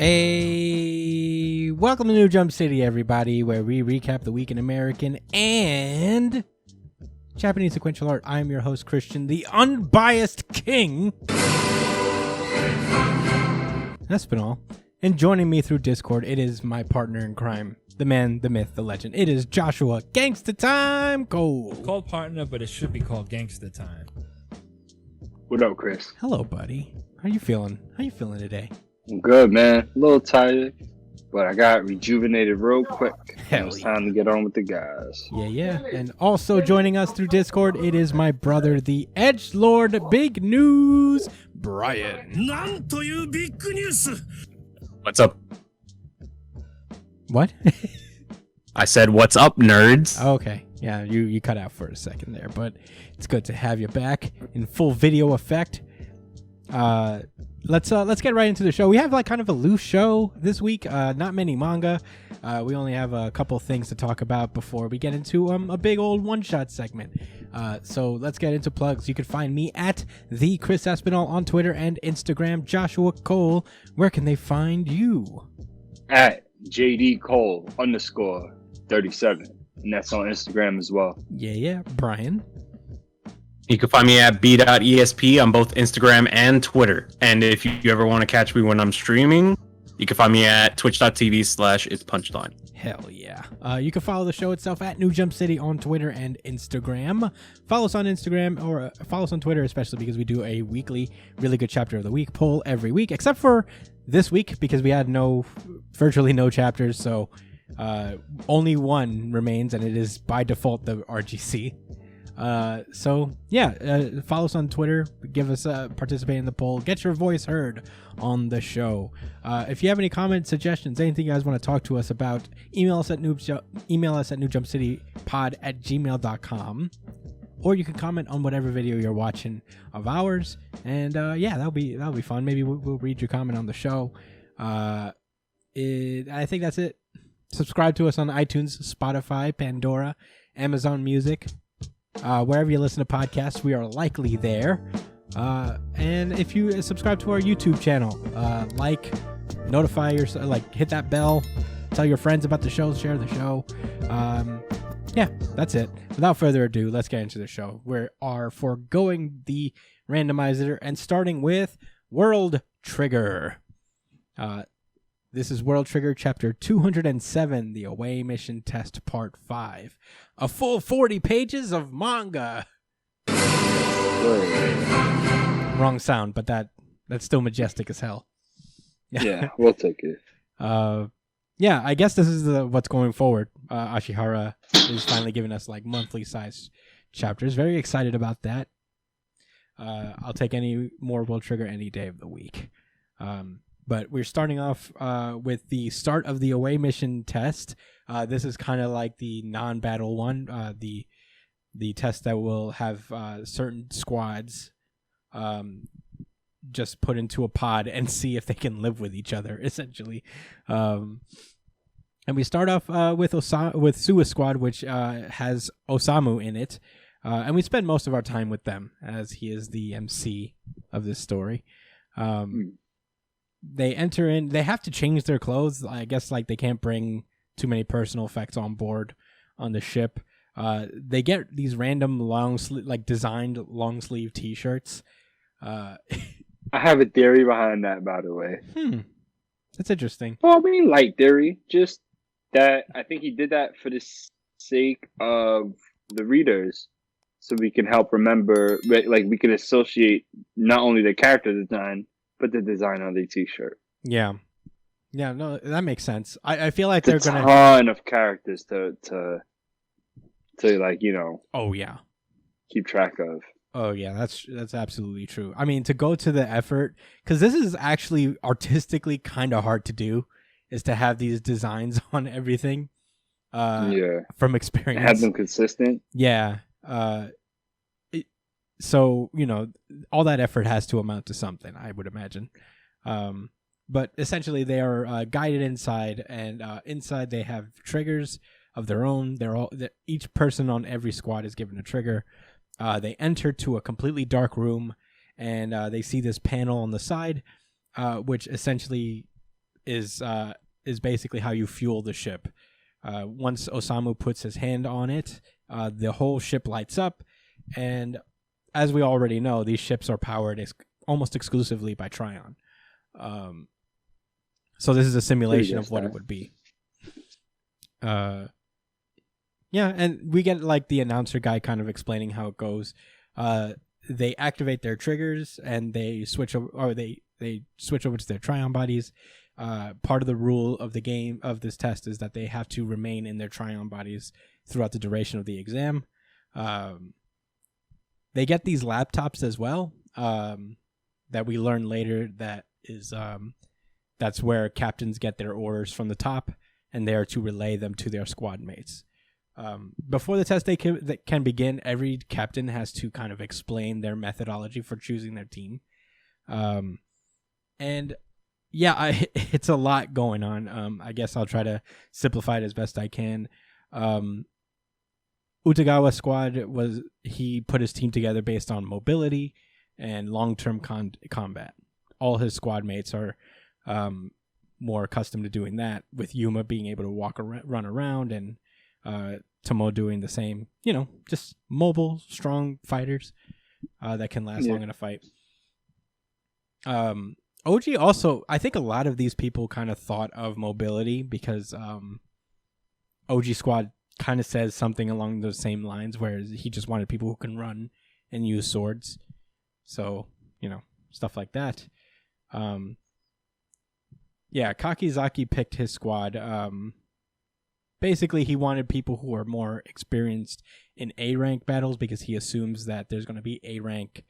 Hey, welcome to New Jump City, everybody, where we recap the week in American and Japanese sequential art. I'm your host, Christian, the unbiased king, Espinal. And joining me through Discord, it is my partner in crime, the man, the myth, the legend. It is Joshua Gangsta Time Cole. It's called partner, but it should be called Gangsta Time. What up, Chris? Hello, buddy. How you feeling? How you feeling today? I'm good, man. A little tired, but I got rejuvenated real quick. Hell It's yeah. time to get on with the guys. Yeah. And also joining us through Discord, it is my brother, the Edgelord Big News Brian. What's up? What? I said, what's up, nerds? Okay. Yeah, you cut out for a second there, but it's good to have you back in full video effect. Let's get right into the show. We have like kind of a loose show this week. Not many manga. We only have a couple things to talk about before we get into a big old one-shot segment. So let's get into plugs. You can find me at the Chris Espinal on Twitter and Instagram. Joshua Cole, where can they find you? At JD Cole _37. And that's on Instagram as well. Yeah. Brian. You can find me at b.esp on both Instagram and Twitter. And if you ever want to catch me when I'm streaming, you can find me at twitch.tv/itspunchline. Hell yeah. You can follow the show itself at New Jump City on Twitter and Instagram. Follow us on Instagram or follow us on Twitter, especially because we do a weekly really good chapter of the week poll every week, except for this week because we had virtually no chapters. So only one remains, and it is by default the RGC. Follow us on Twitter, give us participate in the poll, get your voice heard on the show. If you have any comments, suggestions, anything you guys want to talk to us about, email us at newjumpcitypod@gmail.com, or you can comment on whatever video you're watching of ours, and that'll be fun. Maybe we'll read your comment on the show. I think that's it. Subscribe to us on iTunes, Spotify, Pandora, Amazon Music. Wherever you listen to podcasts, we are likely there. And if you subscribe to our YouTube channel, notify yourself, hit that bell, tell your friends about the show, share the show. That's it. Without further ado, let's get into the show. We are foregoing the randomizer and starting with World Trigger. This is World Trigger Chapter 207, The Away Mission Test Part 5. A full 40 pages of manga. Wrong sound, but that's still majestic as hell. Yeah, we'll take it. I guess this is what's going forward. Ashihara is finally giving us monthly size chapters. Very excited about that. I'll take any more World Trigger any day of the week. But we're starting off with the start of the away mission test. This is kind of like the non-battle one, the test that will have certain squads just put into a pod and see if they can live with each other, essentially. And we start off with Suwa Squad, which has Osamu in it. And we spend most of our time with them, as he is the MC of this story. They enter in. They have to change their clothes. I guess they can't bring too many personal effects on board on the ship. They get these random designed long sleeve T-shirts. I have a theory behind that, by the way. That's interesting. Well, I mean, light theory. Just that I think he did that for the sake of the readers, so we can help remember. We can associate not only the character design, but the design on the T-shirt. Yeah, no, that makes sense. I feel like they're gonna ton of characters to Oh yeah, keep track of. Oh yeah, that's absolutely true. I mean, to go to the effort, because this is actually artistically kind of hard to do, is to have these designs on everything. From experience, have them consistent. Yeah. So, all that effort has to amount to something, I would imagine. But essentially, they are guided inside, and inside they have triggers of their own. Each person on every squad is given a trigger. They enter to a completely dark room, and they see this panel on the side, which essentially is basically how you fuel the ship. Once Osamu puts his hand on it, the whole ship lights up, and as we already know, these ships are powered almost exclusively by Tryon. So this is a simulation of what it would be. Yeah, and we get like the announcer guy kind of explaining how it goes. They activate their triggers and they switch over, or they switch over to their Tryon bodies. Part of the rule of the game of this test is that they have to remain in their Tryon bodies throughout the duration of the exam. They get these laptops as well, that we learn later that is that's where captains get their orders from the top, and they are to relay them to their squad mates. Before the test can begin, every captain has to kind of explain their methodology for choosing their team. And yeah, it's a lot going on. I guess I'll try to simplify it as best I can. Utagawa squad he put his team together based on mobility and long-term combat. All his squad mates are more accustomed to doing that, with Yuma being able to run around, and Tomo doing the same. Just mobile, strong fighters that can last long in a fight. OG also, I think a lot of these people kind of thought of mobility because OG squad kind of says something along those same lines, whereas he just wanted people who can run and use swords. So, stuff like that. Yeah, Kakizaki picked his squad. Basically, he wanted people who are more experienced in A-rank battles because he assumes that there's going to be A-rank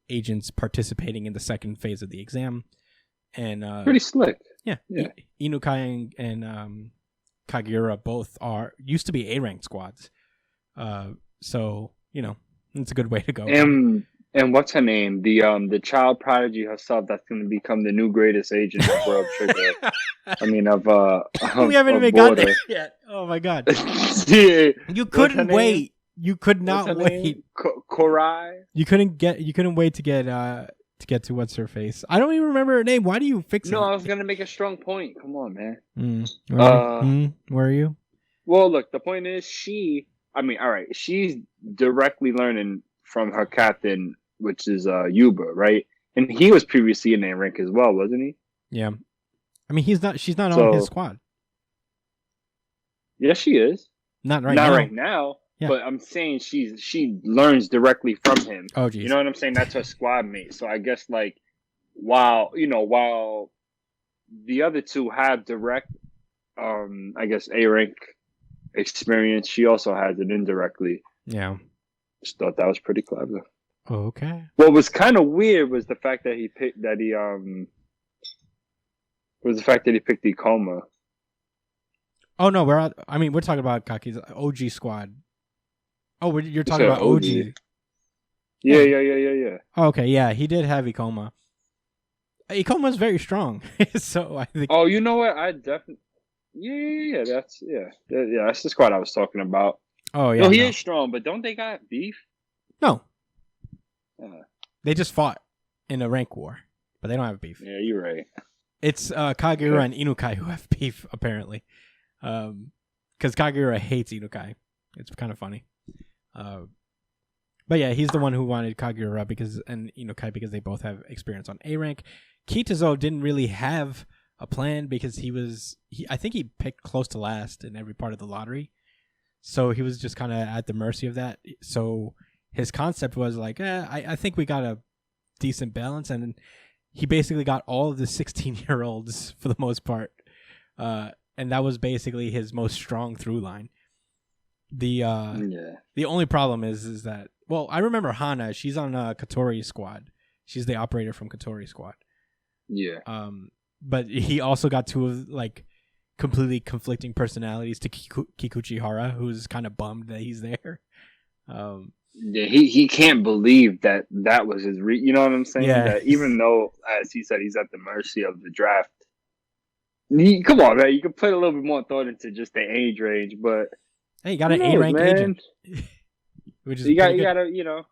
agents participating in the second phase of the exam. And pretty slick. Yeah. Inukai and Kagiura both used to be A-rank squads. So, it's a good way to go. And what's her name? The child prodigy herself that's going to become the new greatest agent of World Trigger. I mean, we haven't even got there yet. Oh my god! Yeah. You couldn't wait. You could not wait. Korai. You couldn't wait to get to what's her face. I don't even remember her name. Why do you fix it? No, I was gonna make a strong point. Come on, man. Where are you? Well, look. The point is, all right. She's directly learning from her captain, which is Yuba, right? And he was previously in A rank as well, wasn't he? Yeah. I mean, she's not on his squad. Yeah, she is. Not right now. Yeah. But I'm saying she learns directly from him. Oh, geez. You know what I'm saying? That's her squad mate. So I guess while the other two have direct, I guess A rank experience, she also has it indirectly. Yeah. Just thought that was pretty clever. Okay. What was kind of weird was the fact that he picked Ikoma. Oh no, we're talking about Kaki's OG squad. Oh, you're talking about OG. Yeah. Oh, okay, yeah, he did have Ikoma. Ikoma's very strong, so I think. Oh, you know what? I definitely. Yeah. That's the squad I was talking about. Oh yeah. No, he is strong, but don't they got beef? No. They just fought in a rank war, but they don't have beef. Yeah, you're right. It's Kagiura and Inukai who have beef, apparently. Because Kagiura hates Inukai. It's kind of funny. But yeah, he's the one who wanted Kagiura and Inukai because they both have experience on A rank. Kitazo didn't really have a plan because I think he picked close to last in every part of the lottery. So he was just kind of at the mercy of that. So his concept was like, I think we got a decent balance. And he basically got all of the 16-year-olds for the most part. And that was basically his most strong through line. The only problem is that, well, I remember Hana. She's on Katori's squad. She's the operator from Katori's squad. Yeah. But he also got two of completely conflicting personalities to Kikuchi Hara, who's kind of bummed that he's there. Yeah, he can't believe that was his. You know what I'm saying? Yeah. That even though, as he said, he's at the mercy of the draft. Come on, man. You can put a little bit more thought into just the age range, but hey, you got an A rank agent. Which is you gotta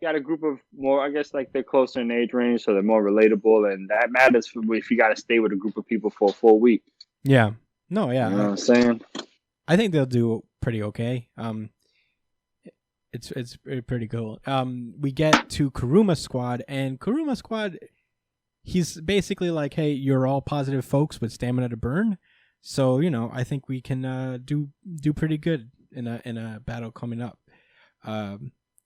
got a group of more, I guess, like they're closer in age range, so they're more relatable, and that matters if you got to stay with a group of people for a full week. Yeah. No, yeah. You know what I'm saying? I think they'll do pretty okay. It's pretty cool. We get to Kuruma Squad, and Kuruma Squad, he's basically like, hey, you're all positive folks with stamina to burn, so I think we can do pretty good in a battle coming up.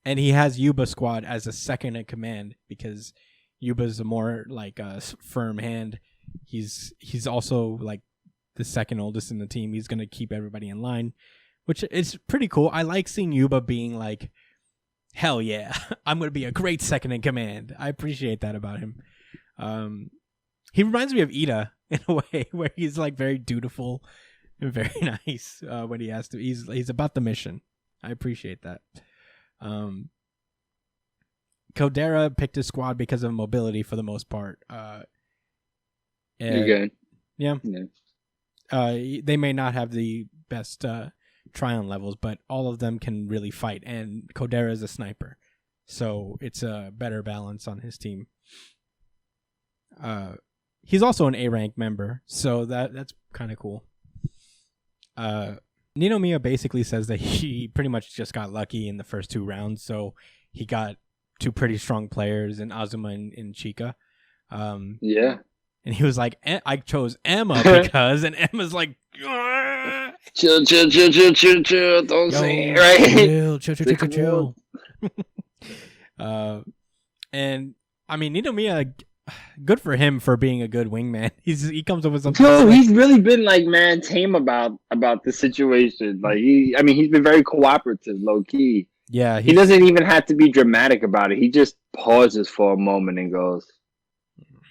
And he has Yuba Squad as a second in command because Yuba's a more like a firm hand. He's also like the second oldest in the team. He's gonna keep everybody in line, which is pretty cool. I like seeing Yuba being like, hell yeah, I'm going to be a great second in command. I appreciate that about him. He reminds me of Ida in a way where he's like very dutiful and very nice when he has to. He's about the mission. I appreciate that. Codera picked his squad because of mobility for the most part. You're good. Yeah. They may not have the best Tryon levels, but all of them can really fight, and Codera is a sniper, so it's a better balance on his team. He's also an A-rank member, so that's kind of cool. Ninomiya basically says that he pretty much just got lucky in the first 2 rounds, so he got 2 pretty strong players in Azuma and Chica. Yeah. And he was like, I chose Emma because, and Emma's like, chill, don't say it, right? Chill. And I mean, Ninomiya, good for him for being a good wingman. He comes up with something. No, he's really been like tame about the situation. Like he's been very cooperative, low key. Yeah, he doesn't even have to be dramatic about it. He just pauses for a moment and goes,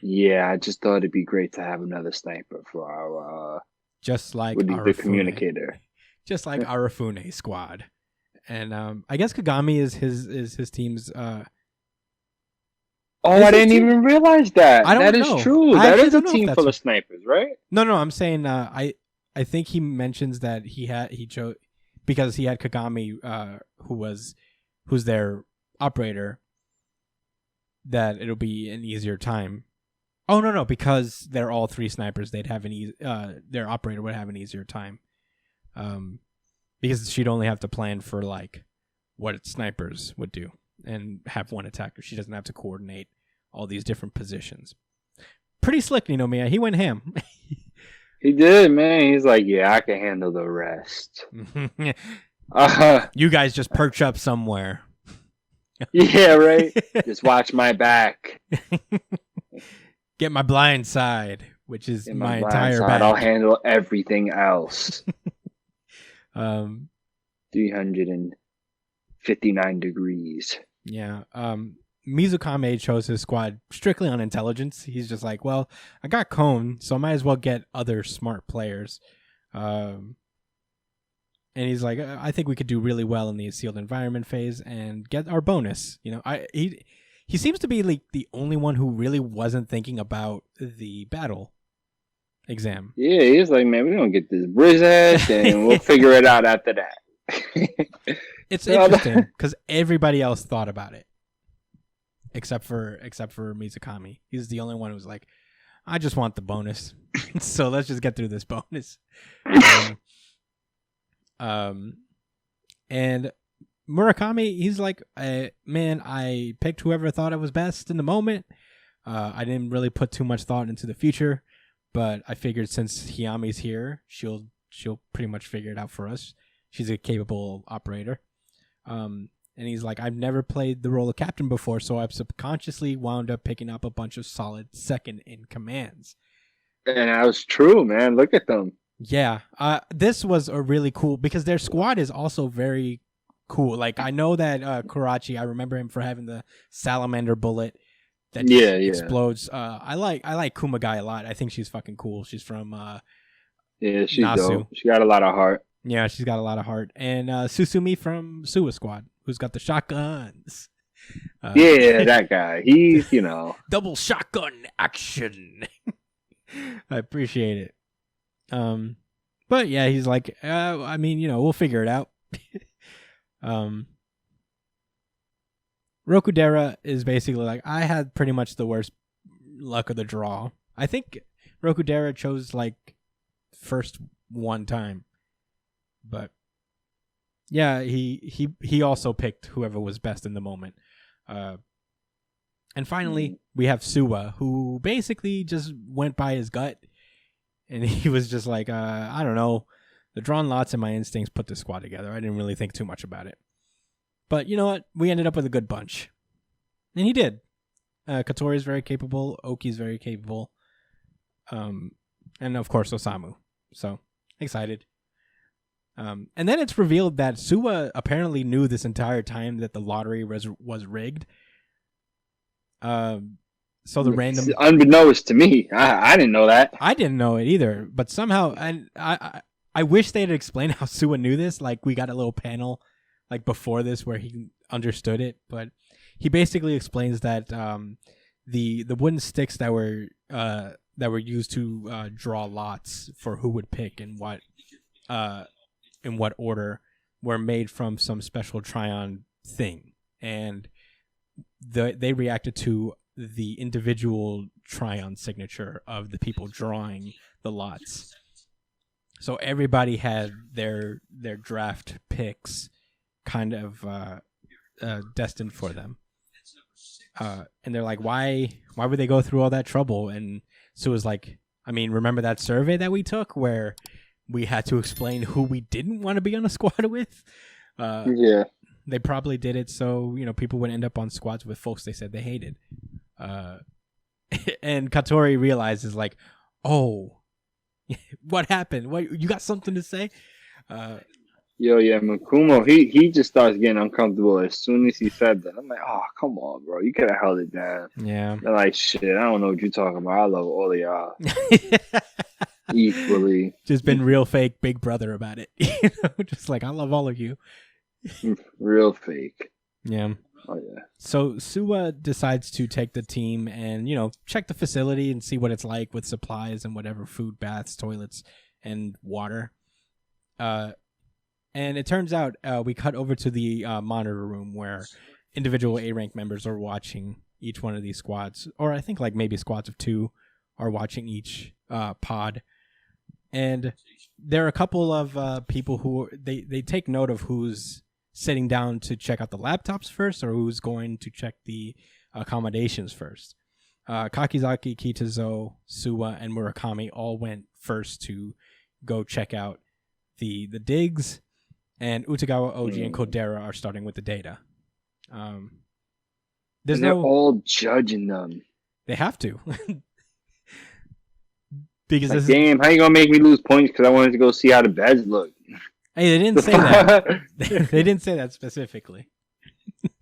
"Yeah, I just thought it'd be great to have another sniper for our just like the communicator, just like Arafune squad." And I guess Kagami is his team's. I didn't even realize that. That is true. That is a team full of snipers, right? No, I'm saying I think he mentions that he chose because he had Kagami who's their operator, that it'll be an easier time. Oh no, because they're all 3 snipers, they'd have their operator would have an easier time. Because she'd only have to plan for like what snipers would do and have one attacker. She doesn't have to coordinate all these different positions. Pretty slick, Ninomiya. He went ham. He did, man. He's like, yeah, I can handle the rest. You guys just perch up somewhere. Yeah, right? Just watch my back. Get my blind side, which is my entire back. I'll handle everything else. 359 degrees. Yeah. Mizukame chose his squad strictly on intelligence. He's just like, well, I got Cone, so I might as well get other smart players. And he's like, I think we could do really well in the sealed environment phase and get our bonus. He seems to be like the only one who really wasn't thinking about the battle exam. Yeah, he's like, man, we're gonna get this Brizette and we'll figure it out after that. It's interesting because everybody else thought about it, except for Mizukami. He's the only one who's like, I just want the bonus, so let's just get through this bonus. And Murakami, he's like, man, I picked whoever thought it was best in the moment. I didn't really put too much thought into the future, but I figured since Hiyami's here, she'll pretty much figure it out for us. She's a capable operator. And he's like, I've never played the role of captain before, so I've subconsciously wound up picking up a bunch of solid second in commands. And that was true, man. Look at them. Yeah. This was a really cool, because their squad is also very cool. Like, I know that Kurachi, I remember him for having the salamander bullet that explodes. I like Kumagai a lot. I think she's fucking cool. She's from she's Nasu. dope. She got a lot of heart. Yeah, she's got a lot of heart. And Susumi from Suwa Squad, who's got the shotguns. That guy. He's, double shotgun action. I appreciate it. But yeah, he's like, we'll figure it out. Rokudera is basically like, I had pretty much the worst luck of the draw. I think Rokudera chose like first one time, but yeah, he also picked whoever was best in the moment. And finally, we have Suwa, who basically just went by his gut, and he was just like, I don't know, the drawn lots and my instincts put this squad together. I didn't really think too much about it. But you know what? We ended up with a good bunch. And he did. Katori's very capable. Oki's very capable. And of course, Osamu. So, excited. And then it's revealed that Suwa apparently knew this entire time that the lottery was rigged. So the random... Unbeknownst to me. I didn't know that. I didn't know it either. But somehow... And I wish they had explained how Suwa knew this. Like, we got a little panel like before this where he understood it, but he basically explains that the wooden sticks that were used to draw lots for who would pick and what in what order were made from some special Tryon thing, and they reacted to the individual Tryon signature of the people drawing the lots. So everybody had their draft picks kind of destined for them, and they're like, why would they go through all that trouble? And so it was like, I mean, remember that survey that we took where we had to explain who we didn't want to be on a squad with? Yeah, they probably did it so people would end up on squads with folks they said they hated. And Katori realizes like, oh, what happened? What, you got something to say? Yeah, Makumo, he just starts getting uncomfortable as soon as he said that. I'm like, oh, come on, bro. You could have held it down. Yeah. They're like, shit, I don't know what you're talking about. I love all of y'all equally. Just been real fake Big Brother about it. Just like, I love all of you. Real fake. Yeah. Oh, yeah. So Suwa decides to take the team and, check the facility and see what it's like with supplies and whatever, food, baths, toilets, and water. And it turns out we cut over to the monitor room where individual A-rank members are watching each one of these squads. Or I think like maybe squads of 2 are watching each pod. And there are a couple of people who they take note of who's sitting down to check out the laptops first or who's going to check the accommodations first. Kakizaki, Kitazo, Suwa, and Murakami all went first to go check out the digs. And Utagawa, Oji, and Kodera are starting with the data. They're all judging them. They have to. Because like, damn, how you gonna make me lose points because I wanted to go see how the beds look? Hey, they didn't say that. They didn't say that specifically.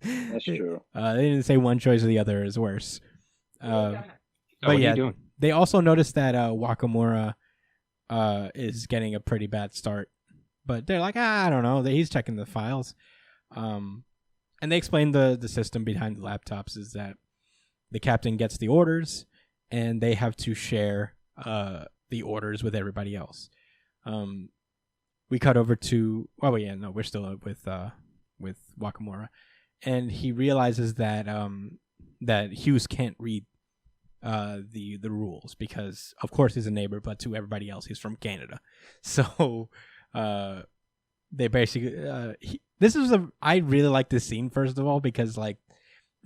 That's true. They didn't say one choice or the other is worse. But yeah, they also noticed that Wakamura is getting a pretty bad start. But they're like, I don't know. He's checking the files. And they explain the system behind the laptops is that the captain gets the orders, and they have to share the orders with everybody else. We cut over to... we're still with Wakamura. And he realizes that that Hughes can't read the rules because, of course, he's a neighbor, but to everybody else, he's from Canada. So... they basically I really like this scene first of all because like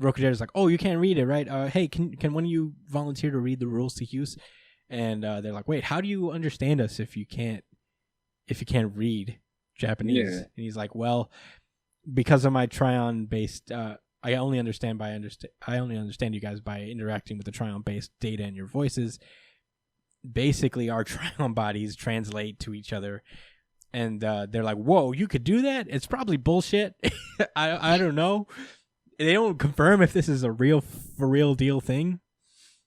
Rokudera's like, oh, you can't read it, right? Hey, can one of you volunteer to read the rules to Hughes? And they're like, wait, how do you understand us if you can't read Japanese? Yeah. And he's like, well, because of my Tryon based I only understand you guys by interacting with the Tryon based data in your voices. Basically our Tryon bodies translate to each other. And they're like, whoa, you could do that? It's probably bullshit. I don't know. They don't confirm if this is a for real deal thing.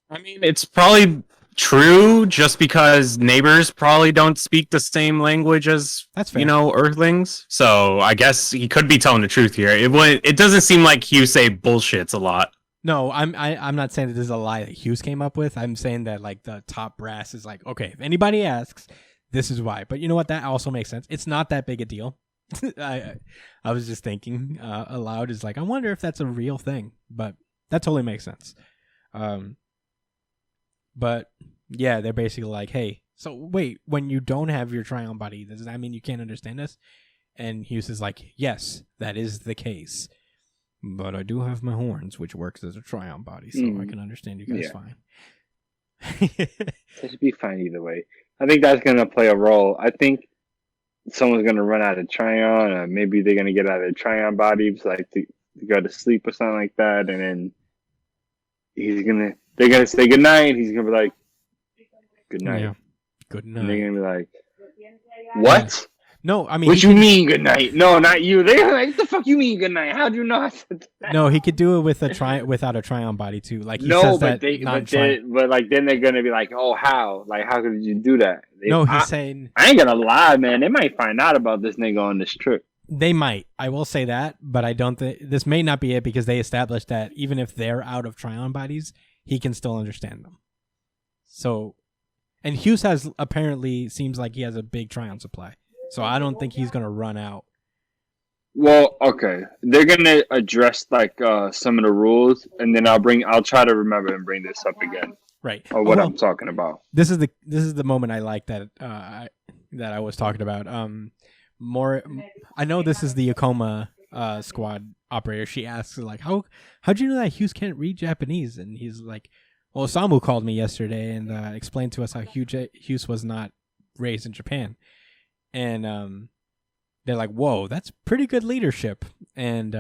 I mean, it's probably true just because neighbors probably don't speak the same language as, that's fair. Earthlings. So I guess he could be telling the truth here. It doesn't seem like Hughes say bullshits a lot. No, I'm not saying that this is a lie that Hughes came up with. I'm saying that like the top brass is like, okay, if anybody asks, this is why. But you know what? That also makes sense. It's not that big a deal. I was just thinking aloud is like, I wonder if that's a real thing, but that totally makes sense. But yeah, they're basically like, hey, so wait, when you don't have your Trion body, does that mean you can't understand us? And Hughes is like, yes, that is the case. But I do have my horns, which works as a Trion body, so I can understand you guys fine. That should be fine either way. I think that's going to play a role. I think someone's going to run out of Trion, or maybe they're going to get out of their Trion bodies, like to go to sleep or something like that, and then they're going to say goodnight, he's going to be like, good night. Yeah. Good night. And they're going to be like, what? No, I mean... What you mean good night? No, not you. They're like, what the fuck you mean good night? How'd you know I said that? No, he could do it with without a Trion body, too. Like, he no, says but that but like then they're gonna be like, oh, how? Like, how could you do that? He's saying I ain't gonna lie, man. They might find out about this nigga on this trip. They might. I will say that, but I don't think this may not be it because they established that even if they're out of Trion bodies, he can still understand them. So, and Hughes apparently seems like he has a big Trion supply. So I don't think he's gonna run out. Well, okay, they're gonna address like some of the rules, and then I'll try to remember and bring this up again. Right. Or what I'm talking about. This is the moment I like that I was talking about. I know this is the Yakoma squad operator. She asks like, how'd you know that Hughes can't read Japanese? And he's like, well, Samu called me yesterday and explained to us how Hughes was not raised in Japan. And they're like, whoa, that's pretty good leadership. And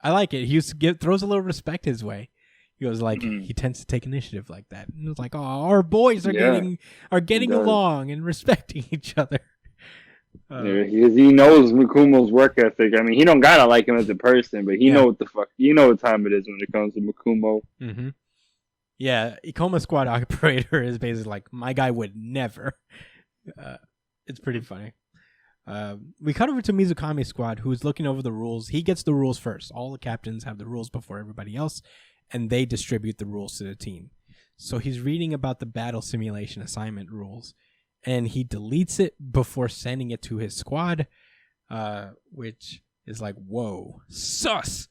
I like it. Hughes throws a little respect his way. He goes like, he tends to take initiative like that. And it's like, oh, our boys are getting along and respecting each other. Because he knows Makumo's work ethic. I mean, he don't gotta like him as a person, but he know what time it is when it comes to Makumo. Mm-hmm. Yeah, Ikoma squad operator is basically like, my guy would never. It's pretty funny. We cut over to Mizukami squad, who's looking over the rules. He gets the rules first. All the captains have the rules before everybody else, and they distribute the rules to the team. So he's reading about the battle simulation assignment rules, and he deletes it before sending it to his squad, which is like, whoa, sus.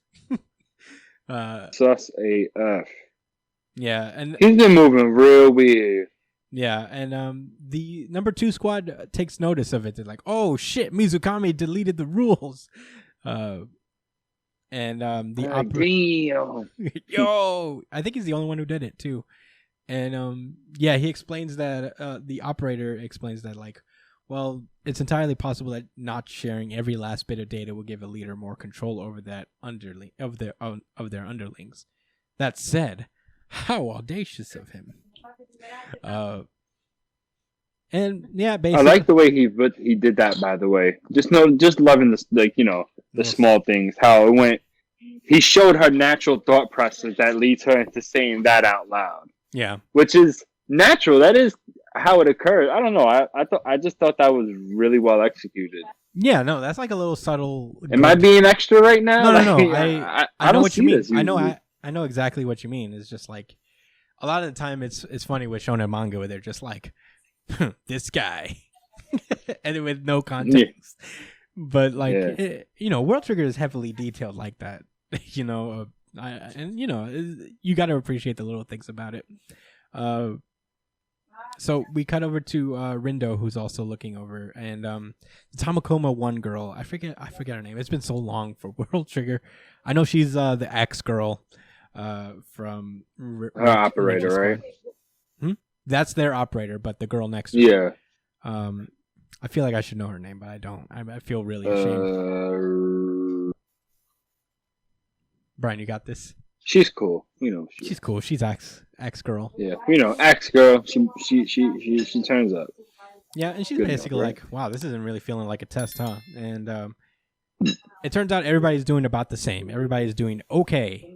Sus AF. Yeah, and he's been moving real weird. Yeah, and the number 2 squad takes notice of it. They're like, "Oh shit, Mizukami deleted the rules." The yo, I think he's the only one who did it too. And he explains that the operator explains that like, well, it's entirely possible that not sharing every last bit of data will give a leader more control over that of their underlings. That said, how audacious of him. And yeah, basically, I like the way he did that. By the way, just loving the small things. How it went. He showed her natural thought process that leads her into saying that out loud. Yeah, which is natural. That is how it occurs. I don't know. I just thought that was really well executed. Yeah, no, that's like a little subtle. Am I being extra right now? No. I know what you mean. I know exactly what you mean. It's just like, a lot of the time, it's funny with shonen manga where they're just like, this guy, and with no context. Yeah. But like, World Trigger is heavily detailed like that. You got to appreciate the little things about it. So we cut over to Rindo, who's also looking over, and the Tamakoma one girl. I forget her name. It's been so long for World Trigger. I know she's the Axe girl. From operator, right? That's their operator, but the girl next to her. Yeah. I feel like I should know her name, but I don't. I feel really ashamed. Brian, you got this. She's cool. She's cool. She's Axe girl. Yeah. Axe girl. She turns up. Yeah, and she's basically like, wow, this isn't really feeling like a test, huh? And it turns out everybody's doing about the same. Everybody's doing okay.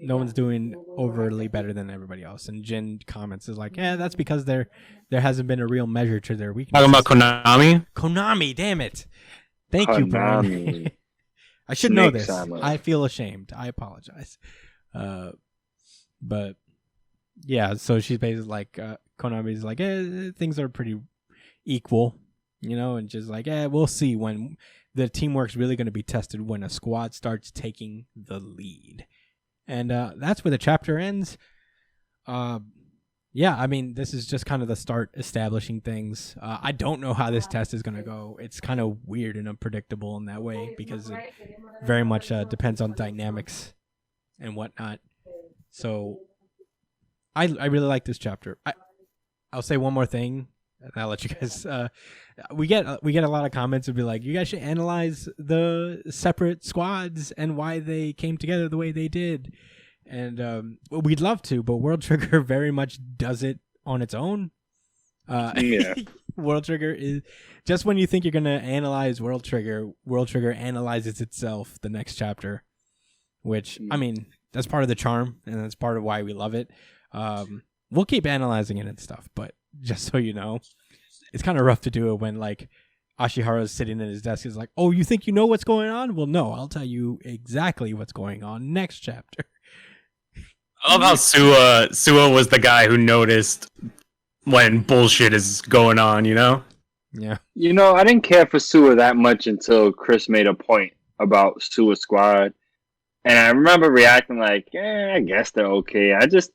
No one's doing overly better than everybody else. And Jin comments is like, that's because there hasn't been a real measure to their weakness. Talking about Konami? Konami, damn it. Thank you, Brian. I should know this. I feel ashamed. I apologize. But yeah, so she's basically like, Konami's like, things are pretty equal. and just like, we'll see when the teamwork's really going to be tested when a squad starts taking the lead. And that's where the chapter ends. Yeah, I mean, this is just kind of the start establishing things. I don't know how this test is going to go. It's kind of weird and unpredictable in that way because it very much depends on dynamics and whatnot. So I really like this chapter. I'll say one more thing, and I'll let you guys. We get a lot of comments and be like, you guys should analyze the separate squads and why they came together the way they did. And we'd love to, but World Trigger very much does it on its own. Yeah. World Trigger is just when you think you're gonna analyze World Trigger analyzes itself the next chapter, which I mean that's part of the charm and that's part of why we love it. We'll keep analyzing it and stuff, but just so you know, it's kind of rough to do it when like Ashihara's sitting at his desk is like, oh, you think you know what's going on? Well, no, I'll tell you exactly what's going on next chapter. I love how Sua was the guy who noticed when bullshit is going on, Yeah. I didn't care for Sua that much until Chris made a point about Sua Squad. And I remember reacting like, I guess they're okay. I just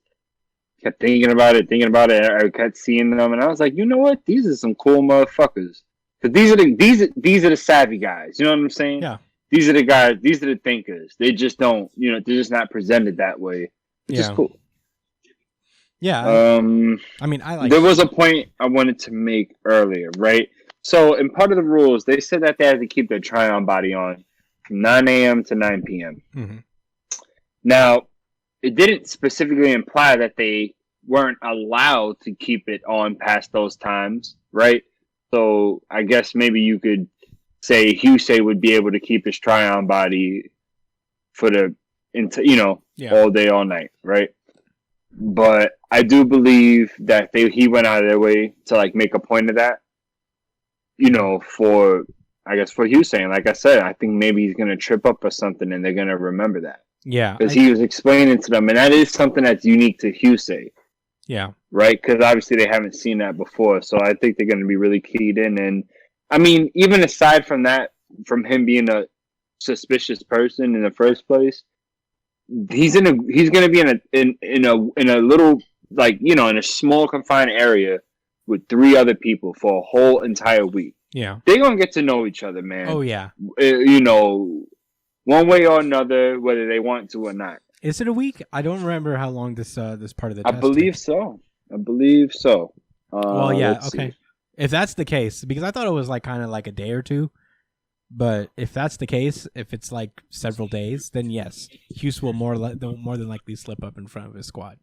kept thinking about it. I kept seeing them, and I was like, you know what? These are some cool motherfuckers. Because these are the savvy guys. You know what I'm saying? Yeah. These are the guys. These are the thinkers. They just don't. They're just not presented that way. Which is cool. Yeah. I mean, I like. There was a point I wanted to make earlier, right? So, in part of the rules, they said that they had to keep their try-on body on from 9 a.m. to 9 p.m. Mm-hmm. Now, it didn't specifically imply that they weren't allowed to keep it on past those times, right? So, I guess maybe you could say Hyusei would be able to keep his try-on body for all day, all night, right? But I do believe that he went out of their way to like make a point of that, for Hyusei. And like I said, I think maybe he's gonna trip up or something, and they're gonna remember that. Yeah, because he was explaining to them, and that is something that's unique to Hyusei. Yeah, right. Because obviously they haven't seen that before, so I think they're gonna be really keyed in. And I mean, even aside from that, from him being a suspicious person in the first place. He's gonna be in a little in a small confined area with 3 other people for a whole entire week. Yeah, they're gonna get to know each other, man. Oh yeah, one way or another, whether they want to or not. Is it a week? I don't remember how long this part of the test believe so. I believe so. Well, yeah, okay. See. If that's the case, because I thought it was kind of like a day or two. But if that's the case, if it's like several days, then yes, Hughes will more than likely slip up in front of his squad,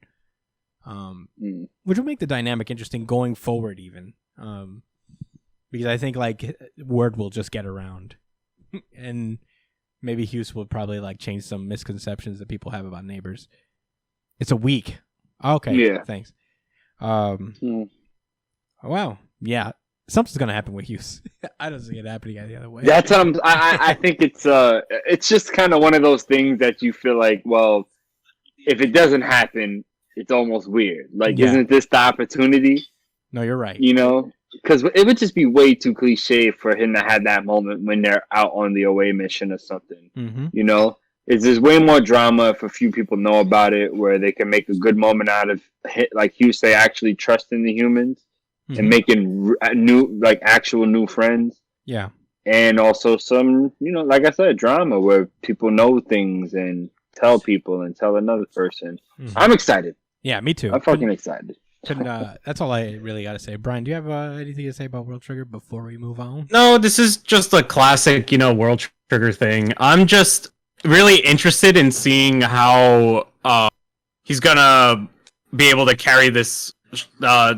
which will make the dynamic interesting going forward. Even because I think word will just get around, and maybe Hughes will probably change some misconceptions that people have about neighbors. It's a week. Okay. Yeah. Thanks. Wow. Yeah. Something's gonna happen with Hughes. I don't see it happening the other way. That's I think it's just kind of one of those things that you feel like, well, if it doesn't happen, it's almost weird. Isn't this the opportunity? No, you're right. Because it would just be way too cliche for him to have that moment when they're out on the away mission or something. Mm-hmm. There's way more drama if a few people know about it, where they can make a good moment out of Hyusei actually trusting the humans. Mm-hmm. And making actual new friends. Yeah. And also some, like I said, drama where people know things and tell people and tell another person. Mm-hmm. I'm excited. Yeah, me too. I'm fucking excited. That's all I really got to say. Brian, do you have anything to say about World Trigger before we move on? No, this is just a classic, World Trigger thing. I'm just really interested in seeing how he's gonna be able to carry the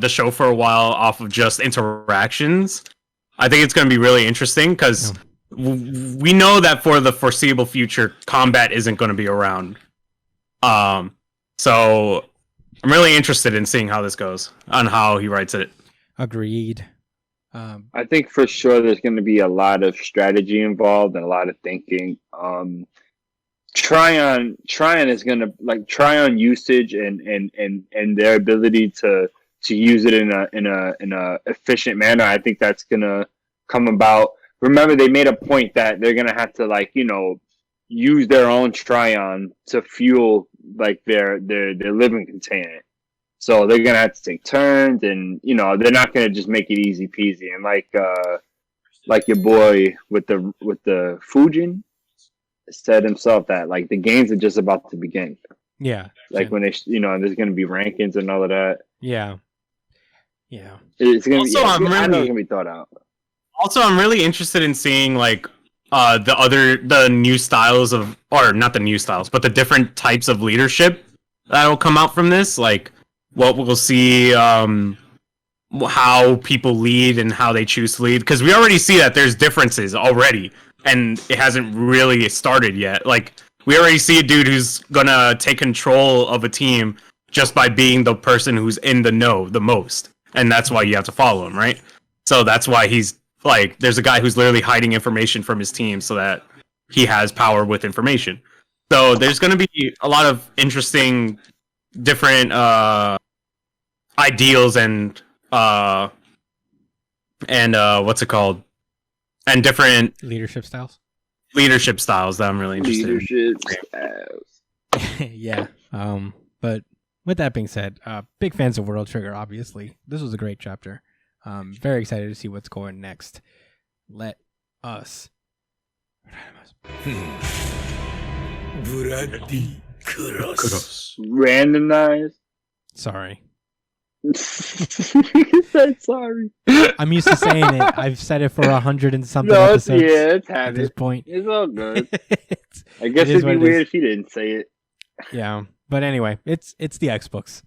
show for a while off of just interactions. I think it's going to be really interesting because we know that for the foreseeable future, combat isn't going to be around. So I'm really interested in seeing how this goes, on how he writes it. Agreed. I think for sure there's going to be a lot of strategy involved and a lot of thinking. Tryon is gonna Tryon usage and their ability to use it in a efficient manner. I think that's gonna come about. Remember, they made a point that they're gonna have to use their own Tryon to fuel their living container. So they're gonna have to take turns, and they're not gonna just make it easy peasy. And like your boy with the Fujin said himself that the games are just about to begin. Yeah. When they there's gonna be rankings and all of that. Yeah. Yeah. It's gonna Also, I know it's gonna be thought out. Also, I'm really interested in seeing the new styles or not the new styles, but the different types of leadership that will come out from this. Like what we'll see, how people lead and how they choose to lead. Because we already see that there's differences already, and it hasn't really started yet. Like we already see a dude who's gonna take control of a team just by being the person who's in the know the most, and that's why you have to follow him, right? So that's why he's there's a guy who's literally hiding information from his team so that he has power with information. So there's going to be a lot of interesting, different ideals and what's it called? And different leadership styles that I'm really interested in. Styles. Yeah. But with that being said, big fans of World Trigger, obviously. This was a great chapter. Very excited to see what's going next. Let us. Randomized. Sorry. You said sorry. I'm used to saying it. I've said it for 100 and something episodes. Yeah, it's at happening. this point. It's all good. I guess it'd be weird if you didn't say it. Yeah, but anyway, it's the X books.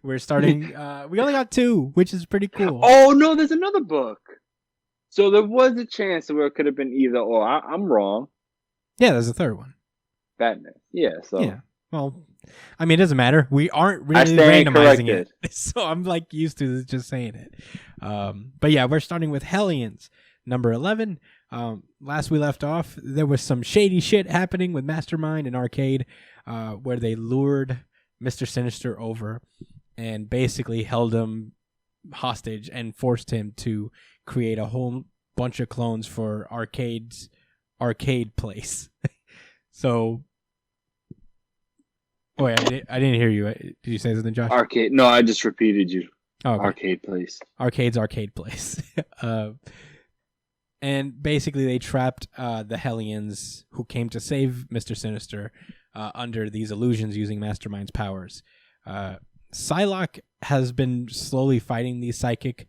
We're starting. We only got 2, which is pretty cool. Oh no, there's another book. So there was a chance where it could have been either or. I'm wrong. Yeah, there's a third one. Batman. Yeah. So yeah. Well, I mean, it doesn't matter. We aren't really randomizing it, so I'm used to just saying it. But yeah, we're starting with Hellions, number 11. Last we left off, there was some shady shit happening with Mastermind and Arcade, where they lured Mr. Sinister over and basically held him hostage and forced him to create a whole bunch of clones for Arcade's arcade place. So, oh yeah, I didn't hear you. Did you say something, Josh? Arcade. No, I just repeated you. Oh, okay. Arcade place. Arcade's arcade place. And basically they trapped the Hellions, who came to save Mr. Sinister, under these illusions using Mastermind's powers. Psylocke has been slowly fighting these psychic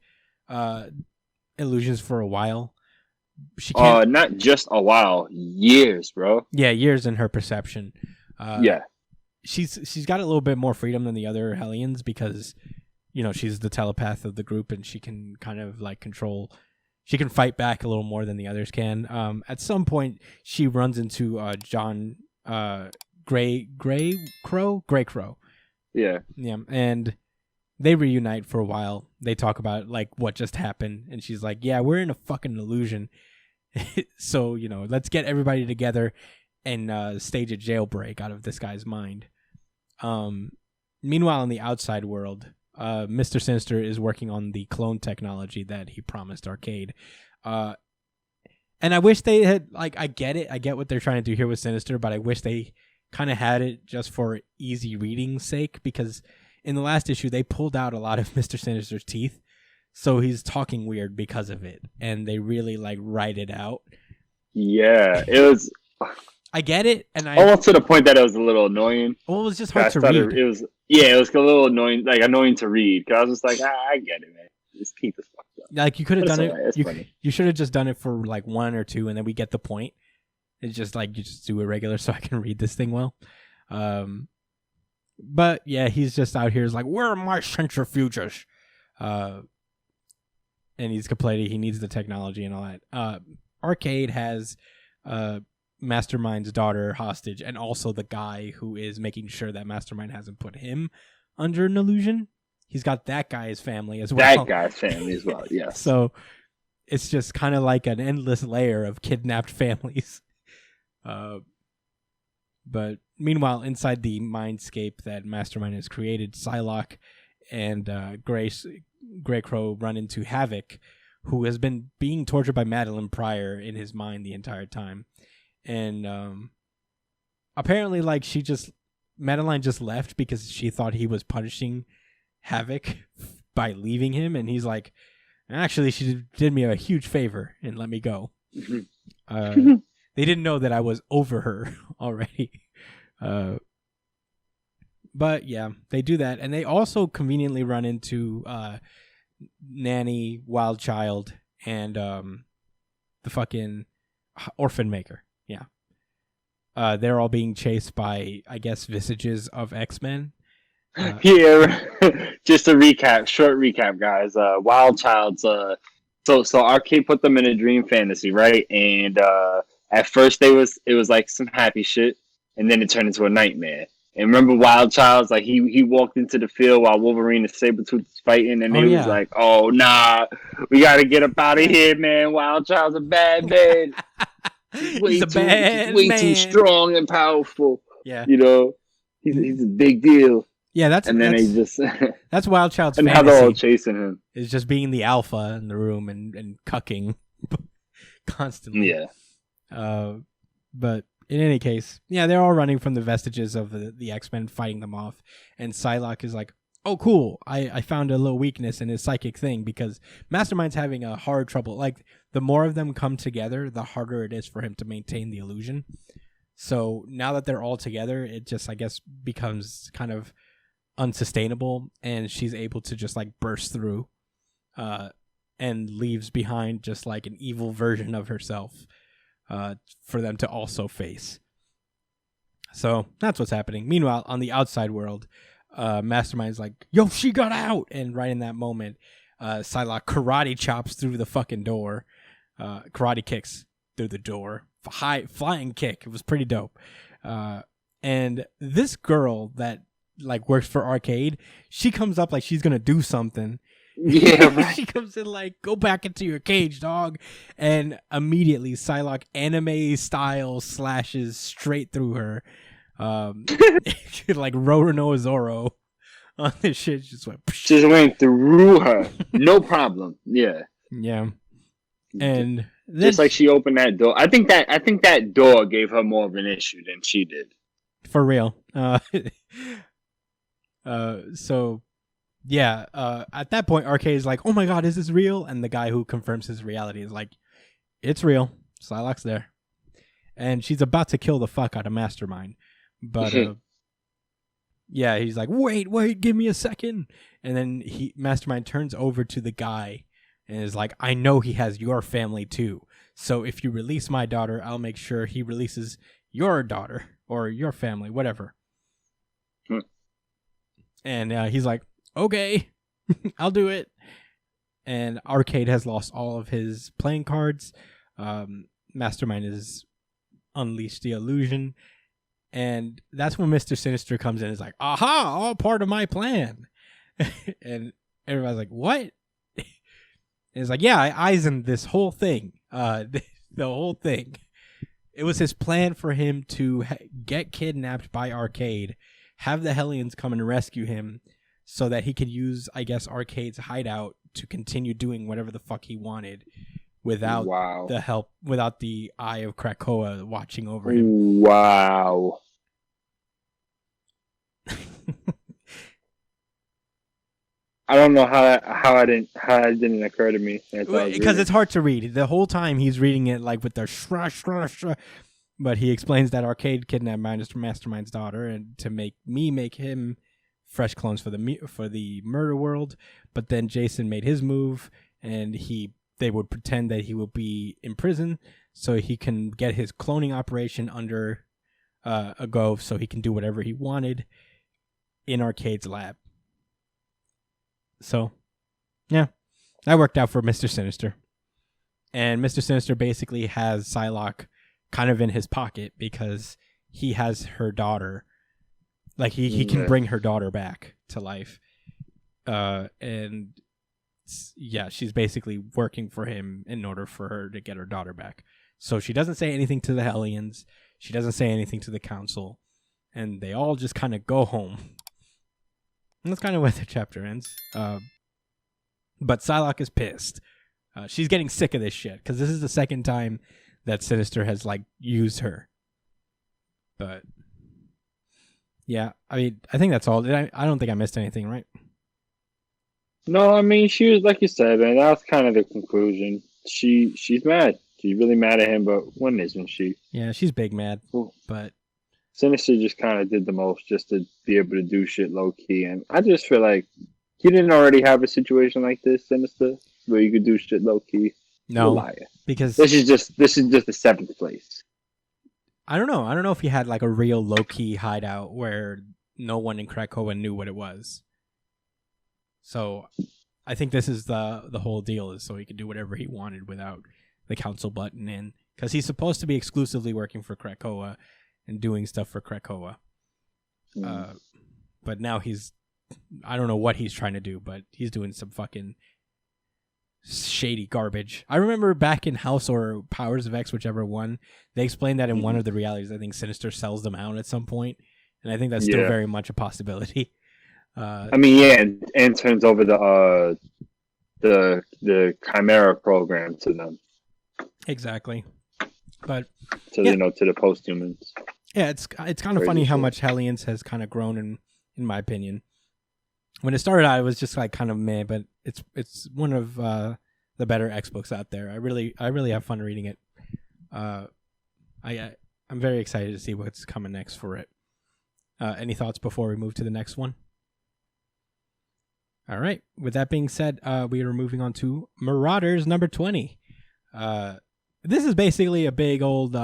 illusions for a while. She can't... not just a while, years, bro. Yeah, years in her perception. Yeah. She's got a little bit more freedom than the other Hellions because, she's the telepath of the group and she can kind of control. She can fight back a little more than the others can. At some point, she runs into John Grey Crow. Yeah. Yeah, and they reunite for a while. They talk about what just happened, and she's like, "Yeah, we're in a fucking illusion." So let's get everybody together and stage a jailbreak out of this guy's mind. Meanwhile, in the outside world, Mr. Sinister is working on the clone technology that he promised Arcade. And I wish they had, I get it. I get what they're trying to do here with Sinister, but I wish they kind of had it just for easy reading's sake, because in the last issue, they pulled out a lot of Mr. Sinister's teeth. So he's talking weird because of it. And they really, write it out. Yeah, it was... I get it, and almost to the point that it was a little annoying. Well, it was just hard to read. It was a little annoying, annoying to read. Because I was just I get it, man. His teeth is fucked up. You could have done it. Funny. You should have just done it for 1 or 2, and then we get the point. It's just you just do it regular so I can read this thing well. But yeah, he's just out here where are my centrifuges? And he's complaining he needs the technology and all that. Arcade has Mastermind's daughter hostage, and also the guy who is making sure that Mastermind hasn't put him under an illusion. He's got that guy's family as well. That guy's family as well, yeah. So it's just kind of like an endless layer of kidnapped families. But meanwhile, inside the mindscape that Mastermind has created, Psylocke and Grey Crow run into Havoc, who has been being tortured by Madeline Pryor in his mind the entire time. And apparently, like, Madeline just left because she thought he was punishing Havoc by leaving him. And he's like, actually, she did me a huge favor and let me go. They didn't know that I was over her already. But yeah, they do that. And they also conveniently run into Nanny, Wild Child, and the fucking Orphan Maker. Yeah. They're all being chased by, I guess, visages of X-Men. Yeah, just a short recap, guys. Wild Child's so Arcade put them in a dream fantasy, right? And at first it was like some happy shit, and then it turned into a nightmare. And remember, Wild Child's like he walked into the field while Wolverine and Sabretooth was fighting, and they was like, "Oh nah, we gotta get up out of here, man. Wild Child's a bad man. He's too strong and powerful. Yeah, you know, he's a big deal." Yeah, that's Wild Child's and fantasy. How they're all chasing him is just being the alpha in the room and cucking constantly. Yeah. But in any case, yeah, they're all running from the vestiges of the X-Men, fighting them off. And Psylocke is like, oh, cool. I found a little weakness in his psychic thing, because Mastermind's having a hard trouble. Like, the more of them come together, the harder it is for him to maintain the illusion. So now that they're all together, it just, I guess, becomes kind of unsustainable, and she's able to just like burst through and leaves behind just like an evil version of herself for them to also face. So that's what's happening. Meanwhile, on the outside world, Mastermind's like, yo, she got out, and right in that moment, Psylocke karate chops through the fucking door, karate kicks through the door, high flying kick. It was pretty dope. And this girl that like works for Arcade, she comes up like she's gonna do something. Yeah, right. She comes in like, go back into your cage, dog. And immediately Psylocke anime style slashes straight through her. Like Roronoa Zoro on this shit. Just went through her. No problem. Yeah. Yeah. And just like she opened that door. I think that door gave her more of an issue than she did. For real. So yeah, at that point Arcade is like, oh my god, is this real? And the guy who confirms his reality is like, it's real. Psylocke's there. And she's about to kill the fuck out of Mastermind. But yeah, he's like, wait, give me a second. And then Mastermind turns over to the guy and is like, I know he has your family too. So if you release my daughter, I'll make sure he releases your daughter or your family, whatever. And he's like, okay, I'll do it. And Arcade has lost all of his playing cards. Mastermind has unleashed the illusion. And that's when Mr. Sinister comes in and is like, aha, all part of my plan. And everybody's like, what? And it's like, yeah, I Eisened this whole thing. The whole thing. It was his plan for him to get kidnapped by Arcade, have the Hellions come and rescue him so that he could use, I guess, Arcade's hideout to continue doing whatever the fuck he wanted without the help, without the eye of Krakoa watching over him. Wow. I don't know how it didn't occur to me. Because it's hard to read. The whole time he's reading it like with the shrush. But he explains that Arcade kidnapped Mastermind's daughter and to make him fresh clones for the murder world. But then Jason made his move, and they would pretend that he will be in prison so he can get his cloning operation under a go, so he can do whatever he wanted in Arcade's lab. So, yeah, that worked out for Mr. Sinister. And Mr. Sinister basically has Psylocke kind of in his pocket because he has her daughter. Like, he can bring her daughter back to life. And, yeah, she's basically working for him in order for her to get her daughter back. So she doesn't say anything to the Hellions. She doesn't say anything to the Council. And they all just kind of go home. And that's kind of where the chapter ends. But Psylocke is pissed. She's getting sick of this shit because this is the second time that Sinister has like used her. But yeah, I mean, I think that's all. I don't think I missed anything, right? No, I mean, she was, like you said, man, that was kind of the conclusion. She's mad. She's really mad at him, but when isn't she? Yeah, she's big mad, Ooh. but Sinister just kind of did the most just to be able to do shit low key, and I just feel like you didn't already have a situation like this, Sinister, where you could do shit low key. no, You're a liar. because This is just the 7th place. I don't know. I don't know if he had like a real low key hideout where no one in Krakoa knew what it was. So I think this is the whole deal, is so he could do whatever he wanted without the council button in, because he's supposed to be exclusively working for Krakoa and doing stuff for Krakoa. But now I don't know what he's trying to do, but he's doing some fucking shady garbage. I remember back in House or Powers of X, whichever one, they explained that in one of the realities. I think Sinister sells them out at some point, and I think that's still very much a possibility. I mean, yeah, and turns over the Chimera program to them. Exactly. But to the posthumans. Yeah, it's kind of funny how much Hellions has kind of grown in my opinion. When it started out, it was just like kind of meh, but it's one of the better X books out there. I really have fun reading it. I'm very excited to see what's coming next for it. Any thoughts before we move to the next one? All right. With that being said, we are moving on to Marauders number 20. This is basically a big old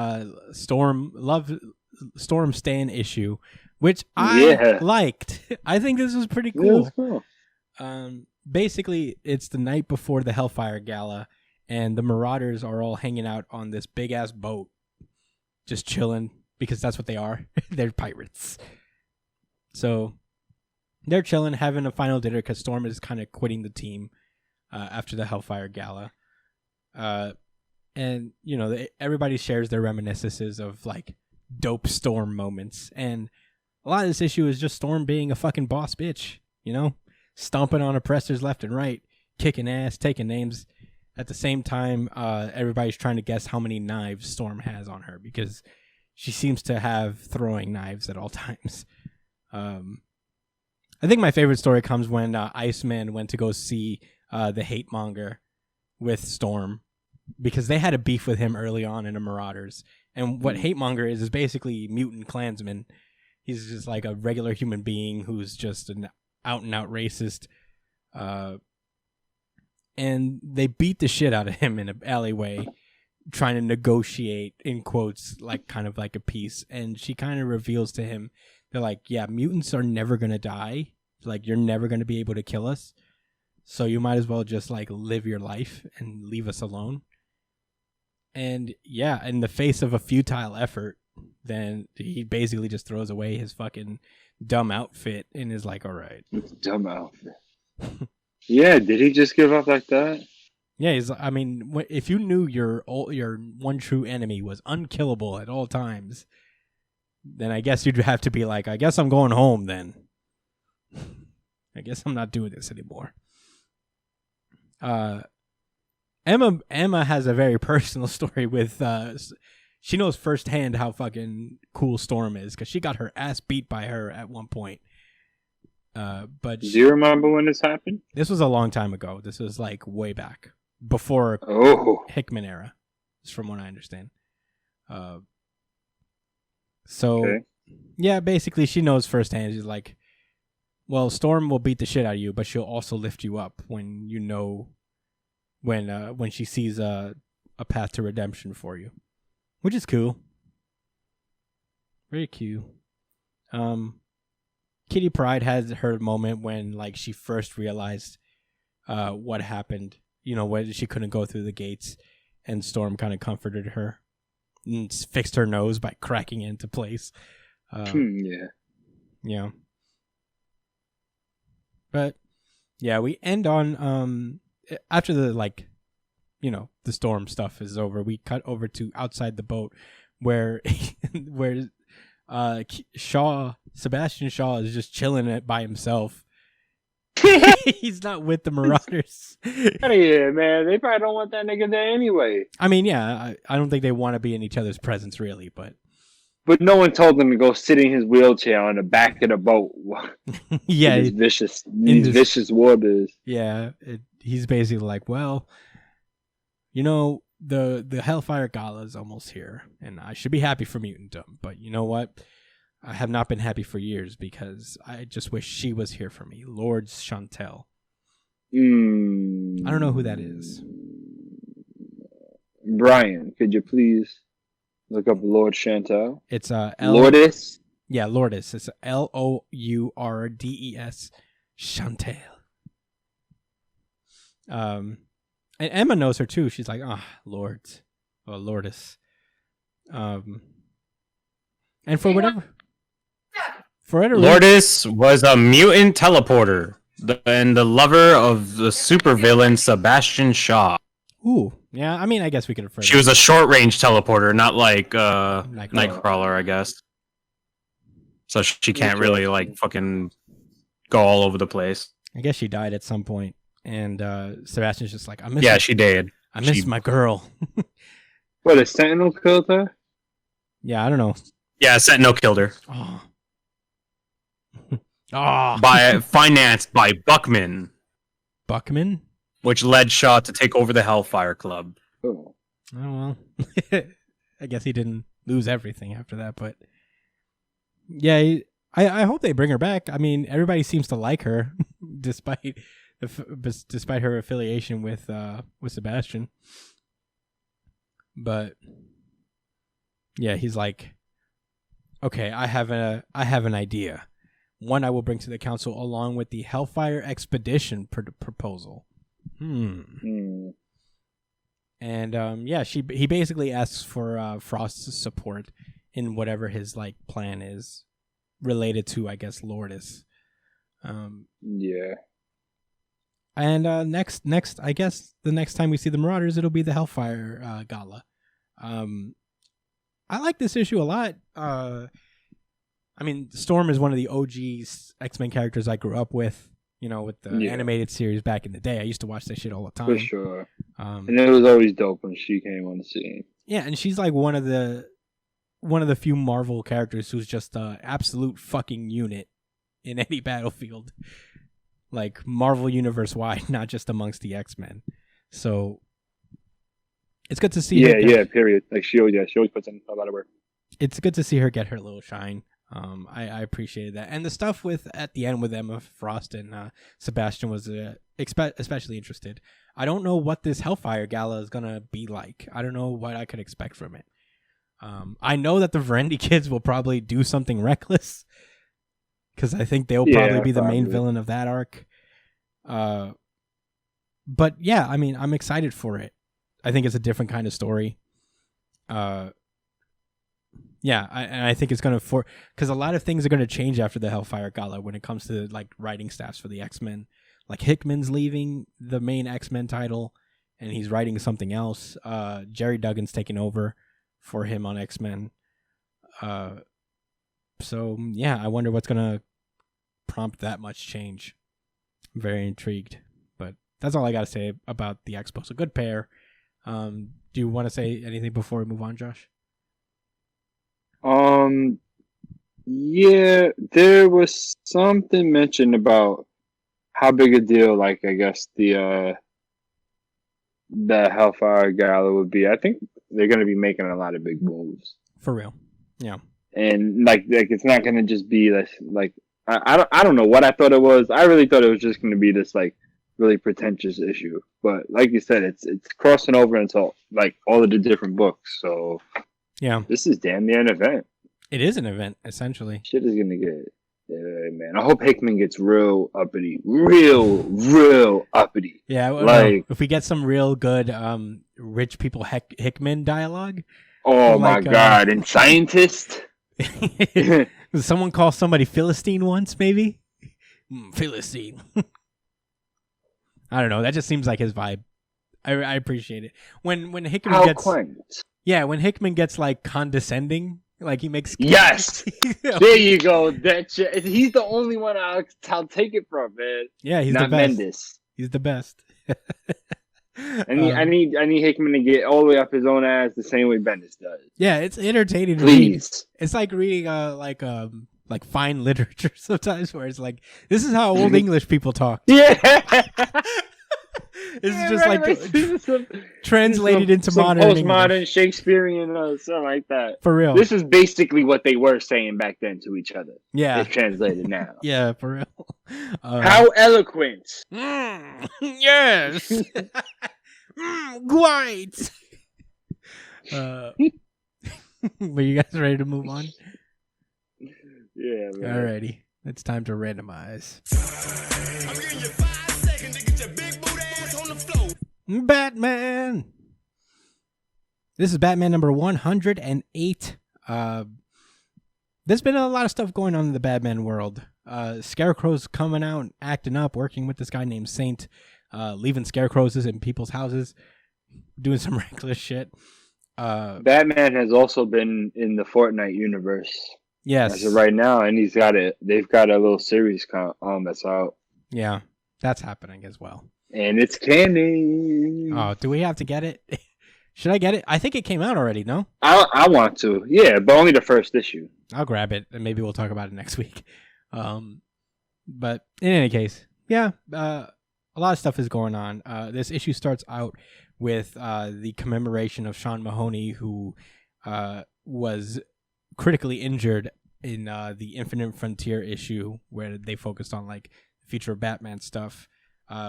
Storm Stan issue, which I liked. I think this was pretty cool. Yeah, cool. Basically, it's the night before the Hellfire Gala, and the Marauders are all hanging out on this big-ass boat, just chilling, because that's what they are. They're pirates. So they're chilling, having a final dinner, because Storm is kind of quitting the team after the Hellfire Gala. And, you know, everybody shares their reminiscences of, like, dope Storm moments. And a lot of this issue is just Storm being a fucking boss bitch, you know? Stomping on oppressors left and right, kicking ass, taking names. At the same time, everybody's trying to guess how many knives Storm has on her, because she seems to have throwing knives at all times. I think my favorite story comes when Iceman went to go see the hate monger with Storm, because they had a beef with him early on in the Marauders. And what hate monger is basically mutant Klansman. He's just like a regular human being who's just an out and out racist. And they beat the shit out of him in an alleyway, trying to negotiate, in quotes, like kind of like a peace. And she kind of reveals to him, they're like, yeah, mutants are never going to die. Like, you're never going to be able to kill us. So you might as well just like live your life and leave us alone. And yeah, in the face of a futile effort, then he basically just throws away his fucking dumb outfit and is like, all right. Dumb outfit. Yeah, did he just give up like that? Yeah, I mean, if you knew your one true enemy was unkillable at all times, then I guess you'd have to be like, I guess I'm going home then. I guess I'm not doing this anymore. Emma has a very personal story with she knows firsthand how fucking cool Storm is, because she got her ass beat by her at one point. But do you remember when this happened? This was a long time ago. This was like way back before Hickman era, from what I understand. Yeah, basically she knows firsthand. She's like, well, Storm will beat the shit out of you, but she'll also lift you up when you know when she sees a path to redemption for you, which is cool. Very cute. Kitty Pryde has her moment when like she first realized what happened. You know, when she couldn't go through the gates, and Storm kind of comforted her and fixed her nose by cracking it into place. Yeah. But yeah, we end on after the like, you know, the Storm stuff is over. We cut over to outside the boat where Sebastian Shaw is just chilling it by himself. He's not with the Marauders. Out of here, man. They probably don't want that nigga there anyway. I mean, yeah, I don't think they want to be in each other's presence, really, but no one told him to go sit in his wheelchair on the back of the boat. yeah, these vicious waters. Yeah, he's basically like, well, you know, the Hellfire Gala is almost here, and I should be happy for mutantdom, but you know what? I have not been happy for years because I just wish she was here for me. Lord Chantel. I don't know who that is. Brian, could you please look up Lord Chantel? It's Lourdes? Yeah, Lourdes. It's Lourdes. Chantel. And Emma knows her too. She's like, Lords. Or Lourdes. And for whatever Lourdes was a mutant teleporter and the lover of the supervillain Sebastian Shaw. Ooh, yeah. I mean, I guess we could refer. She was a short-range teleporter, not like Nightcrawler, I guess. So she can't really like fucking go all over the place. I guess she died at some point, and Sebastian's just like, she did. I miss my girl. What, a Sentinel killed her? Yeah, I don't know. Yeah, Sentinel killed her. Oh. Financed by Buckman. Buckman? Which led Shaw to take over the Hellfire Club. Oh well. I guess he didn't lose everything after that, but yeah, I hope they bring her back. I mean, everybody seems to like her, despite her affiliation with Sebastian. But yeah, he's like, okay, I have an idea. One I will bring to the council along with the Hellfire Expedition proposal. And he basically asks for Frost's support in whatever his like plan is related to, I guess, Lourdes. Yeah. And next, I guess the next time we see the Marauders, it'll be the Hellfire Gala. I like this issue a lot. I mean, Storm is one of the OG X-Men characters I grew up with. You know, with the animated series back in the day. I used to watch that shit all the time. For sure. And it was always dope when she came on the scene. Yeah, and she's like one of the few Marvel characters who's just an absolute fucking unit in any battlefield. Like Marvel universe wide, not just amongst the X-Men. So it's good to see her. Yeah, period. Like she always puts in a lot of work. It's good to see her get her little shine. I appreciated that, and the stuff at the end with Emma Frost and Sebastian was especially interested. I don't know what this Hellfire Gala is gonna be like. I don't know what I could expect from it. I know that the Verendi kids will probably do something reckless because I think they'll probably be the main villain of that arc. But yeah, I mean, I'm excited for it. I think it's a different kind of story. Yeah, I think it's going to because a lot of things are going to change after the Hellfire Gala when it comes to like writing staffs for the X-Men. Like Hickman's leaving the main X-Men title, and he's writing something else. Jerry Duggan's taking over for him on X-Men. So yeah, I wonder what's going to prompt that much change. I'm very intrigued, but that's all I got to say about the Expo. So good pair. Do you want to say anything before we move on, Josh? Yeah, there was something mentioned about how big a deal, like, I guess the Hellfire Gala would be. I think they're going to be making a lot of big moves. For real. Yeah. And like it's not going to just be this, like, I don't know what I thought it was. I really thought it was just going to be this, like, really pretentious issue. But like you said, it's crossing over into, like, all of the different books. So yeah, this is damn near an event. It is an event, essentially. Shit is gonna get, man. I hope Hickman gets real uppity, real uppity. Yeah, like if we get some real good rich people Hickman dialogue. Oh like, my god! And scientist. Someone call somebody Philistine once, maybe. Philistine. I don't know. That just seems like his vibe. I appreciate it when Hickman gets. Quaint. Yeah, when Hickman gets like condescending Like he makes. Yes, there you go. That shit. He's the only one I'll take it from, man. Yeah, he's not the best. Mendes. He's the best. I need Hickman to get all the way up his own ass the same way Bendis does. Yeah, it's entertaining. Please. It's like reading like fine literature sometimes, where it's like this is how old English people talk. Yeah. This is just translated into some modern postmodern English. Shakespearean something like that. For real. This is basically what they were saying back then to each other. Yeah. It's translated now. Yeah, for real. How eloquent. Yes. Great. But you guys ready to move on? Yeah, man. Alrighty. It's time to randomize. I'm giving you 5 seconds to get your big boot ass on the floor. Batman. This is Batman number 108. There's been a lot of stuff going on in the Batman world. Scarecrow's coming out, acting up, working with this guy named Saint, leaving scarecrows in people's houses, doing some reckless shit. Batman has also been in the Fortnite universe. Yes. As of right now, and they've got a little series that's out. Yeah, that's happening as well. And it's canon. Oh, do we have to get it? Should I get it? I think it came out already, no? I want to. Yeah, but only the first issue. I'll grab it, and maybe we'll talk about it next week. But in any case, yeah, a lot of stuff is going on. This issue starts out with the commemoration of Sean Mahoney, who was critically injured in the Infinite Frontier issue, where they focused on like the future of Batman stuff,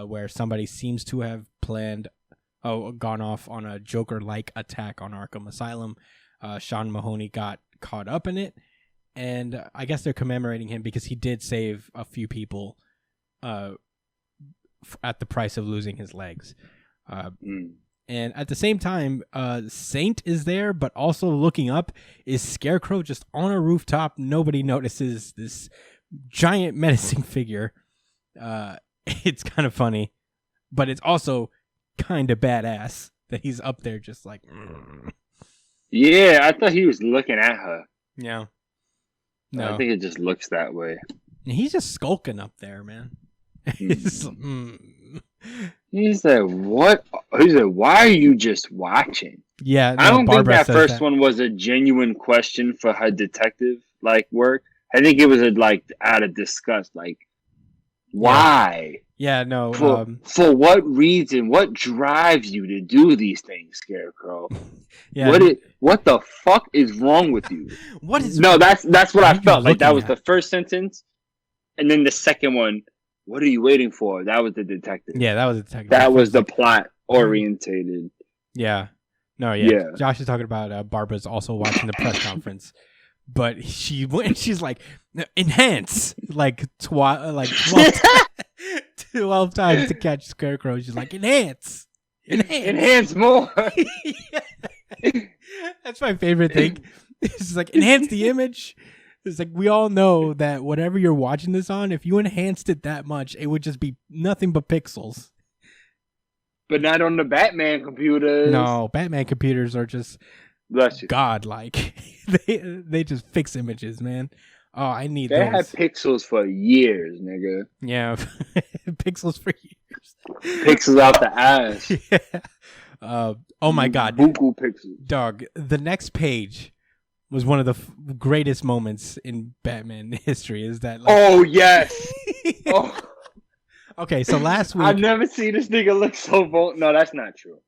where somebody seems to have gone off on a Joker-like attack on Arkham Asylum. Sean Mahoney got caught up in it, and I guess they're commemorating him because he did save a few people at the price of losing his legs. And at the same time, Saint is there, but also looking up is Scarecrow just on a rooftop. Nobody notices this giant menacing figure. It's kind of funny, but it's also kind of badass that he's up there just like... Yeah, I thought he was looking at her. Yeah. No. I think it just looks that way. He's just skulking up there, man. He's like, what? He's like, why are you just watching? Yeah, no, I don't Barbara think that says first one was a genuine question for her detective work. I think it was out of disgust, why? Yeah, no. For what reason? What drives you to do these things, Scarecrow? Yeah. What the fuck is wrong with you? That's what I felt like. That was the first sentence, and then the second one. What are you waiting for? That was the detective. Yeah, that was the detective. That was the plot orientated. Yeah. No, yeah. Josh is talking about Barbara's also watching the press conference, but she's like, enhance, 12 times to catch Scarecrow. She's like, enhance more. That's my favorite thing. It's like, enhance the image. It's like, we all know that whatever you're watching this on, if you enhanced it that much, it would just be nothing but pixels. But not on the Batman computers. No, Batman computers are just godlike. They just fix images, man. Oh, I need those. They had pixels for years, nigga. Yeah, pixels for years. Pixels out the ass. Yeah. Oh my god. Buku pixels. Dog, the next page was one of the greatest moments in Batman history. Is that? Oh yes. Oh. Okay, so last week I've never seen this nigga look so vulnerable. No, that's not true.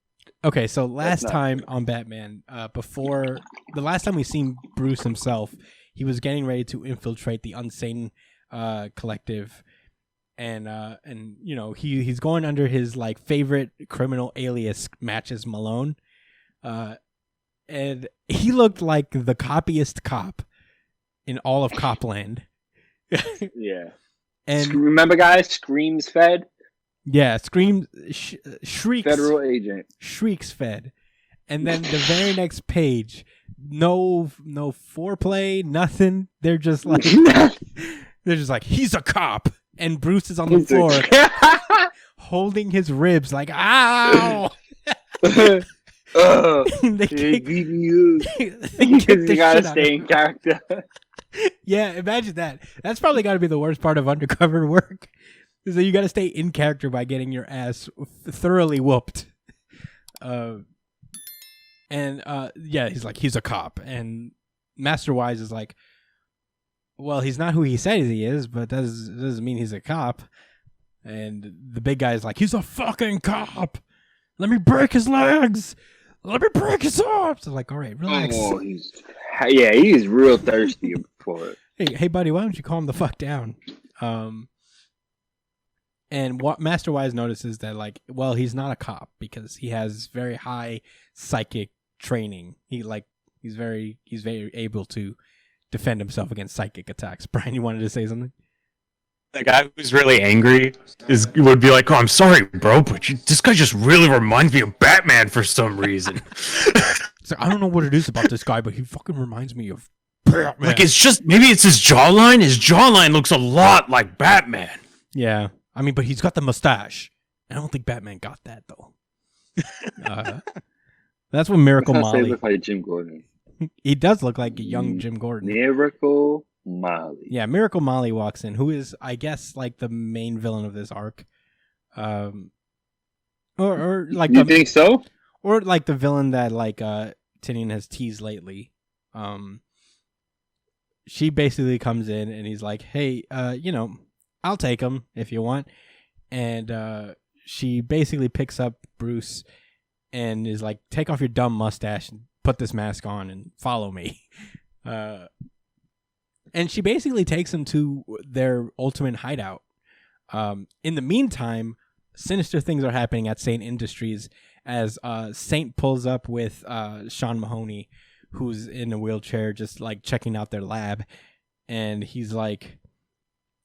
Okay, so last time on Batman, before the last time we seen Bruce himself, he was getting ready to infiltrate the Unsane collective, and you know he's going under his favorite criminal alias, Matches Malone. And he looked like the copyest cop in all of Copland. Yeah. And remember, guys, Screams fed? Yeah, Shrieks. Federal agent. Shrieks fed. And then the very next page, no foreplay, nothing. They're just like, he's a cop. And Bruce is on the floor holding his ribs like, ow! They They kick- beat me up. they kick Because the you gotta shit out stay of in character. Yeah, imagine that. That's probably got to be the worst part of undercover work. Is that you got to stay in character by getting your ass thoroughly whooped. Yeah, he's a cop, and Master Wise is like, well, he's not who he says he is, but that doesn't mean he's a cop. And the big guy's like, he's a fucking cop. Let me break his legs. Let me break his arms. So like, all right, relax. Oh, he's real thirsty for it. Hey, buddy, why don't you calm the fuck down? And what Master Wise notices that, like, well, he's not a cop because he has very high psychic training. He's very able to defend himself against psychic attacks. Brian, you wanted to say something? The guy who's really angry would be like, "Oh, I'm sorry, bro, but this guy just really reminds me of Batman for some reason." So I don't know what it is about this guy, but he fucking reminds me of Batman. Like, maybe it's his jawline. His jawline looks a lot like Batman. Yeah, I mean, but he's got the mustache. I don't think Batman got that though. That's what Miracle Let's not say Molly. look like Jim Gordon. He does look like a young Jim Gordon. Miracle Molly. Yeah, Miracle Molly walks in, who is, I guess, like the main villain of this arc, or like You think so? or like the villain that like Tinian has teased lately. She basically comes in and he's like, "Hey, I'll take him if you want," and she basically picks up Bruce and is like, "Take off your dumb mustache and put this mask on and follow me." And she basically takes him to their ultimate hideout. In the meantime, sinister things are happening at Saint Industries as Saint pulls up with Sean Mahoney, who's in a wheelchair, just like checking out their lab. And he's like,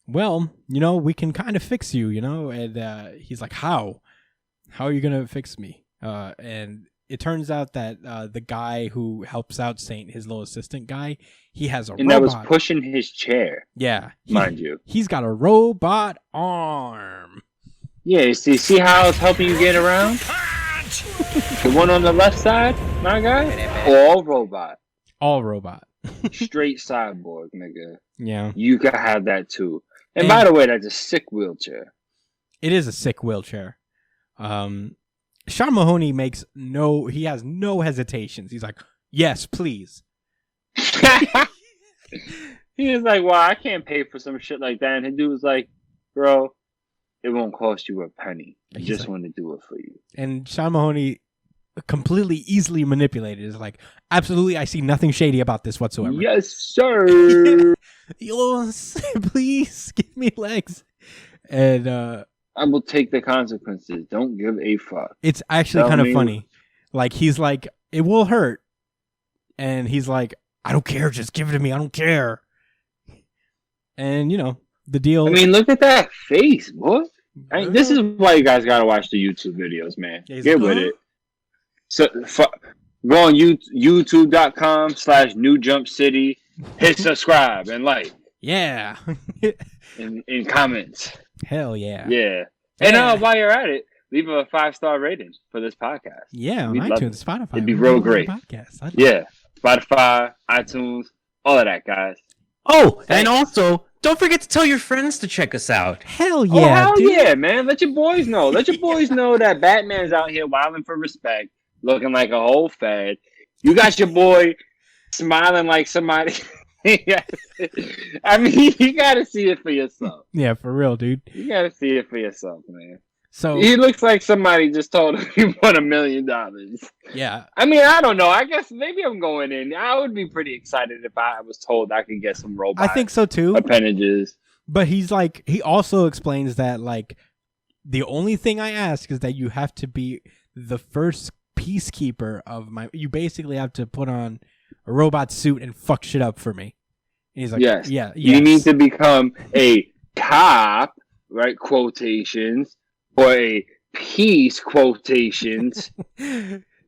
well, we can kind of fix you, And he's like, how? How are you going to fix me? And it turns out that the guy who helps out Saint, his little assistant guy, he has a robot. And that was pushing his chair. Yeah. Mind you. He's got a robot arm. Yeah, you see how it's helping you get around? The one on the left side, my guy? All robot. All robot. Straight cyborg, nigga. Yeah. You can have that too. And by the way, that's a sick wheelchair. It is a sick wheelchair. Sean Mahoney he has no hesitations. He's like, yes, please. He was like, well, I can't pay for some shit like that. And the dude was like, bro, it won't cost you a penny. I just want to do it for you. And Sean Mahoney completely easily manipulated. Is like, absolutely, I see nothing shady about this whatsoever. Yes, sir. Yes, please give me legs. And I will take the consequences. Don't give a fuck. it's actually kind of funny. Like, he's like, it will hurt. And he's like, I don't care. Just give it to me. I don't care. And, the deal. I mean, look at that face, boy. This is why you guys gotta watch the YouTube videos, man. Yeah, Get with it. So go on youtube.com/New Jump City. Hit subscribe and like. Yeah. in comments. Hell yeah. Yeah. And while you're at it, leave a 5-star rating for this podcast. Yeah, on We'd love iTunes, Spotify. It'd be real great. Podcast. Yeah. Spotify, iTunes, all of that, guys. Oh, and also, don't forget to tell your friends to check us out. Hell yeah. Oh, hell dude. yeah, man. Let your boys know. Let your boys know that Batman's out here wilding for respect, looking like a whole fad. You got your boy smiling like somebody. I mean, you gotta see it for yourself. Yeah, for real, dude. You gotta see it for yourself, man. So He looks like somebody just told him he won $1 million. yeah, I mean, I don't know. I guess maybe I'm going in. I would be pretty excited if I was told I could get some robot I think so too. appendages. But he's like, he also explains that like the only thing I ask is that you have to be the first peacekeeper of my. You basically have to put on a robot suit and fuck shit up for me. And he's like, Yes. yeah, You need to become a cop, right? Quotations. Or a peace quotations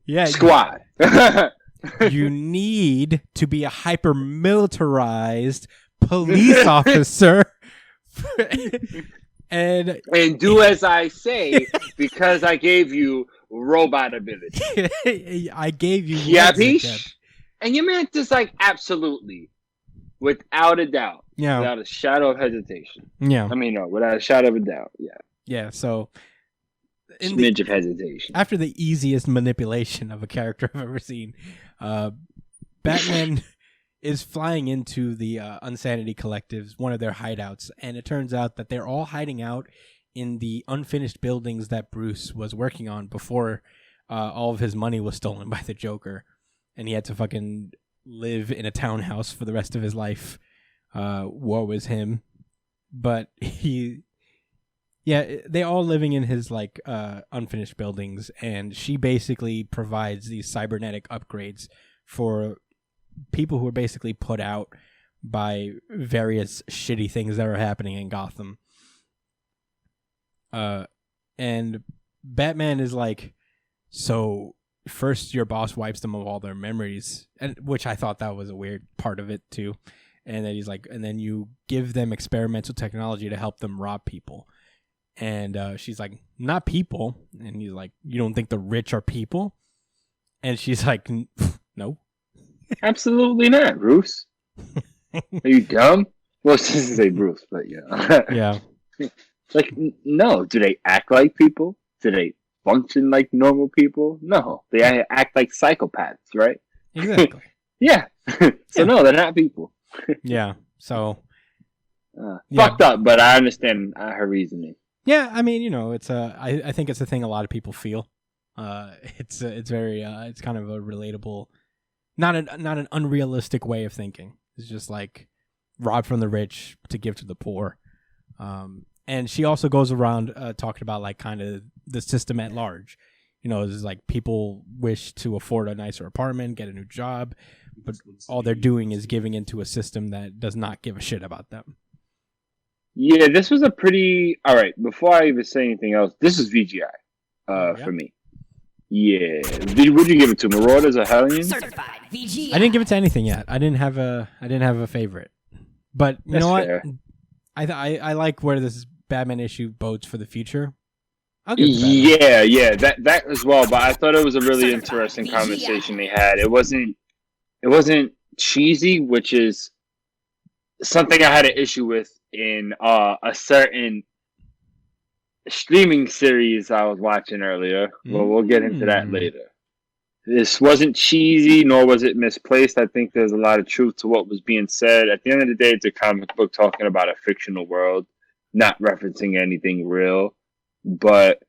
yeah, squad. you need to be a hyper militarized police officer and do as I say because I gave you robot ability. I gave you Yeah, words like bitch. that. And your man just like absolutely, without a doubt, Yeah, without a shadow of hesitation. yeah, I mean, no, without a shadow of a doubt. Yeah, yeah. So smidge of hesitation. after the easiest manipulation of a character I've ever seen, Batman is flying into the Unsanity Collective's one of their hideouts, and it turns out that they're all hiding out in the unfinished buildings that Bruce was working on before all of his money was stolen by the Joker, and he had to fucking live in a townhouse for the rest of his life. Woe is him. But they all living in his like unfinished buildings, and she basically provides these cybernetic upgrades for people who are basically put out by various shitty things that are happening in Gotham. And Batman is like, so first your boss wipes them of all their memories, and which I thought that was a weird part of it too. And then he's like, and then you give them experimental technology to help them rob people. And she's like, not people. And he's like, you don't think the rich are people? And she's like, no. Absolutely not, Bruce. Are you dumb? Well, she doesn't say Bruce, but yeah. Yeah. Like, no. Do they act like people? Do they function like normal people? No. They act like psychopaths, right? Exactly. Yeah. So no, they're not people. Yeah. So. Fucked up, but I understand her reasoning. Yeah, I mean, you know, it's I think it's a thing a lot of people feel. It's very it's kind of a relatable, not an unrealistic way of thinking. It's just like rob from the rich to give to the poor. And she also goes around talking about like kind of the system at large. You know, it's like people wish to afford a nicer apartment, get a new job, but all they're doing is giving into a system that does not give a shit about them. Yeah, this was a pretty... All right, before I even say anything else, this is VGI for me. Yeah. Would you give it to Marauders or Hellions? Certified VG. I didn't give it to anything yet. I didn't have a favorite. But you know what? Fair. I like where this Batman issue bodes for the future. I'll give it to Batman. Yeah, that as well. But I thought it was a really interesting conversation they had. It wasn't cheesy, which is something I had an issue with in a certain streaming series I was watching earlier. Well, we'll get into that later. This wasn't cheesy, nor was it misplaced. I think there's a lot of truth to what was being said. At the end of the day, it's a comic book talking about a fictional world, not referencing anything real. But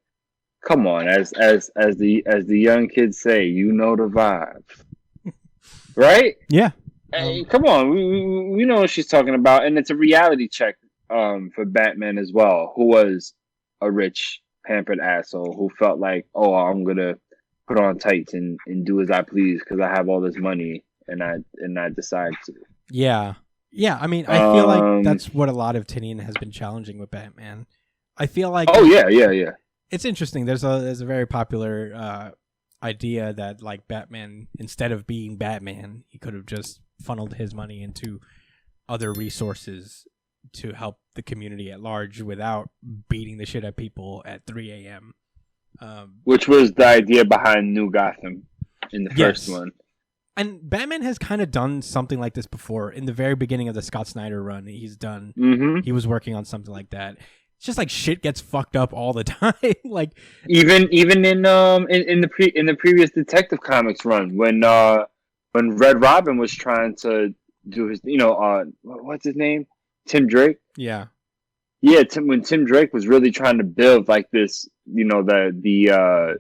come on, as the young kids say, you know the vibe, right? Yeah. Hey, come on, we know what she's talking about, and it's a reality check for Batman as well, who was a rich, pampered asshole who felt like, oh, I'm gonna put on tights and do as I please because I have all this money and I decide to. Yeah. I mean, I feel like that's what a lot of Tinian has been challenging with Batman. I feel like. Oh yeah. It's interesting. There's a very popular idea that like Batman, instead of being Batman, he could have just funneled his money into other resources to help the community at large without beating the shit at people at 3 a.m. Which was the idea behind New Gotham in the first one. And Batman has kind of done something like this before. In the very beginning of the Scott Snyder run, he was working on something like that. It's just like shit gets fucked up all the time. Like even in the previous Detective Comics run when Red Robin was trying to do his what's his name? Tim Drake? Yeah. Yeah, when Tim Drake was really trying to build like this, the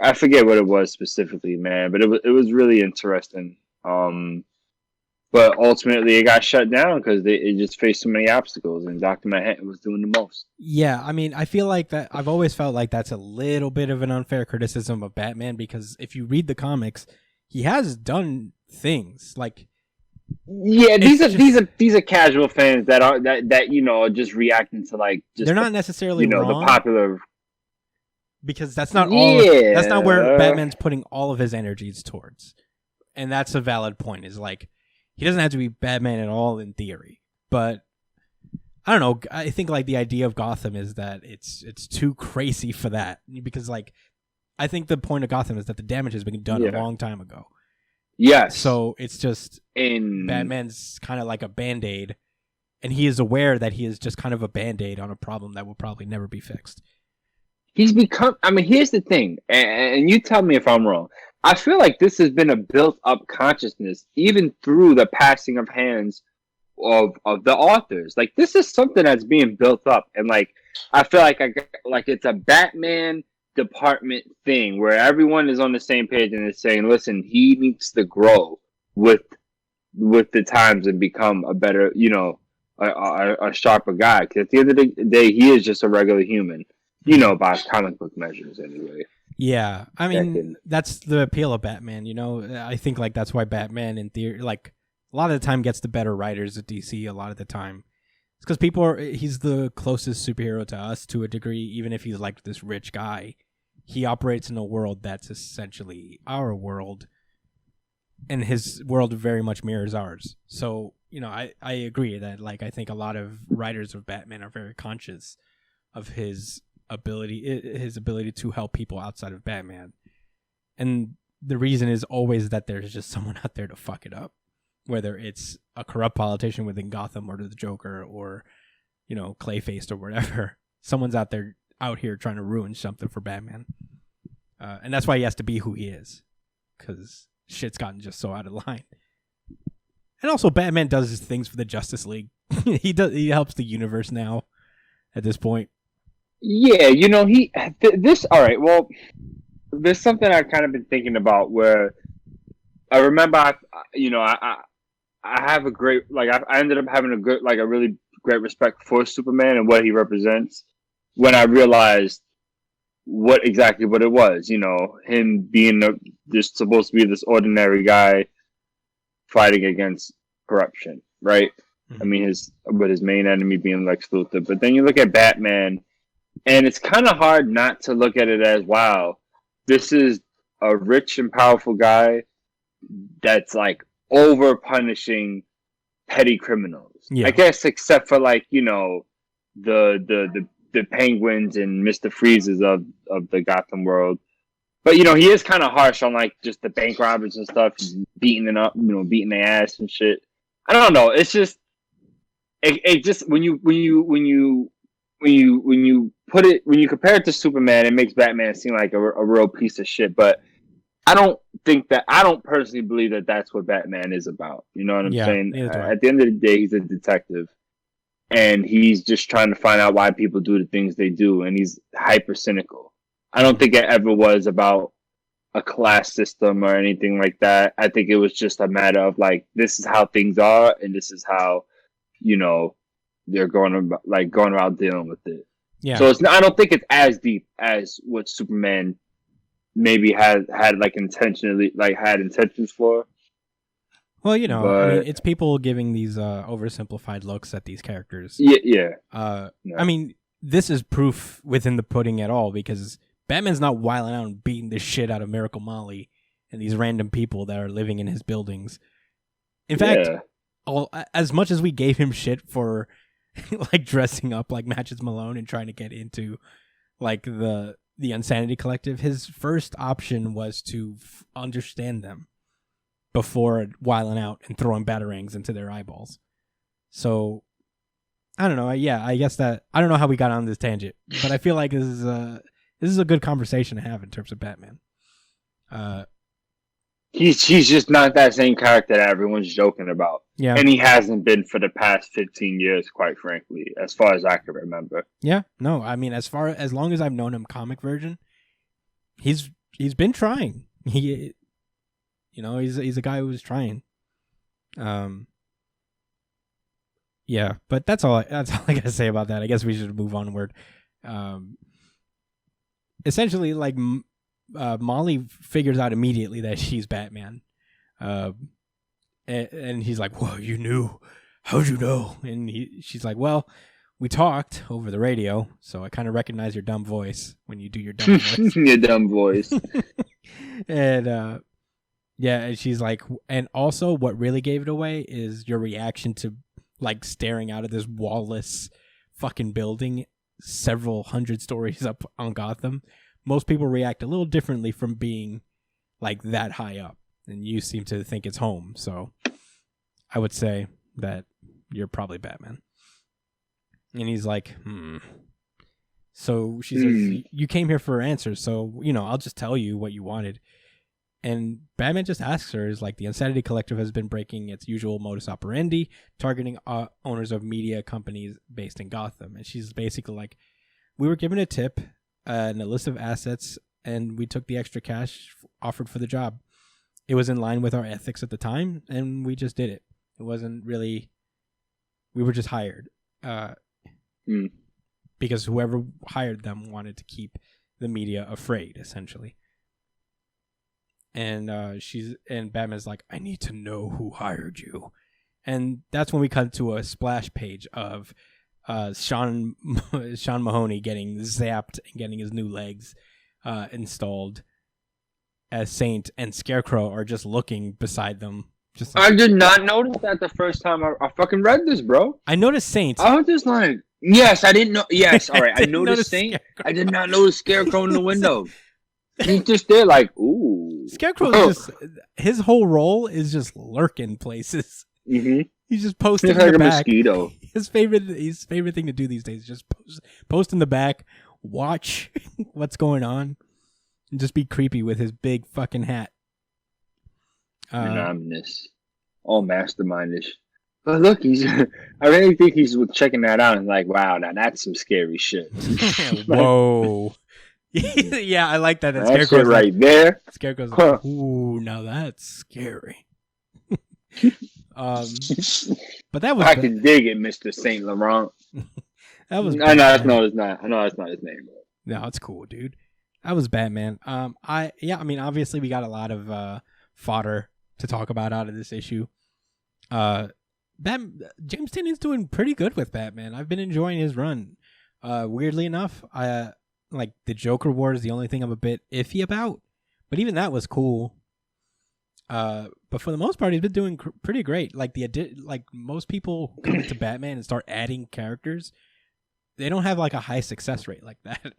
I forget what it was specifically, man, but it was really interesting. But ultimately, it got shut down because it just faced so many obstacles, and Dr. Manhattan was doing the most. Yeah, I mean, I feel like that. I've always felt like that's a little bit of an unfair criticism of Batman because if you read the comics, he has done things like. Yeah, these are casual fans that are just reacting to like just they're not necessarily wrong, the popular. Because that's not all. That's not where Batman's putting all of his energies towards, and that's a valid point. Is like he doesn't have to be Batman at all in theory, but I don't know. I think like the idea of Gotham is that it's too crazy for that, because like I think the point of Gotham is that the damage has been done a long time ago. Yes. So it's just Batman's kind of like a Band-Aid, and he is aware that he is just kind of a Band-Aid on a problem that will probably never be fixed. He's become. I mean, here's the thing, and you tell me if I'm wrong. I feel like this has been a built-up consciousness, even through the passing of hands of the authors. Like, this is something that's being built up, and like I feel like it's a Batman department thing where everyone is on the same page and is saying, listen, he needs to grow with the times and become a better, a sharper guy, because at the end of the day he is just a regular human, by comic book measures anyway. Yeah, I mean, that's the appeal of Batman, I think like that's why Batman in theory, like a lot of the time gets the better writers at DC a lot of the time. It's because he's the closest superhero to us to a degree, even if he's like this rich guy. He operates in a world that's essentially our world, and his world very much mirrors ours. So, I agree that, like, I think a lot of writers of Batman are very conscious of his ability to help people outside of Batman. And the reason is always that there's just someone out there to fuck it up, whether it's a corrupt politician within Gotham or the Joker or, Clayface or whatever. Someone's out here trying to ruin something for Batman. And that's why he has to be who he is, because shit's gotten just so out of line. And also Batman does his things for the Justice League. He helps the universe now at this point. Yeah, all right, well, there's something I've kind of been thinking about where I remember I have a great, like, I ended up having a really great respect for Superman and what he represents when I realized what it was, him being just supposed to be this ordinary guy fighting against corruption, right? Mm-hmm. I mean, his main enemy being Lex Luthor. But then you look at Batman, and it's kind of hard not to look at it as, wow, this is a rich and powerful guy that's like over punishing petty criminals. Yeah. I guess except for like, the Penguins and Mr. Freezes of the Gotham world. But, he is kind of harsh on, like, just the bank robbers and stuff, beating their ass and shit. I don't know. It's just, it just, when you compare it to Superman, it makes Batman seem like a real piece of shit. But I don't personally believe that that's what Batman is about. You know what I'm saying? At the end of the day, he's a detective. And he's just trying to find out why people do the things they do. And he's hyper cynical. I don't think it ever was about a class system or anything like that. I think it was just a matter of, like, this is how things are. And this is how, they're going around dealing with it. Yeah. So I don't think it's as deep as what Superman maybe had intentions for. Well, I mean, it's people giving these oversimplified looks at these characters. Yeah. I mean, this is proof within the pudding at all, because Batman's not wilding out and beating the shit out of Miracle Molly and these random people that are living in his buildings. In fact, as much as we gave him shit for like dressing up like Matches Malone and trying to get into like the Insanity Collective, his first option was to understand them before wilding out and throwing batarangs into their eyeballs. So, I don't know. Yeah, I guess that I don't know how we got on this tangent, but I feel like this is a good conversation to have in terms of Batman. He's just not that same character that everyone's joking about. Yeah, and he hasn't been for the past 15 years, quite frankly, as far as I can remember. Yeah, no, I mean, as long as I've known him, comic version, he's been trying. He's a guy who's trying. Yeah, but that's all I gotta say about that. I guess we should move onward. Essentially, like, Molly figures out immediately that she's Batman. And he's like, "Whoa, you knew? How'd you know?" And she's like, "Well, we talked over the radio, so I kind of recognize your dumb voice when you do your dumb voice." Your dumb voice. And yeah, and she's like, and also what really gave it away is your reaction to like staring out of this wall-less fucking building several hundred stories up on Gotham, most people react a little differently from being like that high up, and you seem to think it's home. So I would say that you're probably Batman. And he's like, So she says, you came here for answers, so, I'll just tell you what you wanted. And Batman just asks her, is like, the Insanity Collective has been breaking its usual modus operandi, targeting owners of media companies based in Gotham. And she's basically like, we were given a tip and a list of assets, and we took the extra cash offered for the job. It was in line with our ethics at the time, and we just did it. It wasn't really, we were just hired. Because whoever hired them wanted to keep the media afraid, essentially. And Batman's like, I need to know who hired you. And that's when we cut to a splash page of Sean Mahoney getting zapped and getting his new legs installed as Saint, and Scarecrow are just looking beside them. Just like, I did not notice that the first time I fucking read this, bro. I noticed Saint. I was just like, yes, I didn't know. Yes, all right, I noticed Saint. Scarecrow. I did not notice Scarecrow in the window. He's just there, like, ooh. Scarecrow's just, his whole role is just lurking places. Mm-hmm. He's just posting He's in like the a back. mosquito. His favorite thing to do these days is just post in the back, watch what's going on, and just be creepy with his big fucking hat. Anonymous. All mastermindish. But look, I really think he's checking that out and like, wow, now that's some scary shit. Whoa. Yeah, I like that. That shit right there. Scarecrow's like, ooh, now that's scary. But that was. I can dig it, Mr. Saint Laurent. That was. I know it's not. I know that's not his name. No, it's cool, dude. That was Batman. I mean, obviously we got a lot of fodder to talk about out of this issue. James Tynion's doing pretty good with Batman. I've been enjoying his run. Weirdly enough, like the Joker War is the only thing I'm a bit iffy about, but even that was cool. But for the most part, he's been doing pretty great. Like like most people who come into Batman and start adding characters, they don't have like a high success rate like that.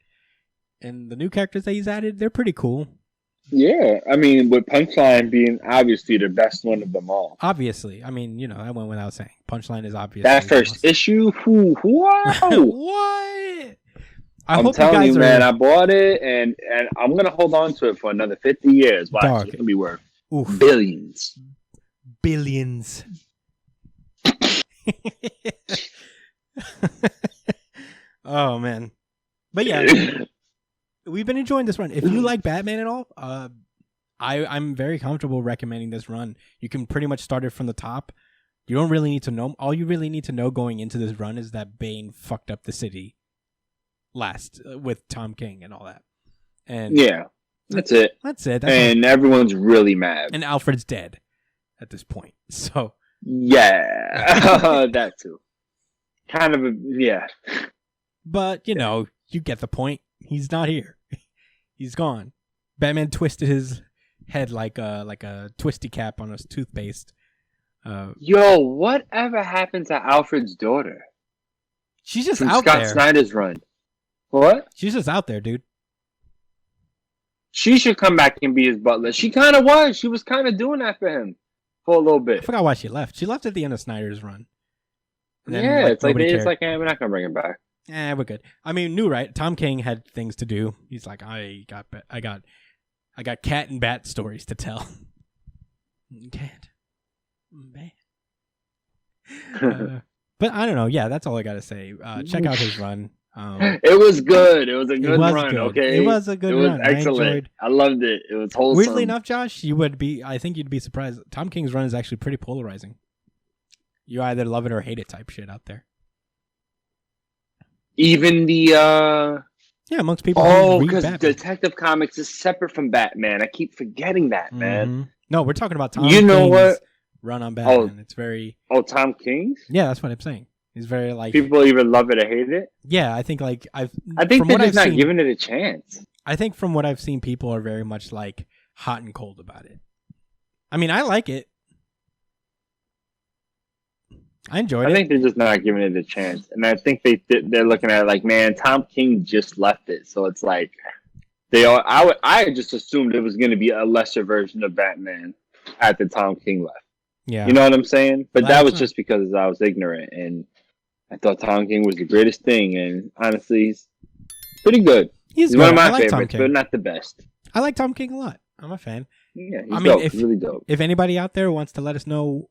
And the new characters that he's added, they're pretty cool. Yeah, I mean, with Punchline being obviously the best one of them all. Obviously, I mean, I went without saying. Punchline is obvious. That first issue, wow! What? I'm telling you, man, I bought it, and I'm gonna hold on to it for another 50 years. Watch, Dog. it's gonna be worth Oof. billions. Oh man, but yeah, we've been enjoying this run. If you like Batman at all, I'm very comfortable recommending this run. You can pretty much start it from the top. You don't really need to know. All you really need to know going into this run is that Bane fucked up the city last with Tom King and all that. And yeah, that's it. And everyone's really mad. And Alfred's dead at this point. So yeah, that too. Kind of yeah. But you get the point. He's not here. He's gone. Batman twisted his head like a twisty cap on his toothpaste. Yo, whatever happened to Alfred's daughter? She's just From out Scott there. Snyder's run. What? She's just out there, dude. She should come back and be his butler. She kind of was. She was kind of doing that for him for a little I bit. forgot why she left. She left at the end of Snyder's run. And then, Yeah, it's like nobody it's cared. like, we're not gonna bring him back. We're good. I mean, new, right? Tom King had things to do. He's like, I got cat and bat stories to tell. Cat, bat. But I don't know. Yeah, that's all I gotta say. Check out his run. It was good. It was a good run. Good. Okay, It was a good run. It was excellent. I loved it. It was wholesome. Weirdly enough, Josh, I think you'd be surprised. Tom King's run is actually pretty polarizing. You either love it or hate it type shit out there. Even the amongst people. Oh, because Detective Comics is separate from Batman. I keep forgetting that, man. Mm-hmm. No, we're talking about Tom. You know King's what? Run on Batman. It's very. Oh, Tom King's. Yeah, that's what I'm saying. He's very like. People either love it or hate it. Yeah, I think like I think they're just not giving it a chance. I think from what I've seen, people are very much like hot and cold about it. I mean, I like it. I enjoyed I it. think they're just not giving it a chance, and I think they're looking at it like, man, Tom King just left it, so it's like they are. I just assumed it was going to be a lesser version of Batman at the Tom King left. Yeah. You know what I'm saying? But that was That's just because I was ignorant, and I thought Tom King was the greatest thing, and honestly, he's pretty good. He's one of good. my I like Tom favorites, King. but not the best. I like Tom King a lot. I'm a fan. Yeah, he's I mean, dope. if- He's really dope. If anybody out there wants to let us know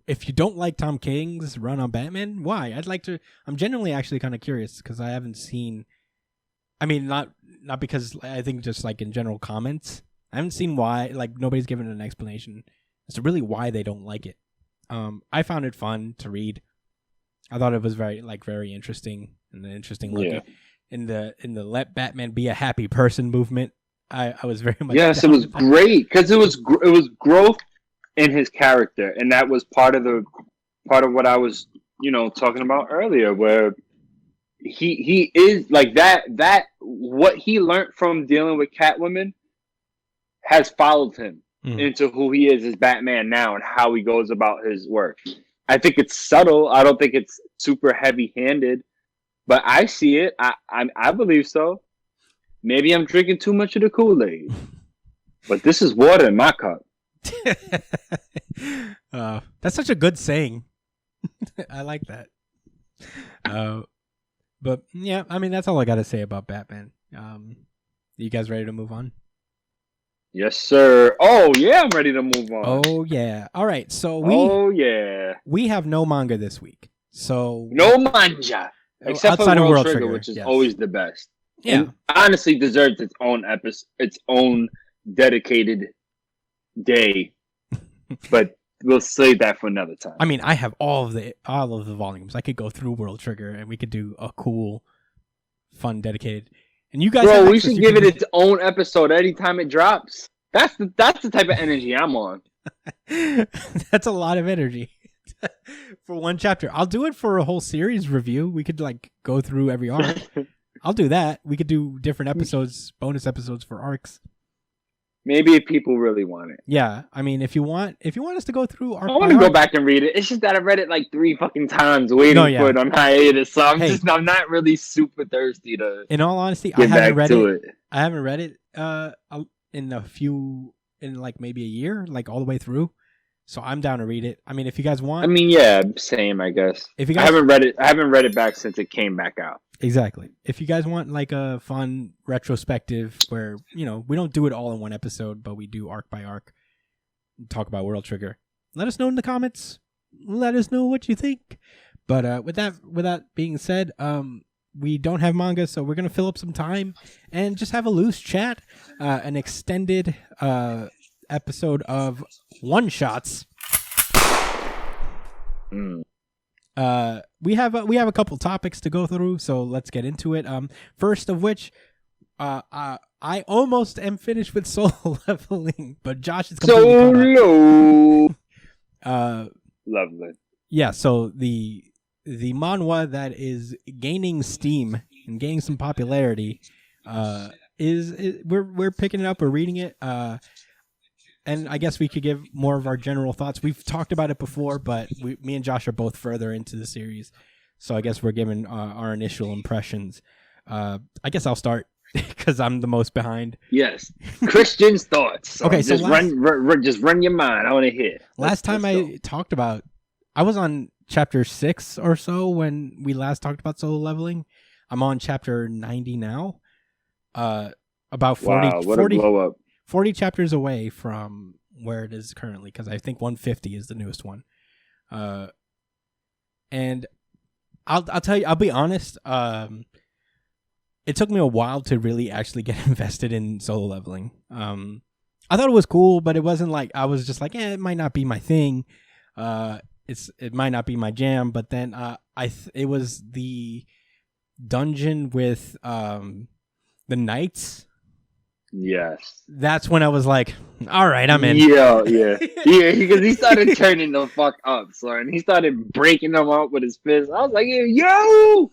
if you don't like Tom King's run on Batman, why? I'm genuinely actually kind of curious because I haven't seen. I mean, not because I think just like in general comments, I haven't seen why. Like nobody's given an explanation as to really why they don't like it. I found it fun to read. I thought it was very interesting and an interesting look Yeah. in the let Batman be a happy person movement. I was very much Yes, it down was with that. great because it was growth in his character, and that was part of what I was talking about earlier, where he is like that what he learned from dealing with Catwoman has followed him into who he is as Batman now and how he goes about his work. I think it's subtle. I don't think it's super heavy-handed, but I see it. I believe so. Maybe I'm drinking too much of the Kool-Aid, but this is water in my cup. That's such a good saying. I like that. But yeah, I mean that's all I got to say about Batman. You guys ready to move on? Yes, sir. Oh yeah, I'm ready to move on. Oh yeah. All right. So we have no manga this week. So No manja, except outside for of World Trigger, which is yes. always the best. Yeah. And honestly deserves its own episode, its own dedicated day. But we'll save that for another time. I mean, I have all of the volumes. I could go through World Trigger and we could do a cool, fun, dedicated. And you guys, Bro, have we access. should You give can it its own episode anytime it drops. That's the type of energy I'm on. That's a lot of energy for one chapter. I'll do it for a whole series review. We could go through every arc. I'll do that. We could do different episodes, bonus episodes for arcs. Maybe if people really want it. Yeah, I mean, if you want us to go through arc, I want to go back and read it. It's just that I read it like 3 fucking times waiting for it on hiatus. So I'm not really super thirsty to. In all honesty, I haven't read it. I haven't read it in like maybe a year, like all the way through. So I'm down to read it. I mean, if you guys want, I mean, yeah, same, I guess. If you guys, I haven't read it back since it came back out. Exactly. If you guys want like a fun retrospective where, we don't do it all in one episode, but we do arc by arc, talk about World Trigger, let us know in the comments. Let us know what you think. But with that being said, we don't have manga, so we're going to fill up some time and just have a loose chat, an extended episode of one-shots. We have a couple topics to go through, so let's get into it. First of which, I almost am finished with Solo Leveling, but Josh is completely Solo. Lovely. Yeah, so the manhwa that is gaining steam and gaining some popularity is we're picking it up, we're reading it, and I guess we could give more of our general thoughts. We've talked about it before, but me and Josh are both further into the series, so I guess we're giving our initial impressions. I guess I'll start because I'm the most behind. Yes, Christian's thoughts. So okay, so just run your mind. I want to hear. Last time I talked about, I was on chapter 6 or so when we last talked about Solo Leveling. I'm on chapter 90 now. About 40. Wow, what a blow up. 40 chapters away from where it is currently, because I think 150 is the newest one. And I'll tell you, I'll be honest, it took me a while to really actually get invested in Solo Leveling. I thought it was cool, but it wasn't like, I was just like, it might not be my thing. It might not be my jam, but then it was the dungeon with the knights. Yes. That's when I was like, all right, I'm in. Yeah. Because he started turning the fuck up, so, and he started breaking them up with his fist. I was like, yo,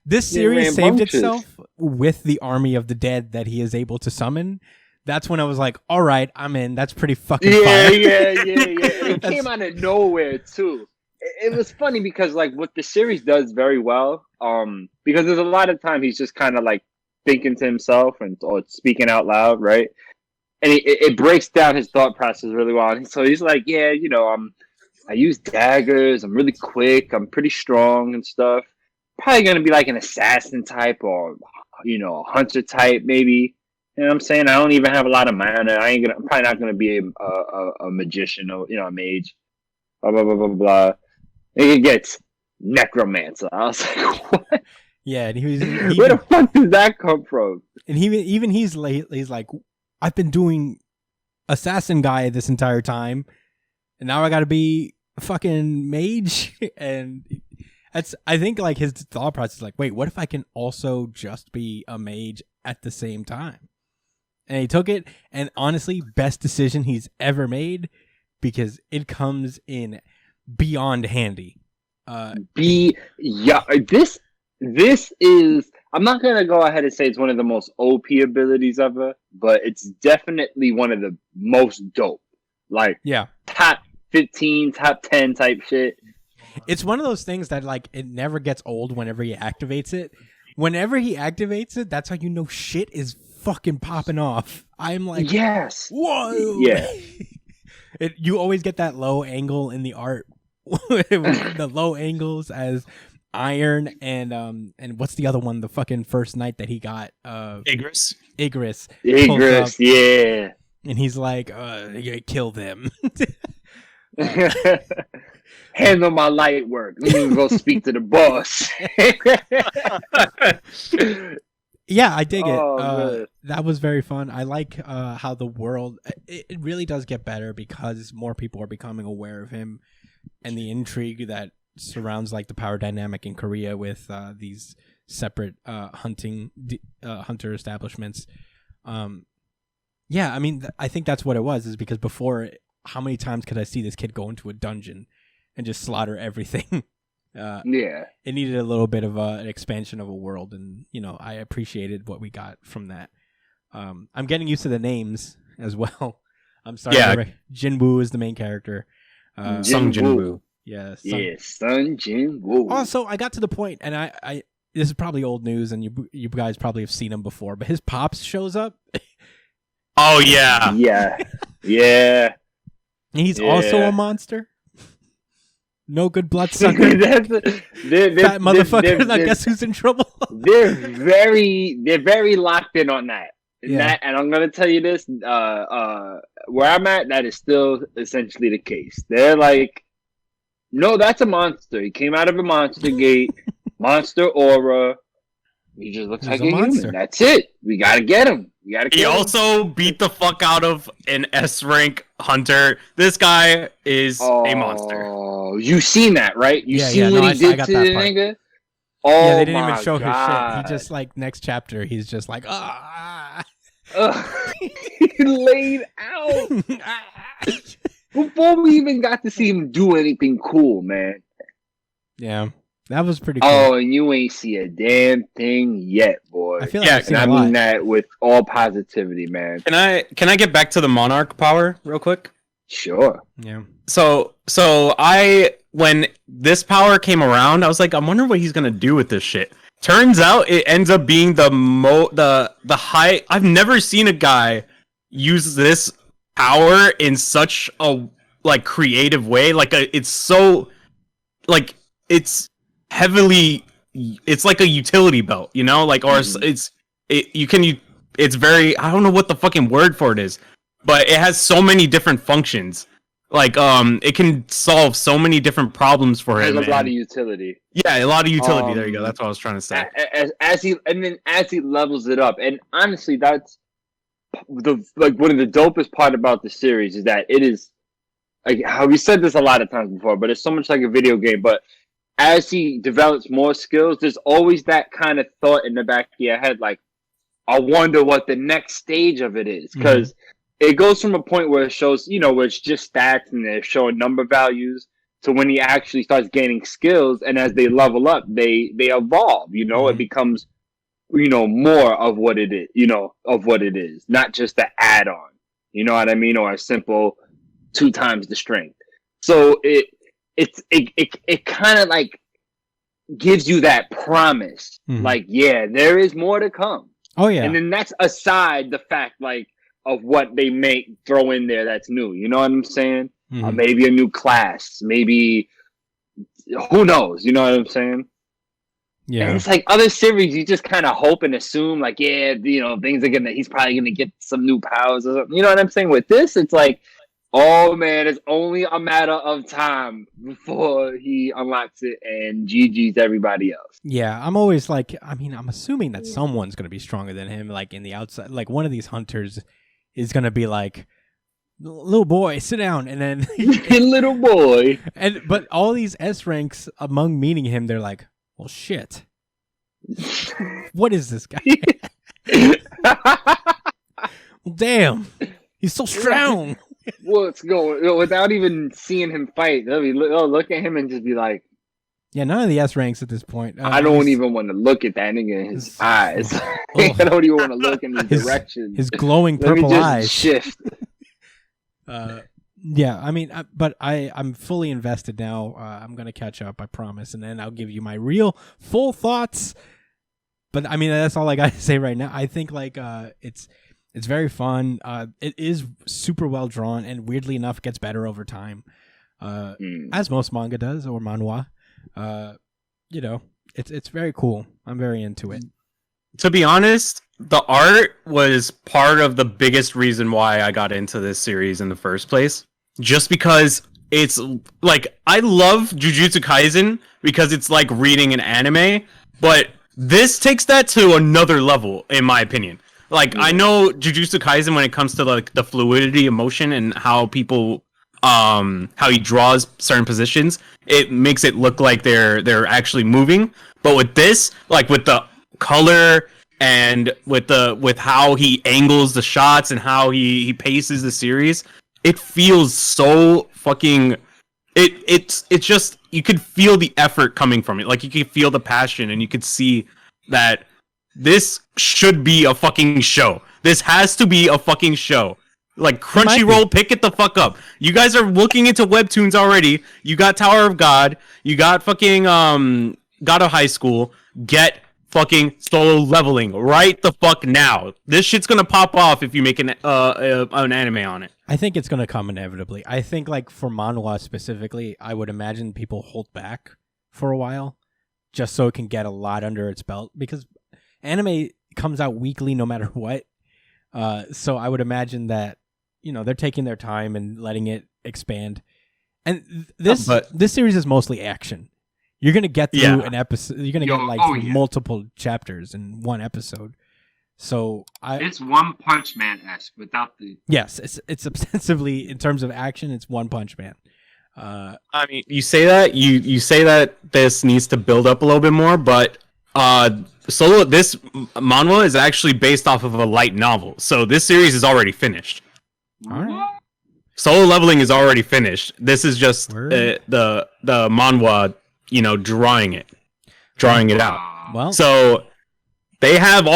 this series saved itself with the army of the dead that he is able to summon. that's when I was like, all right, I'm in. That's pretty fucking Yeah, fire. It came out of nowhere too. It was funny because like what the series does very well, because there's a lot of time he's just kind of like thinking to himself or speaking out loud, right? And it breaks down his thought process really well. And so he's like, yeah, I use daggers. I'm really quick. I'm pretty strong and stuff. Probably gonna be like an assassin type or a hunter type maybe. You know what I'm saying? I don't even have a lot of mana. I'm probably not gonna be a magician or a mage. Blah blah blah blah blah. And it gets necromancer. I was like, what? Yeah, and Where the fuck did that come from? And he's like, I've been doing assassin guy this entire time, and now I got to be a fucking mage. And I think like his thought process is like, wait, what if I can also just be a mage at the same time? And he took it, and honestly, best decision he's ever made because it comes in beyond handy. This is. I'm not gonna go ahead and say it's one of the most OP abilities ever, but it's definitely one of the most dope. Like, top 15, top 10 type shit. It's one of those things that like it never gets old whenever he activates it. Whenever he activates it, that's how you know shit is fucking popping off. I'm like, yes, whoa, yeah. You always get that low angle in the art. The low angles as Iron and what's the other one? The fucking first night that he got Igris, yeah. And he's like, "You kill them." Handle my light work. Let me go speak to the boss. Yeah, I dig it. Man. That was very fun. I like how the world it really does get better because more people are becoming aware of him and the intrigue that surrounds like the power dynamic in Korea with these separate hunter establishments. Yeah, I mean, I think that's what it was. Is because before, how many times could I see this kid go into a dungeon and just slaughter everything? Yeah, it needed a little bit of an expansion of a world, and I appreciated what we got from that. I'm getting used to the names as well. I'm sorry. Yeah. Jinwoo is the main character. Sung Jinwoo. Yeah, Sun Jinwoo. Also, I got to the point, and I this is probably old news, and you guys probably have seen him before, but his pops shows up. Oh yeah, yeah. He's also a monster. No good bloodsucker. Fat motherfucker. I guess who's in trouble. They're very locked in on that. And I'm gonna tell you this. Where I'm at, that is still essentially the case. They're like, no, that's a monster. He came out of a monster gate, monster aura. He just looks like a human. That's it. We gotta get him. He also beat the fuck out of an S rank hunter. This guy is a monster. Oh, you seen that, right? You seen what he did to the nigga? Oh, yeah, they didn't even show God. his shit. He just like next chapter, he's just like he laid out before we even got to see him do anything cool, man. Yeah, that was pretty cool. Oh, and you ain't see a damn thing yet, boy. I feel like and I mean that with all positivity, man. Can I get back to the Monarch power real quick? Sure. Yeah. So when this power came around, I was like, I'm wondering what he's gonna do with this shit. Turns out it ends up being the high. I've never seen a guy use this power in such a like creative way. Like it's so like it's heavily. It's like a utility belt, like or it's very. I don't know what the fucking word for it is, but it has so many different functions. Like it can solve so many different problems for him. There's a lot of utility. Yeah, a lot of utility. There you go. That's what I was trying to say. As he levels it up, and honestly, that's one of the dopest part about the series is that it is like how we said this a lot of times before, but it's so much like a video game. But as he develops more skills, there's always that kind of thought in the back of your head, like, I wonder what the next stage of it is, because. It goes from a point where it shows, where it's just stats and they're showing number values to when he actually starts gaining skills. And as they level up, they evolve, it becomes more of what it is, of what it is, not just the add-on. You know what I mean? Or a simple 2 times the strength. So it kind of like gives you that promise, like, yeah, there is more to come. Oh yeah. And then that's aside the fact like of what they may throw in there that's new. You know what I'm saying? Maybe a new class, maybe who knows? You know what I'm saying? Yeah. And it's like other series, you just kind of hope and assume, like, yeah, things are he's probably gonna get some new powers or something. You know what I'm saying? With this, it's like, oh man, it's only a matter of time before he unlocks it and GG's everybody else. Yeah, I'm always like, I'm assuming that someone's gonna be stronger than him, like in the outside. Like one of these hunters is gonna be like, little boy, sit down, and then little boy. But all these S ranks among meeting him, they're like, well, shit. What is this guy? Well, damn, he's so strong. What's going without even seeing him fight? They'll look at him and just be like, yeah, none of the S ranks at this point. I don't even want to look at that nigga in his eyes. I don't even want to look in his direction. His glowing Let me purple just eyes. Shift. Yeah, but I'm fully invested now. I'm gonna catch up, I promise, and then I'll give you my real full thoughts. But that's all I gotta say right now. I think like it's very fun. It is super well drawn, and weirdly enough, gets better over time, as most manga does or manhwa. It's very cool. I'm very into it. To be honest, the art was part of the biggest reason why I got into this series in the first place. Just because it's like, I love Jujutsu Kaisen because it's like reading an anime, but this takes that to another level, in my opinion. Like, I know Jujutsu Kaisen when it comes to like the fluidity of motion and how people, how he draws certain positions, it makes it look like they're actually moving. But with this, like with the color and with how he angles the shots and how he paces the series, it feels so fucking. It's just, you could feel the effort coming from it. Like you could feel the passion, and you could see that this should be a fucking show. This has to be a fucking show. Like Crunchyroll, pick it the fuck up. You guys are looking into webtoons already. You got Tower of God. You got fucking God of High School. Get fucking Solo Leveling right the fuck now. This shit's gonna pop off if you make an anime on it. I think it's gonna come inevitably. I think like for manhwa specifically, I would imagine people hold back for a while just so it can get a lot under its belt, because anime comes out weekly no matter what. So I would imagine that they're taking their time and letting it expand. And this series is mostly action. You're gonna get through an episode. You're gonna get multiple chapters in one episode. So it's One Punch Man-esque without the. Yes, it's ostensibly, in terms of action, it's One Punch Man. You say that you say that this needs to build up a little bit more, but this manhwa is actually based off of a light novel, so this series is already finished. All right. Solo Leveling is already finished. This is just the manhwa, drawing it out. Well, so they have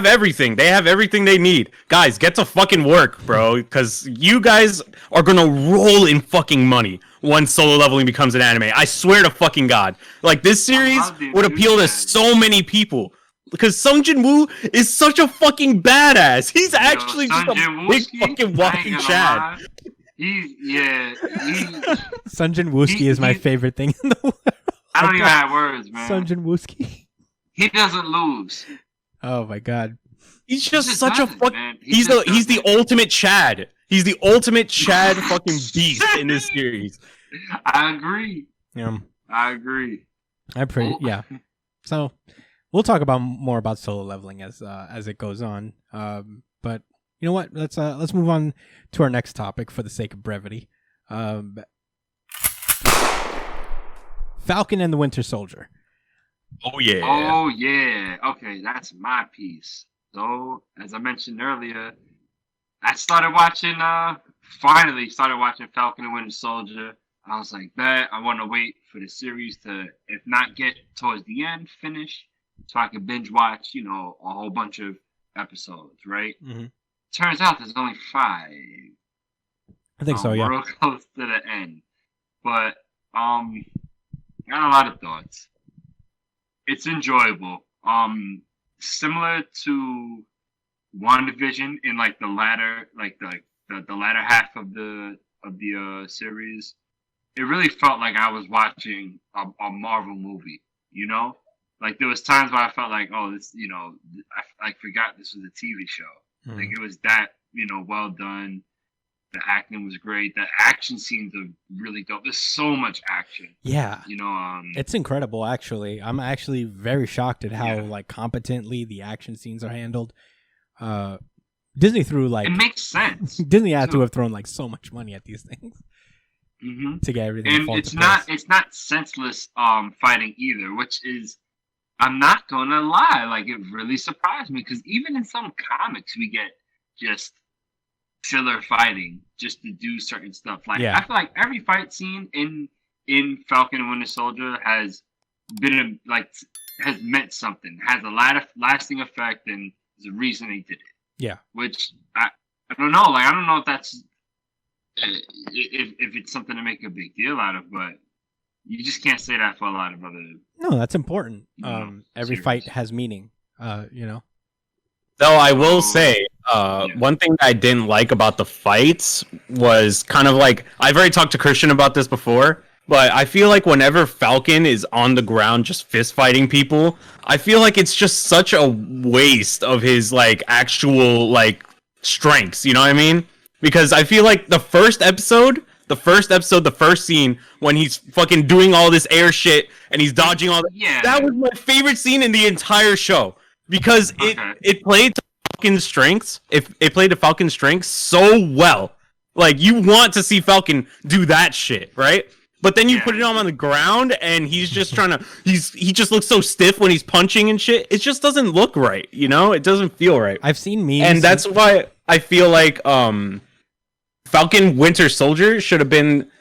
everything. They have everything they need. Guys, get to fucking work, bro, because you guys are gonna roll in fucking money once Solo Leveling becomes an anime. I swear to fucking God. Like, this series would appeal to so many people. Because Sung Jin-woo is such a fucking badass. He's actually just a big fucking walking Chad. Sung Jin-wooski is my favorite thing in the world. I don't even have words, man. Sung Jin-wooski. He doesn't lose. Oh my God. He's just such a fucking. He's the ultimate Chad. He's the ultimate Chad fucking beast in this series. I agree. Yeah. I agree. Yeah. So we'll talk more about Solo Leveling as it goes on. But you know what? Let's move on to our next topic for the sake of brevity. Falcon and the Winter Soldier. Oh yeah. Oh yeah. Okay, that's my piece. So, as I mentioned earlier, I finally started watching Falcon and Winter Soldier. I was like, I want to wait for the series to, if not get towards the end, finish, so I could binge watch, you know, a whole bunch of episodes, right? Mm-hmm. Turns out there's only 5. I think so. Yeah. We're real close to the end, but got a lot of thoughts. It's enjoyable. Similar to WandaVision in like the latter, like the latter half of the series. It really felt like I was watching a Marvel movie. You know, like there was times where I felt like, oh, this, you know, I forgot this was a TV show. Like it was that, you know, well done. The acting was great. The action scenes are really dope. There's so much action. Yeah. You know, it's incredible, actually. I'm actually very shocked at how like competently the action scenes are handled. Disney threw like it makes sense. Disney had to have thrown like so much money at these things to get everything. And it's not senseless fighting either, which is, I'm not gonna lie, like it really surprised me because even in some comics we get just filler fighting just to do certain stuff. Like I feel like every fight scene in Falcon and Winter Soldier has been has meant something, has a lasting effect, and there's a reason they did it. Yeah. Which I don't know. Like I don't know if that's if it's something to make a big deal out of, but you just can't say that for a lot of other. No, that's important. Every series. fight has meaning. You know. Though I will say, one thing that I didn't like about the fights was kind of like, I've already talked to Christian about this before, but I feel like whenever Falcon is on the ground just fist fighting people, I feel like it's just such a waste of his like actual like strengths, you know what I mean? Because I feel like the first scene when he's fucking doing all this air shit and he's dodging all that, that was my favorite scene in the entire show. Because it played to Falcon's strengths. It played to Falcon's strengths so well. Like you want to see Falcon do that shit, right? But then you put it on the ground and he's just trying to he just looks so stiff when he's punching and shit. It just doesn't look right, you know? It doesn't feel right. I've seen memes. And that's why I feel like Falcon Winter Soldier should have been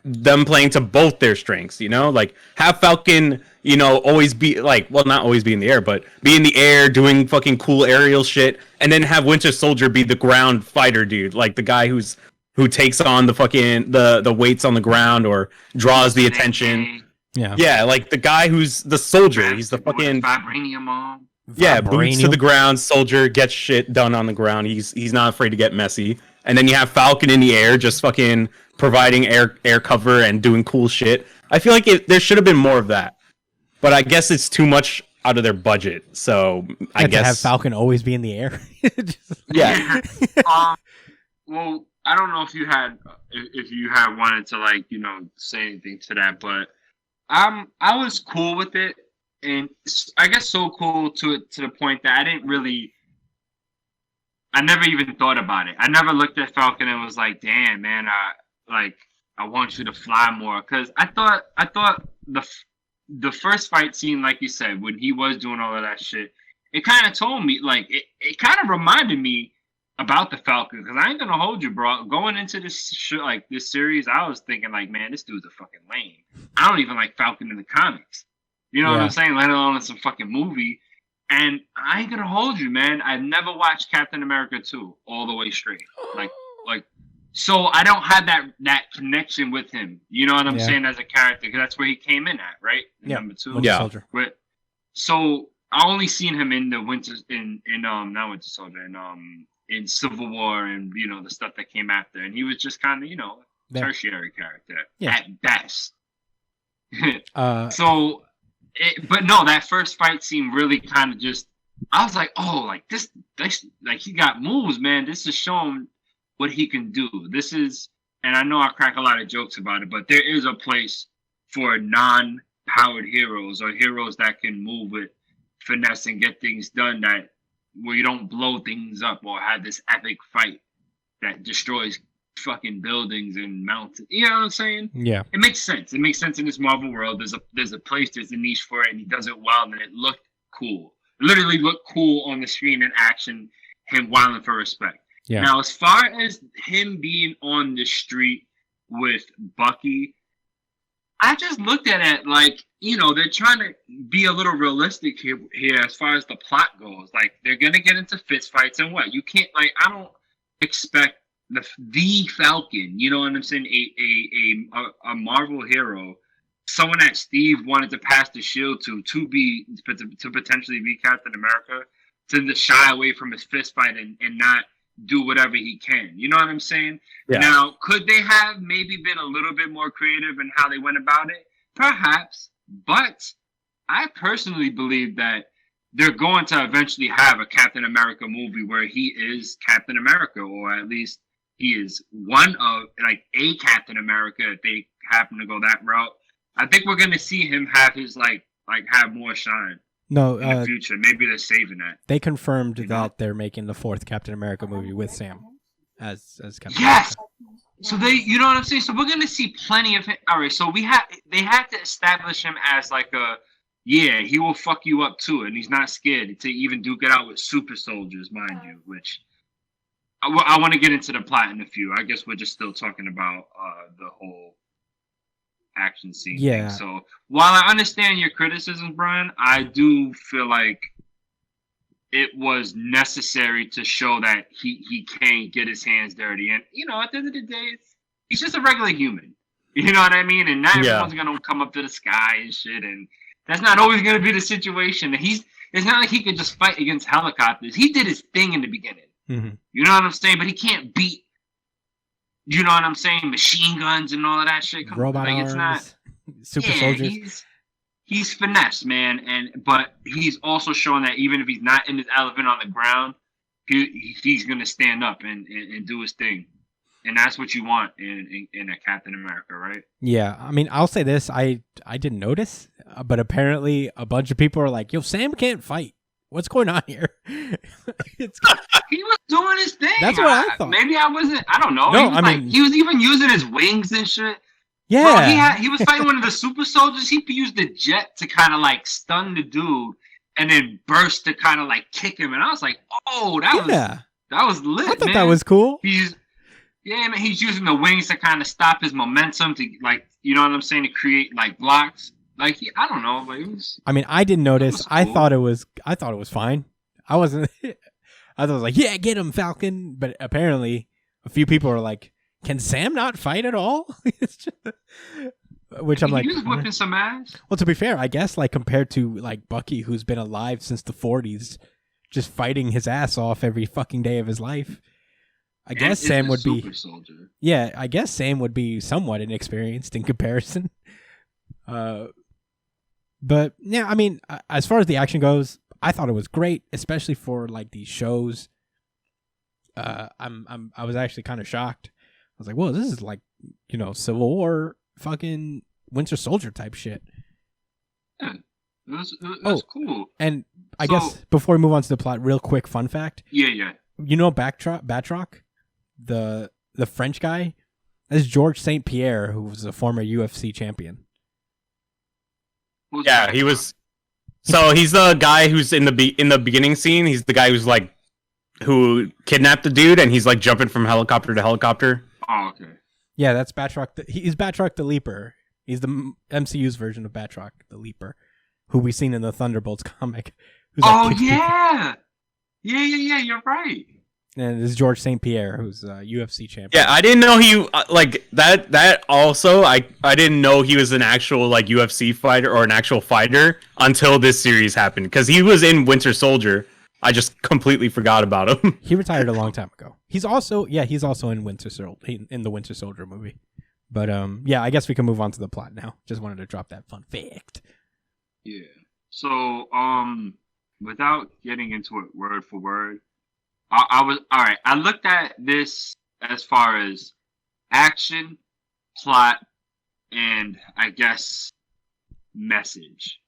them playing to both their strengths, you know? Like have Falcon, you know, always be like, well, not always be in the air, but be in the air doing fucking cool aerial shit, and then have Winter Soldier be the ground fighter dude, like the guy who takes on the fucking the weights on the ground or draws the attention. Yeah, like the guy who's the soldier. He's the fucking vibranium on. Yeah, boots to the ground, soldier gets shit done on the ground. He's not afraid to get messy. And then you have Falcon in the air, just fucking providing air cover and doing cool shit. I feel like there should have been more of that. But I guess it's too much out of their budget, so I guess to have Falcon always be in the air. Yeah. Well, I don't know if you had wanted to like, you know, say anything to that, but I was cool with it, and I guess so cool to the point that I never even thought about it. I never looked at Falcon and was like, damn, man, I want you to fly more, because I thought the first fight scene, like you said, when he was doing all of that shit, it kind of told me, like, it kind of reminded me about the Falcon, because I ain't gonna hold you, bro. Going into this shit, like this series, I was thinking, like, man, this dude's a fucking lame. I don't even like Falcon in the comics. You know what I'm saying? Let alone in some fucking movie. And I ain't gonna hold you, man. I've never watched Captain America 2 all the way straight. Like, so I don't have that connection with him. You know what I'm saying, as a character, because that's where he came in at, right? Number 2. Winter Soldier. But, so I only seen him in the not Winter Soldier, in Civil War and, you know, the stuff that came after, and he was just kind of, you know, tertiary character at best. But no, that first fight scene really kind of just, I was like, oh, like this, like he got moves, man. This is showing what he can do. This is, and I know I crack a lot of jokes about it, but there is a place for non-powered heroes, or heroes that can move with finesse and get things done, that where you don't blow things up or have this epic fight that destroys fucking buildings and mountains. You know what I'm saying? Yeah. It makes sense. It makes sense in this Marvel world. There's a place, there's a niche for it, and he does it well, and it looked cool. Literally looked cool on the screen in action, him wilding for respect. Yeah. Now, as far as him being on the street with Bucky, I just looked at it like, they're trying to be a little realistic here as far as the plot goes. Like, they're gonna get into fist fights and what? You can't, like, I don't expect the Falcon, you know what I'm saying, a Marvel hero, someone that Steve wanted to pass the shield to potentially be Captain America, to shy away from his fist fight and not do whatever he can. You know what I'm saying? Yeah. Now, could they have maybe been a little bit more creative in how they went about it? Perhaps, but I personally believe that they're going to eventually have a Captain America movie where he is Captain America, or at least he is one of, like, a Captain America if they happen to go that route. I think we're going to see him have his, like have more shine in the future. Maybe they're saving that. They confirmed that they're making the 4th Captain America movie with Sam as Captain Yes! America. So you know what I'm saying? So we're going to see plenty of him. All right, so they had to establish him as like he will fuck you up too, and he's not scared to even duke it out with super soldiers, mind you, which I want to get into the plot in a few. I guess we're just still talking about the whole action scene thing. So while I understand your criticisms, Brian, I do feel like it was necessary to show that he can't get his hands dirty. And, at the end of the day, he's just a regular human. You know what I mean? And not everyone's going to come up to the sky and shit. And that's not always going to be the situation. It's not like he could just fight against helicopters. He did his thing in the beginning. Mm-hmm. You know what I'm saying? But he can't beat, you know what I'm saying, machine guns and all of that shit. Robot arms, it's not super soldiers. He's finesse, man, but he's also showing that even if he's not in his element on the ground, he's gonna stand up and do his thing, and that's what you want in a Captain America, right? Yeah, I mean, I'll say this: I didn't notice, but apparently a bunch of people are like, "Yo, Sam can't fight. What's going on here?" He was doing his thing. That's what I thought. Maybe I wasn't. I don't know. No, he was even using his wings and shit. Yeah, Bro, he was fighting one of the super soldiers. He used the jet to kind of like stun the dude, and then burst to kind of like kick him. And I was like, "Oh, that was lit." I thought that was cool. He's using the wings to kind of stop his momentum to, like, you know what I'm saying, to create like blocks. Like, I don't know. Like, I mean, I didn't notice. Cool. I thought it was fine. I wasn't. I was like, "Yeah, get him, Falcon." But apparently, a few people are like, "Can Sam not fight at all?" Which I'm like, he was whipping some ass. Well, to be fair, I guess like compared to like Bucky, who's been alive since the 40s, just fighting his ass off every fucking day of his life. I guess Sam would be. Soldier. Yeah, I guess Sam would be somewhat inexperienced in comparison. But yeah, I mean, as far as the action goes, I thought it was great, especially for like these shows. I was actually kind of shocked. I was like, "Whoa, this is like, Civil War, fucking Winter Soldier type shit." Yeah, that's cool. And I guess before we move on to the plot, real quick fun fact. Yeah. Batroc, the French guy, that's Georges St. Pierre, who was a former UFC champion. Yeah, he was. So he's the guy who's in the beginning scene. He's the guy who kidnapped the dude, and he's like jumping from helicopter to helicopter. Oh, okay. Yeah, that's Batroc. He's Batroc the Leaper. He's the MCU's version of Batroc the Leaper, who we've seen in the Thunderbolts comic. Yeah. You're right. And this is Georges St. Pierre, who's a UFC champion. Yeah, I didn't know he like that. That also, I didn't know he was an actual like UFC fighter or an actual fighter until this series happened, because he was in Winter Soldier. I just completely forgot about him. He retired a long time ago. He's also in Winter Soldier, in the Winter Soldier movie. But I guess we can move on to the plot now. Just wanted to drop that fun fact. Yeah. So without getting into it word for word, I was all right. I looked at this as far as action, plot, and I guess message.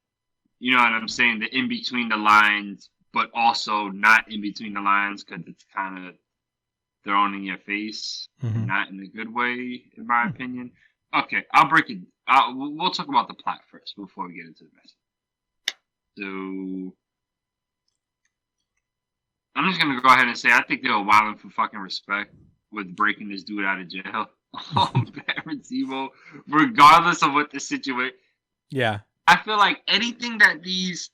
You know what I'm saying? The in between the lines, but also not in between the lines, because it's kind of thrown in your face, not in a good way, in my opinion. Okay, I'll break it. We'll talk about the plot first before we get into the message. So I'm just gonna go ahead and say I think they were wilding for fucking respect with breaking this dude out of jail on Baron Zemo, regardless of what the situation. Yeah, I feel like anything that these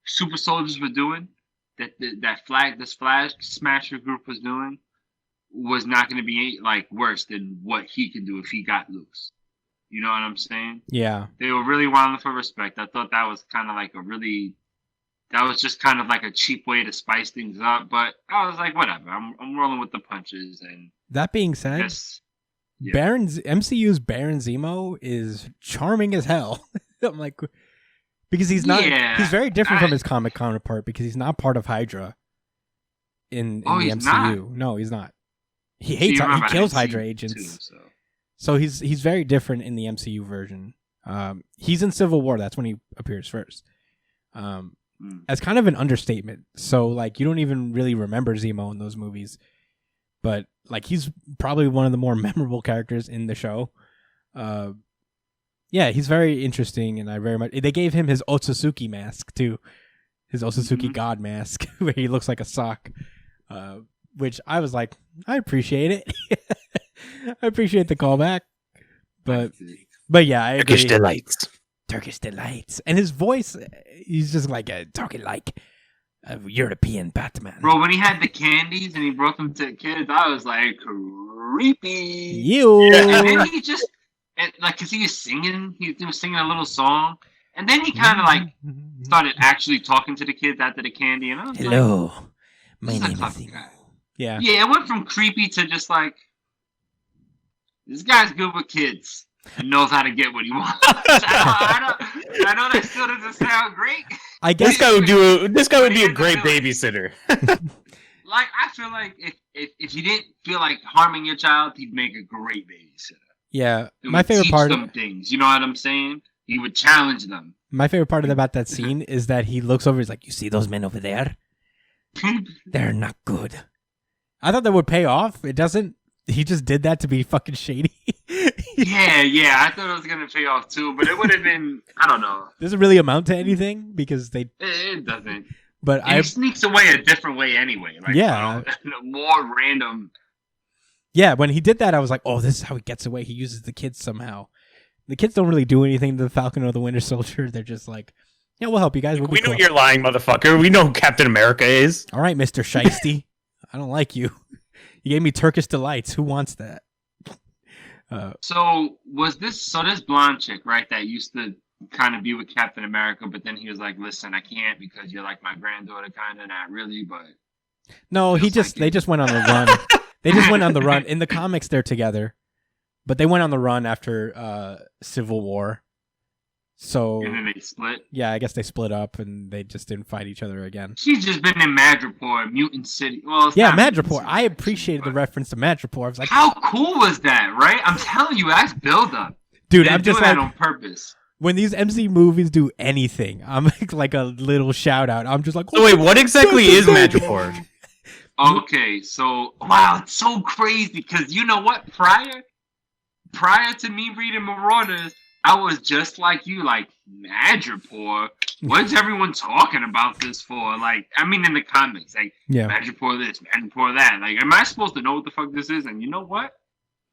super soldiers were doing, this Flag Smasher group was doing, was not going to be like worse than what he can do if he got loose. You know what I'm saying? Yeah. They were really wilding for respect. I thought that was kind of like that was just kind of like a cheap way to spice things up. But I was like, whatever. I'm rolling with the punches. And That being said, yeah. MCU's Baron Zemo is charming as hell. I'm like, because he's not. Yeah, he's very different from his comic counterpart because he's not part of Hydra. In the he's MCU, not? No, he's not. He See, hates. He remember, I kills didn't see Hydra it agents. too, so. So he's very different in the MCU version. He's in Civil War. That's when he appears first. As kind of an understatement. So like you don't even really remember Zemo in those movies, but like he's probably one of the more memorable characters in the show. Yeah, he's very interesting, and I very much. They gave him his Otsutsuki mask too, his Otsutsuki God mask, where he looks like a sock. Which I was like, I appreciate it. I appreciate the callback, but yeah, I agree. Turkish delights, and his voice, he's just like talking like a European Batman. Bro, when he had the candies and he brought them to kids, I was like, creepy. You. And then he just, like, cause he was singing a little song, and then he kind of like started actually talking to the kids after the candy, and I was Hello, like, my this is a name is clever Zemo. guy. Yeah. Yeah, it went from creepy to just like, this guy's good with kids and knows how to get what he wants. I know that still doesn't sound great. I guess This guy would be a great babysitter. Like, I feel like if he didn't feel like harming your child, he'd make a great babysitter. Yeah, He my would favorite teach part. them things. You know what I'm saying? He would challenge them. My favorite part about that scene is that he looks over. He's like, "You see those men over there? They're not good." I thought that would pay off. It doesn't. He just did that to be fucking shady. Yeah. I thought it was gonna pay off too, but it would have been. I don't know. Doesn't really amount to anything because they. It doesn't. But And he sneaks away a different way anyway. Like, Yeah. More random. Yeah, when he did that, I was like, "Oh, this is how he gets away. He uses the kids somehow." The kids don't really do anything to the Falcon or the Winter Soldier. They're just like, "Yeah, we'll help you guys. We'll be We know cool." you're lying, motherfucker. We know who Captain America is. All right, Mr. Shiesty. I don't like you. You gave me Turkish delights. Who wants that? So this blonde chick, right, that used to kind of be with Captain America, but then he was like, "Listen, I can't because you're like my granddaughter, kind of, not really, but." No, Feels they like just went on the run. They just went on the run. In the comics, they're together, but they went on the run after Civil War. So And then they split. yeah, I guess they split up and they just didn't fight each other again. She's just been in Madripoor, Mutant City. Well, it's Yeah, not Mutant Madripoor. City, I appreciated the but- reference to Madripoor. I was like, How cool was that, right? I'm telling you, that's build up. dude, They're I'm just doing like, that on purpose. when these MC movies do anything, I'm like a little shout out. I'm just like, So wait, what exactly is Madripoor? Okay, so wow, it's so crazy because you know what? Prior to me reading Marauders, I was just like you, like Madripoor. What's everyone talking about this for? Like, I mean, in the comics, like Yeah. Madripoor this, Madripoor that. Like, am I supposed to know what the fuck this is? And you know what?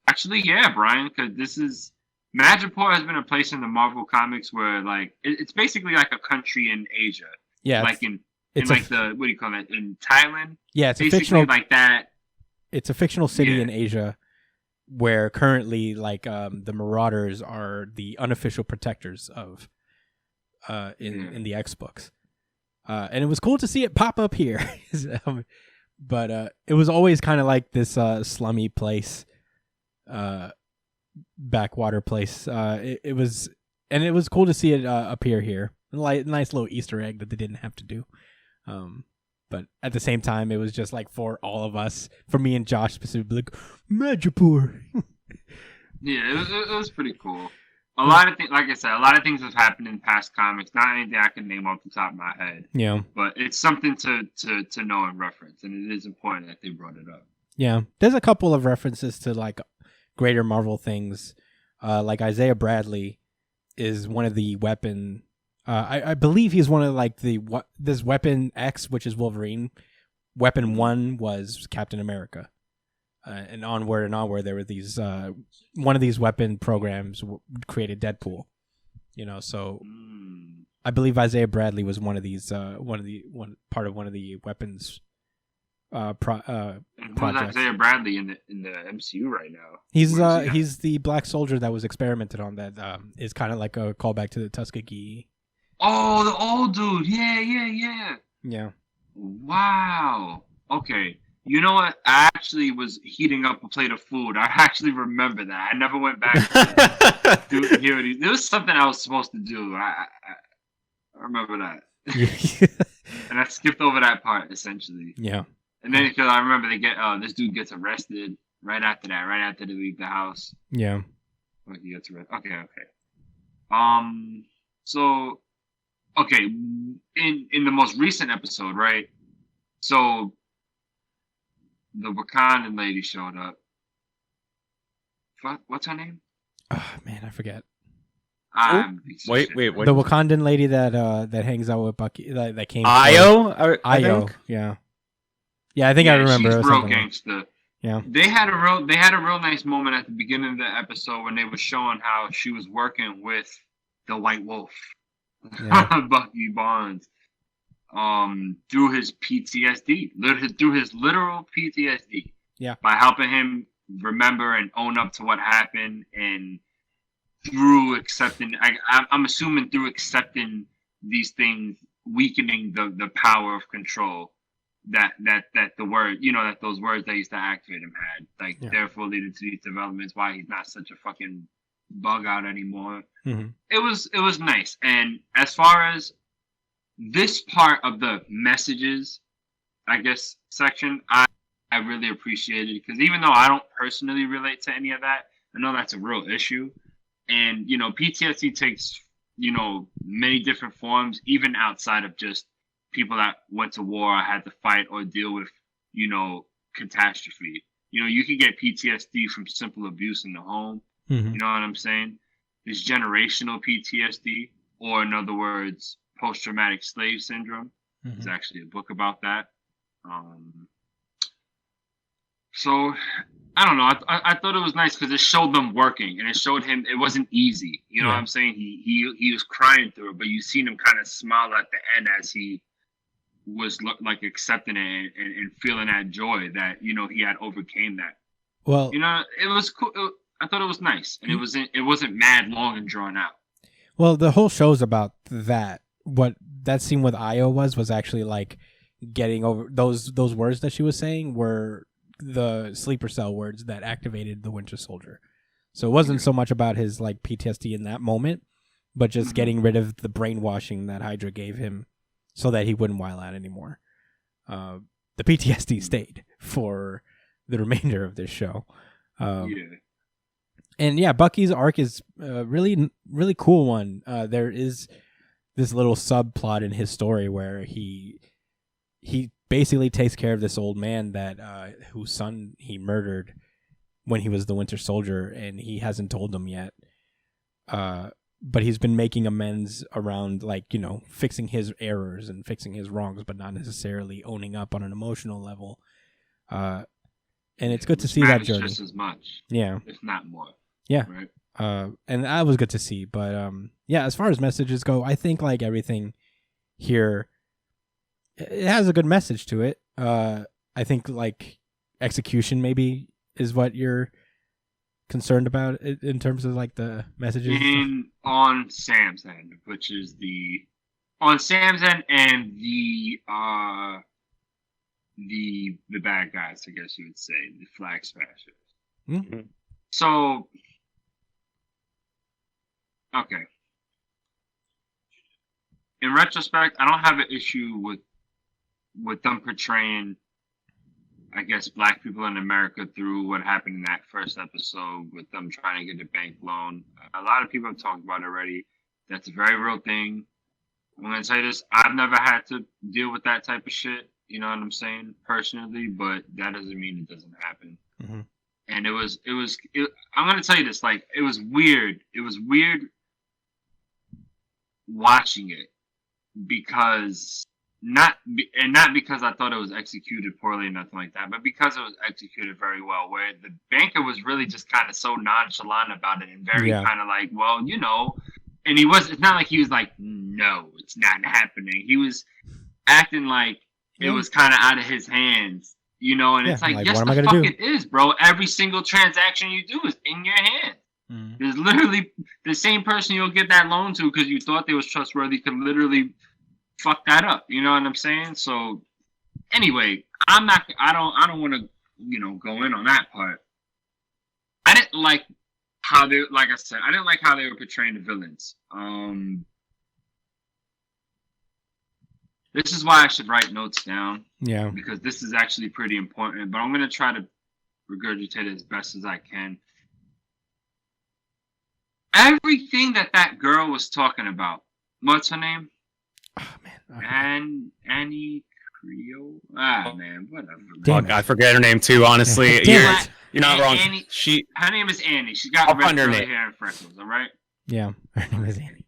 Actually, yeah, Brian, because this is Madripoor has been a place in the Marvel comics where, like, it's basically like a country in Asia, Yeah, like in it's like the what do you call it, in Thailand? yeah, it's a Basically, fictional. like that. It's a fictional city Yeah. in Asia where currently, like, the Marauders are the unofficial protectors of in the X books. And it was cool to see it pop up here. But it was always kind of like this slummy place, backwater place. It was cool to see it appear here. Like, nice little Easter egg that they didn't have to do. But at the same time, it was just like for all of us, for me and Josh specifically, like, Madripoor. Yeah, it was pretty cool. A lot of things, like I said, a lot of things have happened in past comics. Not anything I can name off the top of my head, Yeah. but it's something to know and reference, and it is important that they brought it up. Yeah. There's a couple of references to like greater Marvel things. Like Isaiah Bradley is one of the weapon. I believe he's one of like this Weapon X, which is Wolverine. Weapon 1 was Captain America. and onward, there were these one of these weapon programs created Deadpool. So I believe Isaiah Bradley was one of these one part of one of the weapons And who's projects. Isaiah Bradley in the MCU right now? He's Where is he at? he's the black soldier that was experimented on that is kind of like a callback to the Tuskegee. Oh, the old dude. Yeah. Yeah. Wow. Okay. You know what? I actually was heating up a plate of food. I actually remember that. I never went back to hear it. There was something I was supposed to do. I remember that. And I skipped over that part, essentially. Yeah. And then because I remember this dude gets arrested right after that, right after they leave the house. Yeah. Like he gets arrested. Okay. So, okay, in the most recent episode, right? So the Wakandan lady showed up. What's her name? Oh, man, I forget. Wait. The Wakandan lady that hangs out with Bucky that came. Io, I Io. think? Yeah. I think I remember. She's It was real something like- gangster. Yeah. They had a real nice moment at the beginning of the episode when they were showing how she was working with the White Wolf, Yeah. Bucky Barnes, through his PTSD, through his literal PTSD. Yeah. By helping him remember and own up to what happened, and through accepting, I'm assuming through accepting these things, weakening the power of control. That the word, that those words that used to activate him had, therefore leading to these developments, why he's not such a fucking bug out anymore. Mhm. It was nice. And as far as this part of the messages, I guess, section, I really appreciated it, because even though I don't personally relate to any of that, I know that's a real issue. And, PTSD takes, many different forms, even outside of just people that went to war or had to fight or deal with, catastrophe. You can get PTSD from simple abuse in the home. Mhm. You know what I'm saying? There's generational PTSD, or in other words, post-traumatic slave syndrome. Mhm. There's actually a book about that. So, I don't know. I thought it was nice because it showed them working, and it showed him it wasn't easy. You know what I'm saying? He was crying through it, but you seen him kind of smile at the end as he was accepting it and feeling that joy that he had overcame that. Well, It was cool. I thought it was nice, and it wasn't mad long and drawn out. Well, the whole show's about that. What that scene with Io was actually like getting over those words that she was saying were the sleeper cell words that activated the Winter Soldier. So it wasn't so much about his like PTSD in that moment, but just getting rid of the brainwashing that Hydra gave him so that he wouldn't wild out anymore. The PTSD stayed for the remainder of this show. And yeah, Bucky's arc is really, really cool one. There is this little subplot in his story where he basically takes care of this old man that whose son he murdered when he was the Winter Soldier, and he hasn't told them yet. But he's been making amends around, fixing his errors and fixing his wrongs, but not necessarily owning up on an emotional level. And it's good to see that journey. Just as much, if not more. Yeah. Right. And that was good to see. But as far as messages go, I think like everything here, it has a good message to it. I think like execution maybe is what you're concerned about in terms of like the messages. On Sam's end, which is on Sam's end and the bad guys, I guess you would say, the Flag Smashers. Mm-hmm. So, okay. In retrospect, I don't have an issue with them portraying, I guess, black people in America through what happened in that first episode with them trying to get a bank loan. A lot of people have talked about it already. That's a very real thing. I'm going to tell you this. I've never had to deal with that type of shit. You know what I'm saying? Personally, but that doesn't mean it doesn't happen. Mm-hmm. And it was, I'm going to tell you this, it was weird. It was weird watching it because not because I thought it was executed poorly or nothing like that, but because it was executed very well. Where the banker was really just kind of so nonchalant about it and very kind of like, well, you know, and he was. It's not like he was like, no, it's not happening. He was acting like it was kind of out of his hands, you know. And it's like yes, the fuck it is, bro. Every single transaction you do is in your hand. There's literally the same person you'll give that loan to because you thought they was trustworthy could literally fuck that up. You know what I'm saying? So anyway, I don't want to, you know, go in on that part. I didn't like how they, like I said, I didn't like how they were portraying the villains. This is why I should write notes down. Yeah. Because this is actually pretty important, but I'm going to try to regurgitate it as best as I can. Everything that girl was talking about. What's her name? Oh man. Annie Creole. Man, whatever. Fuck, I forget her name too. Honestly, you're not wrong. Annie, her name is Annie. She's got red curly hair and freckles. All right. Yeah, her name is Annie.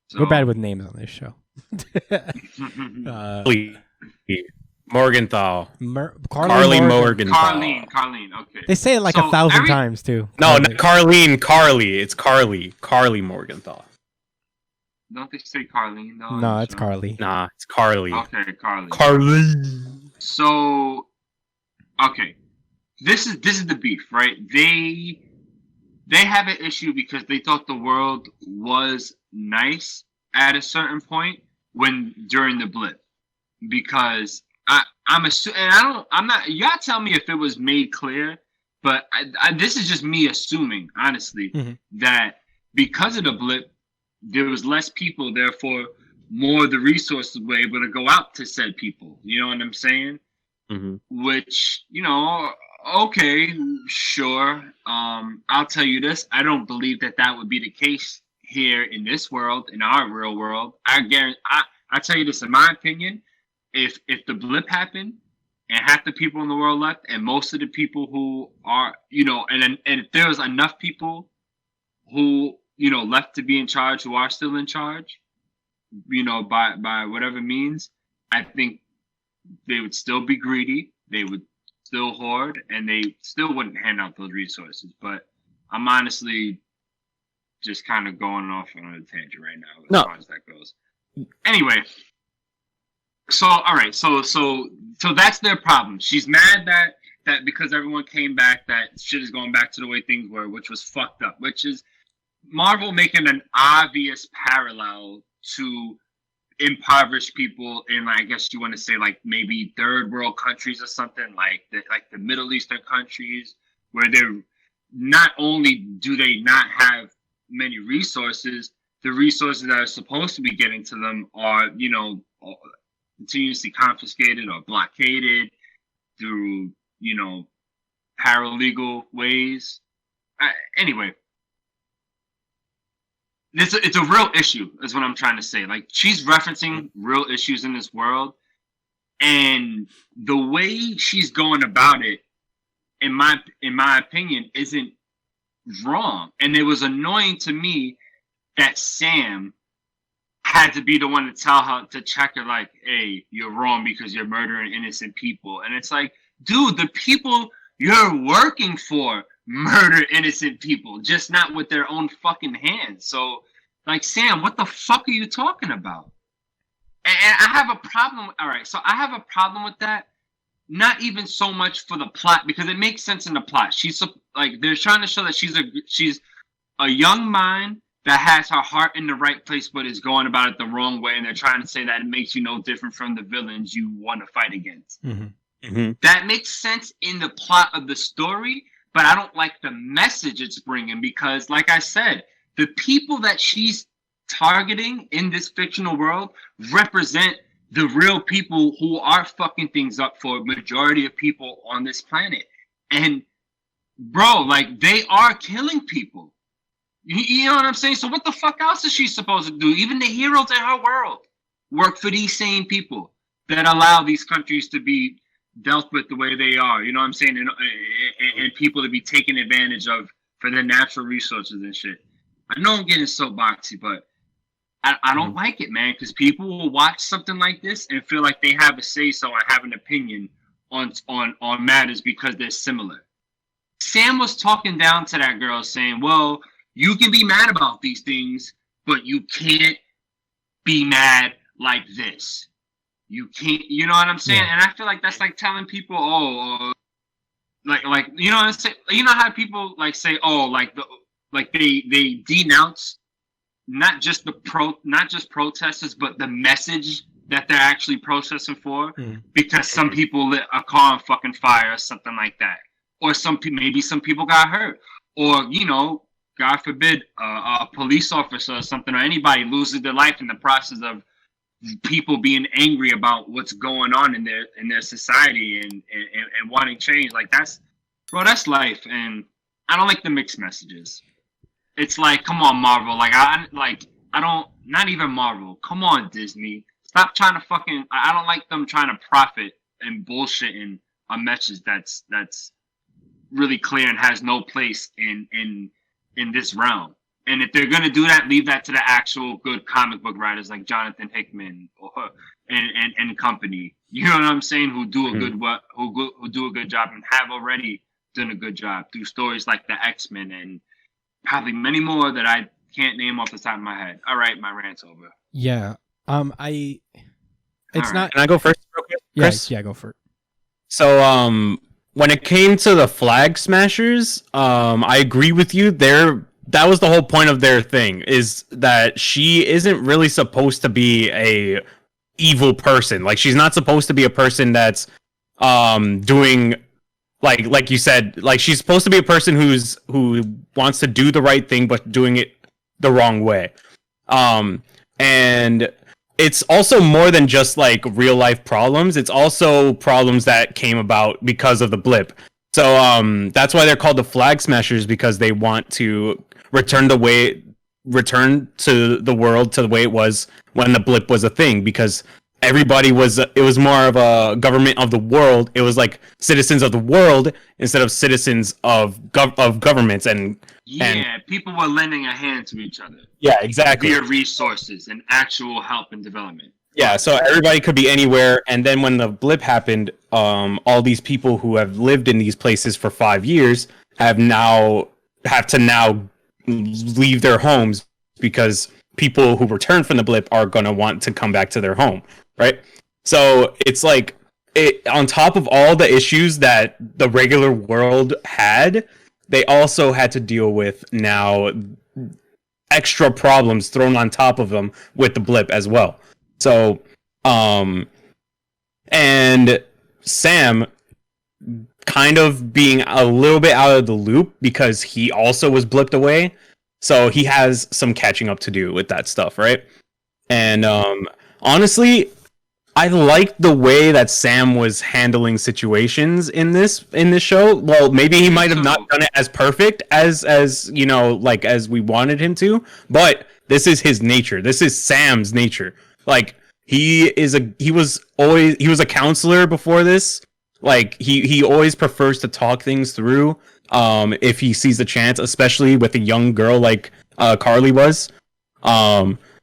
So, we're bad with names on this show. Morgenthau. Carly Morgenthau. Carlene, okay. They say it like 1,000 times, too. No, Carlene, Carly. It's Carly Morgenthau. Don't they say Carlene, though? No, it's Carly. Nah, it's Carly. Okay, Carly. Carly. So, okay. This is the beef, right? They have an issue because they thought the world was nice at a certain point during the blip. Because I'm assuming, and I'm not. You gotta tell me if it was made clear, but this is just me assuming, honestly, that because of the blip, there was less people, therefore, more of the resources were able to go out to said people. You know what I'm saying? Which, you know, okay, sure. I'll tell you this: I don't believe that would be the case here in this world, in our real world. I guarantee. I tell you this, in my opinion. If the blip happened and half the people in the world left and most of the people who are, you know, and if there was enough people who, you know, left to be in charge, who are still in charge, you know, by whatever means, I think they would still be greedy. They would still hoard and they still wouldn't hand out those resources. But I'm honestly just kind of going off on a tangent right now as far as that goes. Anyway. So all right, so that's their problem. She's mad that because everyone came back, that shit is going back to the way things were, which was fucked up. Which is Marvel making an obvious parallel to impoverished people in, like, I guess you want to say like maybe third world countries or something like the Middle Eastern countries, where they're not only do they not have many resources, the resources that are supposed to be getting to them are, you know, continuously confiscated or blockaded through, you know, paralegal ways. Anyway, it's a real issue is what I'm trying to say. Like, she's referencing real issues in this world, and the way she's going about it, in my opinion, isn't wrong. And it was annoying to me that Sam had to be the one to tell her, to check her, like, hey, you're wrong because you're murdering innocent people. And it's like, dude, the people you're working for murder innocent people, just not with their own fucking hands. So, like, Sam, what the fuck are you talking about? And I have a problem. All right, so I have a problem with that. Not even so much for the plot, because it makes sense in the plot. She's like, they're trying to show that she's a young mind that has her heart in the right place, but is going about it the wrong way. And they're trying to say that it makes you no different from the villains you want to fight against. That makes sense in the plot of the story, but I don't like the message it's bringing, because, like I said, the people that she's targeting in this fictional world represent the real people who are fucking things up for a majority of people on this planet. And, bro, like, they are killing people. You know what I'm saying? So what the fuck else is she supposed to do? Even the heroes in her world work for these same people that allow these countries to be dealt with the way they are. You know what I'm saying? And people to be taken advantage of for their natural resources and shit. I know I'm getting soapboxy, but I don't like it, man, because people will watch something like this and feel like they have a say so and have an opinion on matters because they're similar. Sam was talking down to that girl saying, well, you can be mad about these things, but you can't be mad like this. You can't, you know what I'm saying? And I feel like that's like telling people, like you know what I'm saying? You know how people like say, they denounce not just protesters, but the message that they're actually protesting for, because some people lit a car on fucking fire or something like that, or maybe some people got hurt, or God forbid, a police officer or something, or anybody loses their life in the process of people being angry about what's going on in their society and wanting change. Like that's life, and I don't like the mixed messages. It's like, come on, Marvel. Not even Marvel. Come on, Disney. Stop trying to fucking. I don't like them trying to profit and bullshitting a message that's really clear and has no place in this realm. And if they're gonna do that, leave that to the actual good comic book writers like Jonathan Hickman and company. You know what I'm saying? Who do a good job and have already done a good job through stories like the X-Men and probably many more that I can't name off the top of my head. All right, my rant's over. Yeah. It's right. not. Can I go first, real quick, Chris? Yeah, go for it. So, when it came to the Flag Smashers, I agree with you. That was the whole point of their thing, is that she isn't really supposed to be a evil person. Like, she's not supposed to be a person that's doing, like you said, like, she's supposed to be a person who wants to do the right thing but doing it the wrong way. And it's also more than just like real life problems. It's also problems that came about because of the blip. So that's why they're called the Flag Smashers, because they want to return to the world to the way it was when the blip was a thing, because it was more of a government of the world. It was like citizens of the world instead of citizens of governments, and people were lending a hand to each other. Yeah, exactly. Via resources and actual help and development. Yeah, so everybody could be anywhere, and then when the blip happened, all these people who have lived in these places for 5 years have to now leave their homes, because people who return from the blip are going to want to come back to their home, right? So it's like, on top of all the issues that the regular world had, they also had to deal with now extra problems thrown on top of them with the blip as well. So, and Sam kind of being a little bit out of the loop because he also was blipped away. So he has some catching up to do with that stuff, right? And honestly, I liked the way that Sam was handling situations in this show. Well, maybe he might have not done it as perfect as as we wanted him to, but this is his nature. This is Sam's nature. Like, he was a counselor before this. Like, he always prefers to talk things through if he sees a chance, especially with a young girl like Carly was.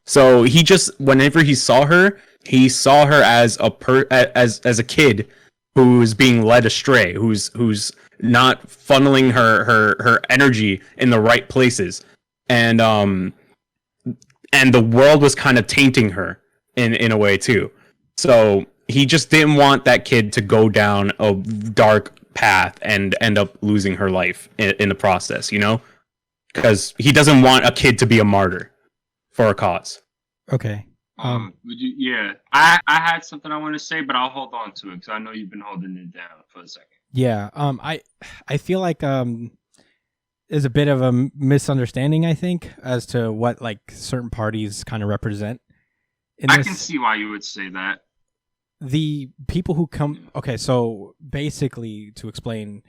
So he just, whenever he saw her as a kid who's being led astray, who's not funneling her energy in the right places, and the world was kind of tainting her in a way too. So he just didn't want that kid to go down a dark path and end up losing her life in the process, because he doesn't want a kid to be a martyr for a cause. Okay. I had something I want to say, but I'll hold on to it because I know you've been holding it down for a second. Yeah. I feel like there's a bit of a misunderstanding, I think, as to what like certain parties kind of represent. I can see why you would say that. The people who come... Okay, so basically, to explain,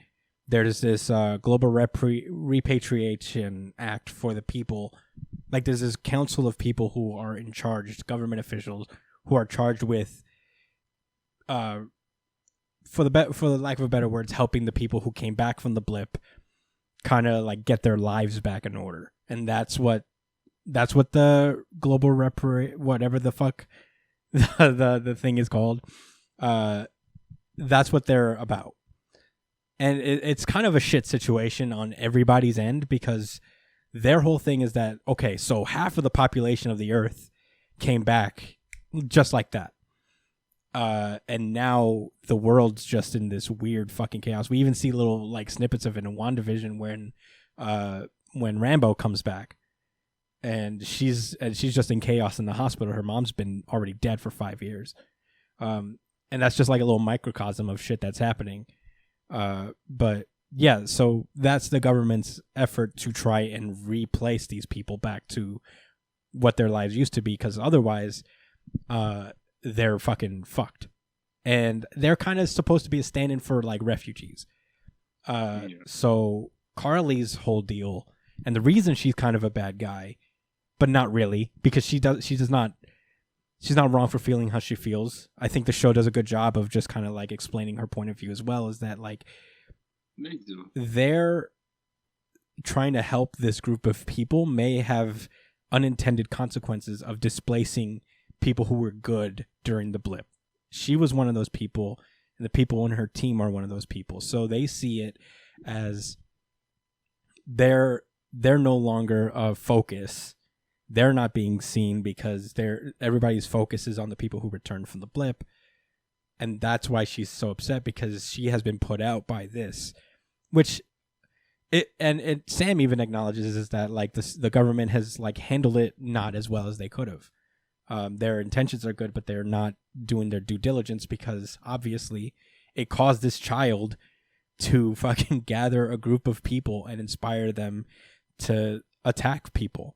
there's this Global Repatriation Act for the people. Like, there's this council of people who are in charge, government officials, who are charged with, for the lack of a better words, helping the people who came back from the blip kind of, like, get their lives back in order. And that's what that's what the global whatever the fuck the thing is called. That's what they're about. And it's kind of a shit situation on everybody's end because their whole thing is that, okay, so half of the population of the Earth came back just like that. And now the world's just in this weird fucking chaos. We even see little like snippets of it in WandaVision when Rambo comes back. And she's just in chaos in the hospital. Her mom's been already dead for 5 years. And that's just like a little microcosm of shit that's happening. But yeah, so that's the government's effort to try and replace these people back to what their lives used to be, because otherwise they're fucking fucked. And they're kind of supposed to be a stand-in for like refugees. So Carly's whole deal, and the reason she's kind of a bad guy, but not really, because she's not wrong for feeling how she feels. I think the show does a good job of just kind of like explaining her point of view as well, is that like they're trying to help this group of people may have unintended consequences of displacing people who were good during the blip. She was one of those people, and the people on her team are one of those people. So they see it as they're no longer a focus. They're not being seen because everybody's focus is on the people who returned from the blip. And that's why she's so upset, because she has been put out by this, which Sam even acknowledges is that like the government has like handled it not as well as they could have. Their intentions are good, but they're not doing their due diligence, because obviously it caused this child to fucking gather a group of people and inspire them to attack people.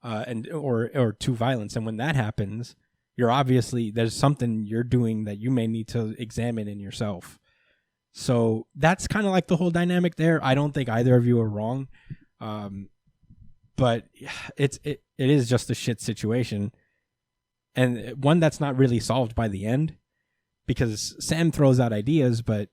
Or to violence. And when that happens, there's something you're doing that you may need to examine in yourself. So that's kind of like the whole dynamic there. I don't think either of you are wrong. But it is just a shit situation. And one that's not really solved by the end, because Sam throws out ideas, but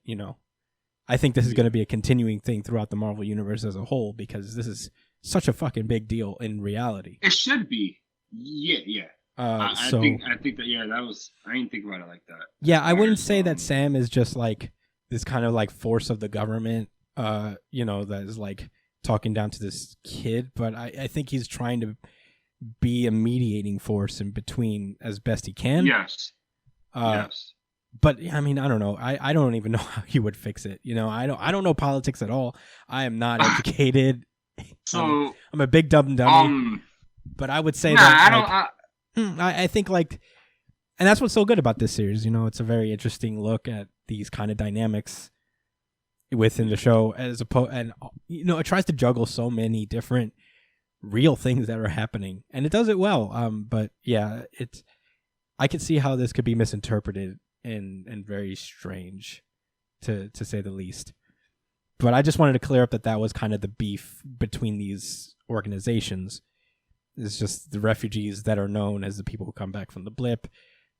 I think this is going to be a continuing thing throughout the Marvel universe as a whole, because this is such a fucking big deal in reality. It should be. Yeah. I think that, that was, I didn't think about it like that. Yeah, I wouldn't say that Sam is just like this kind of like force of the government, that is like talking down to this kid, but I think he's trying to be a mediating force in between as best he can. Yes. Yes. But I mean, I don't know. I don't even know how he would fix it. I don't know politics at all. I am not educated. So I'm a big dumb dummy, but I would say that I think like, and that's what's so good about this series. It's a very interesting look at these kind of dynamics within the show, and it tries to juggle so many different real things that are happening, and it does it well. But yeah, I could see how this could be misinterpreted and very strange, to say the least. But I just wanted to clear up that was kind of the beef between these organizations. It's just the refugees that are known as the people who come back from the blip,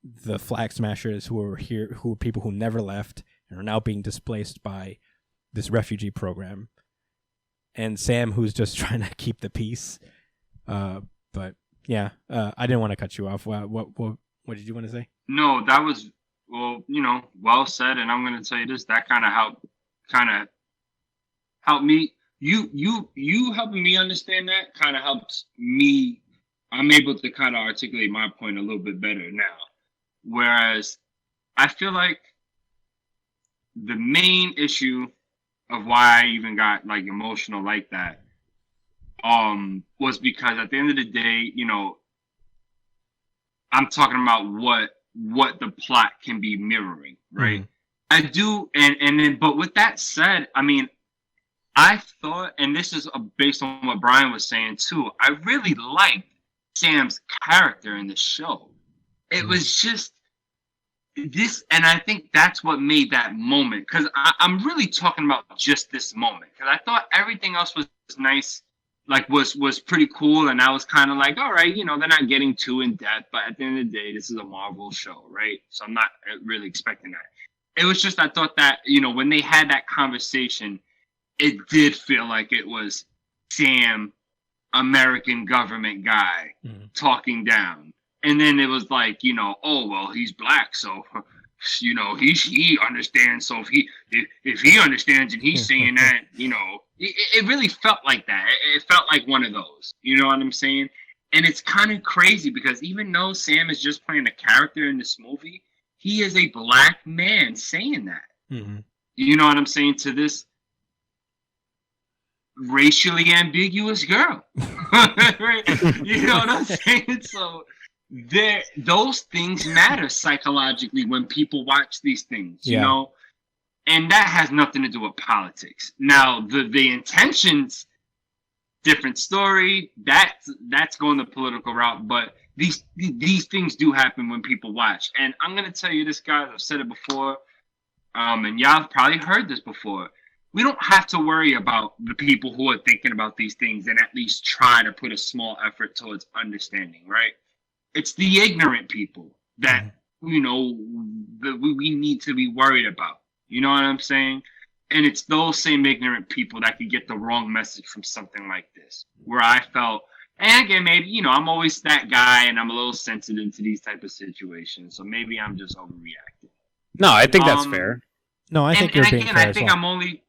the flag smashers who are here, who are people who never left and are now being displaced by this refugee program, and Sam, who's just trying to keep the peace. But yeah, I didn't want to cut you off. What did you want to say? No, that was well said, and I'm going to tell you this. That kind of helped me. You helping me understand that kind of helps me. I'm able to kind of articulate my point a little bit better now. Whereas I feel like the main issue of why I even got like emotional like that was because at the end of the day, I'm talking about what the plot can be mirroring, right? Mm-hmm. I do, and then, but with that said, I mean, I thought, and this is based on what Brian was saying too, I really liked Sam's character in the show. It was just this, and I think that's what made that moment, because I'm really talking about just this moment, because I thought everything else was nice, like was pretty cool, and I was kind of like, all right, they're not getting too in depth, but at the end of the day, this is a Marvel show, right? So I'm not really expecting that. It was just, I thought that, when they had that conversation, it did feel like it was Sam American government guy talking down. And then it was like, oh, well, he's black, so, he understands. So if he understands and he's saying that, it really felt like that. It felt like one of those. You know what I'm saying? And it's kind of crazy because even though Sam is just playing a character in this movie, he is a black man saying that. Mm-hmm. You know what I'm saying? To this racially ambiguous girl. Right? You know what I'm saying? So those things matter psychologically when people watch these things, you know? And that has nothing to do with politics. Now, the intentions, different story. That's going the political route, but these things do happen when people watch. And I'm gonna tell you this, guys. I've said it before, and y'all have probably heard this before. We don't have to worry about the people who are thinking about these things and at least try to put a small effort towards understanding, right? It's the ignorant people that, we need to be worried about. You know what I'm saying? And it's those same ignorant people that could get the wrong message from something like this, where I felt, and again, maybe, I'm always that guy and I'm a little sensitive to these type of situations. So maybe I'm just overreacting. No, I think that's fair. No, I think you're being fair. I think I'm only,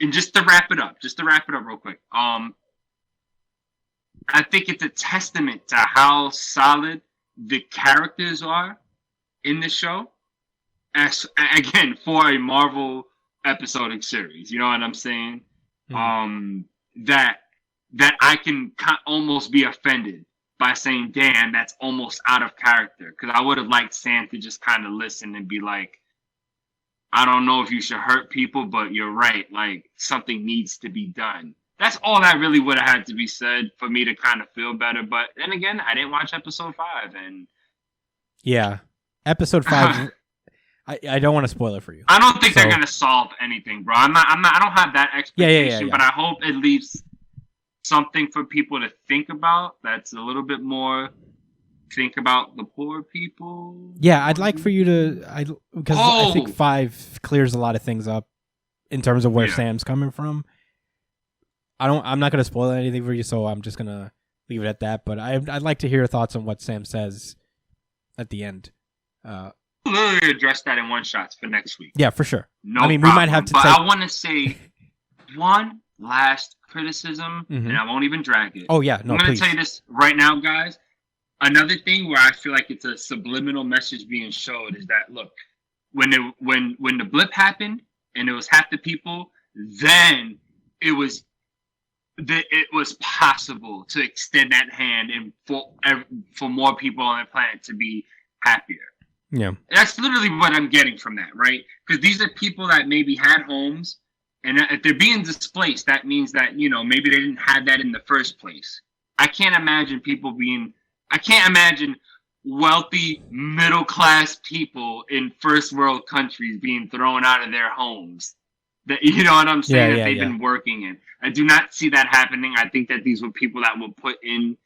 and just to wrap it up real quick. I think it's a testament to how solid the characters are in the show. As again, for a Marvel episodic series, you know what I'm saying? That I can almost be offended by saying, damn, that's almost out of character. Because I would have liked Sam to just kind of listen and be like, I don't know if you should hurt people, but you're right. Like, something needs to be done. That's all that really would have had to be said for me to kind of feel better. But then again, I didn't watch episode 5. And yeah, episode 5... I don't want to spoil it for you. I don't think they're gonna solve anything, bro. I'm not. I don't have that expectation, but I hope it leaves something for people to think about. That's a little bit more. Think about the poor people. Yeah, I'd like for you to. Because I think 5 clears a lot of things up in terms of where Sam's coming from. I'm not gonna spoil anything for you, so I'm just gonna leave it at that. But I'd like to hear your thoughts on what Sam says at the end. Literally address that in one shots for next week. Yeah, for sure. No, we might have to. But I want to say one last criticism, and I won't even drag it. Oh yeah, no, I'm going to tell you this right now, guys. Another thing where I feel like it's a subliminal message being showed is that look, when the blip happened and it was half the people, then it was possible to extend that hand and for more people on the planet to be happier. Yeah, that's literally what I'm getting from that, right? Because these are people that maybe had homes, and if they're being displaced, that means that maybe they didn't have that in the first place. I can't imagine wealthy middle class people in first world countries being thrown out of their homes. That you know what I'm saying? That they've been working in. I do not see that happening. I think that these were people that were put in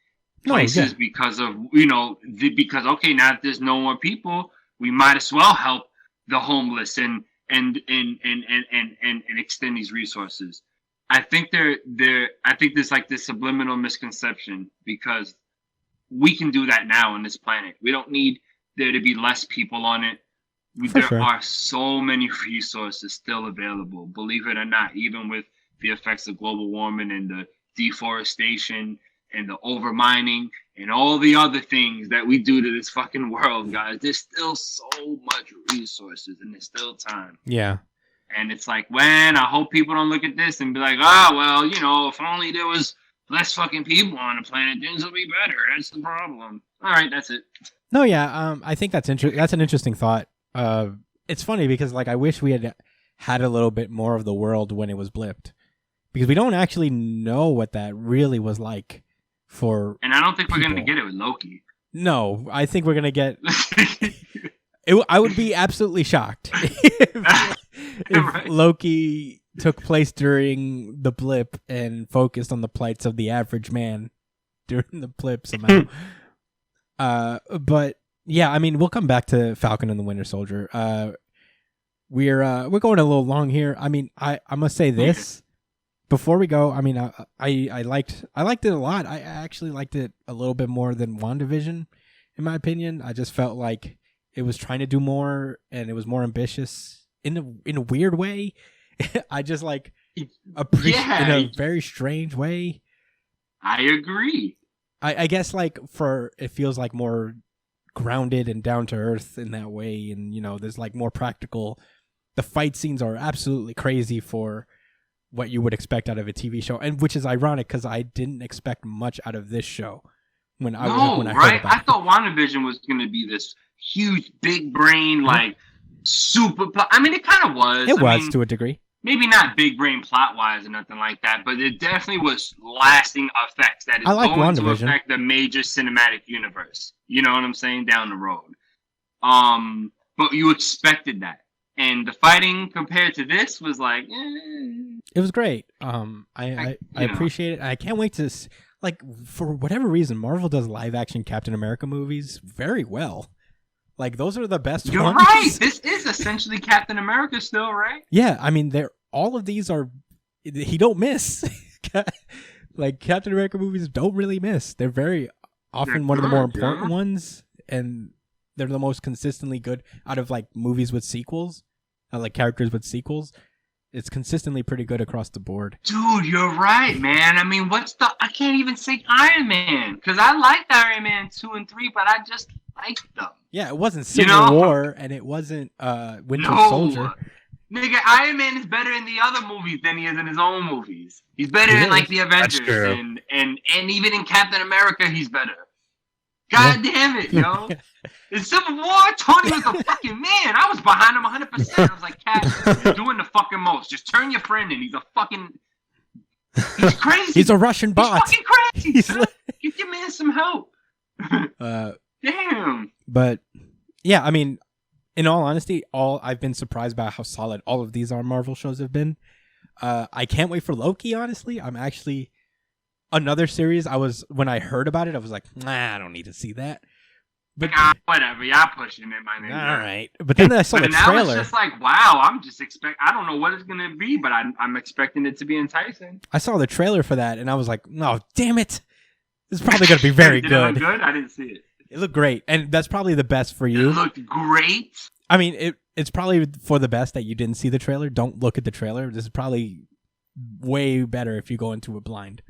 places because of because okay, now that there's no more people, we might as well help the homeless and extend these resources. I think there's like this subliminal misconception because we can do that now on this planet. We don't need there to be less people on it. There are so many resources still available, believe it or not, even with the effects of global warming and the deforestation and the overmining and all the other things that we do to this fucking world, guys. There's still so much resources and there's still time. Yeah. And it's like, man, I hope people don't look at this and be like, well, if only there was less fucking people on the planet, things would be better. That's the problem. All right, that's it. No, yeah, I think that's an interesting thought. It's funny because I wish we had a little bit more of the world when it was blipped, because we don't actually know what that really was like. And I don't think we're going to get it with Loki. No, I think we're going to get... I would be absolutely shocked if Loki took place during the blip and focused on the plights of the average man during the blip somehow. But yeah, we'll come back to Falcon and the Winter Soldier. We're going a little long here. I must say this. before we go, I mean, I liked it a lot. I actually liked it a little bit more than WandaVision, in my opinion. I just felt like it was trying to do more, and it was more ambitious in a weird way. I just like appreciate in a very strange way. I agree. I guess like it feels like more grounded and down to earth in that way, and there's like more practical. The fight scenes are absolutely crazy for what you would expect out of a TV show, and which is ironic because I didn't expect much out of this show when I heard about I thought WandaVision was going to be this huge, big brain, like super. I mean, it kind of was. It was to a degree. Maybe not big brain plot wise or nothing like that, but it definitely was lasting effects that is going to affect the major cinematic universe. You know what I'm saying? Down the road. But you expected that. And the fighting compared to this was like, It was great. I appreciate it. I can't wait to for whatever reason, Marvel does live action Captain America movies very well. Like those are the best ones. You're right. This is essentially Captain America still, right? Yeah, I mean all of these are he don't miss. Like Captain America movies don't really miss. They're very often one of the more important ones, and they're the most consistently good out of like movies with sequels, like characters with sequels. It's consistently pretty good across the board. Dude, you're right, man. I mean, I can't even say Iron Man, because I liked Iron Man 2 and 3, but I just liked them. Yeah, it wasn't Civil War, and it wasn't Winter Soldier. Nigga, Iron Man is better in the other movies than he is in his own movies. He's better in like the Avengers, and even in Captain America, he's better. God damn it, yo. In Civil War, Tony was a fucking man. I was behind him 100%. I was like, Cap, you're doing the fucking most. Just turn your friend in. He's crazy. He's a Russian bot. He's fucking crazy. Give your man some help. Damn. But yeah, I mean, in all honesty, I've been surprised by how solid all of these Marvel shows have been. I can't wait for Loki, honestly. I'm actually another series. When I heard about it, I was like, nah, I don't need to see that. But whatever, y'all pushing it, my nigga. All right, but then I saw the now trailer. It's just like, wow, I'm just I don't know what it's gonna be, but I'm expecting it to be enticing. I saw the trailer for that, and I was like, no, damn it, this is probably gonna be very Did good. It look good? I didn't see it. It looked great, and that's probably the best for you. It looked great. I mean, it's probably for the best that you didn't see the trailer. Don't look at the trailer. This is probably way better if you go into it blind.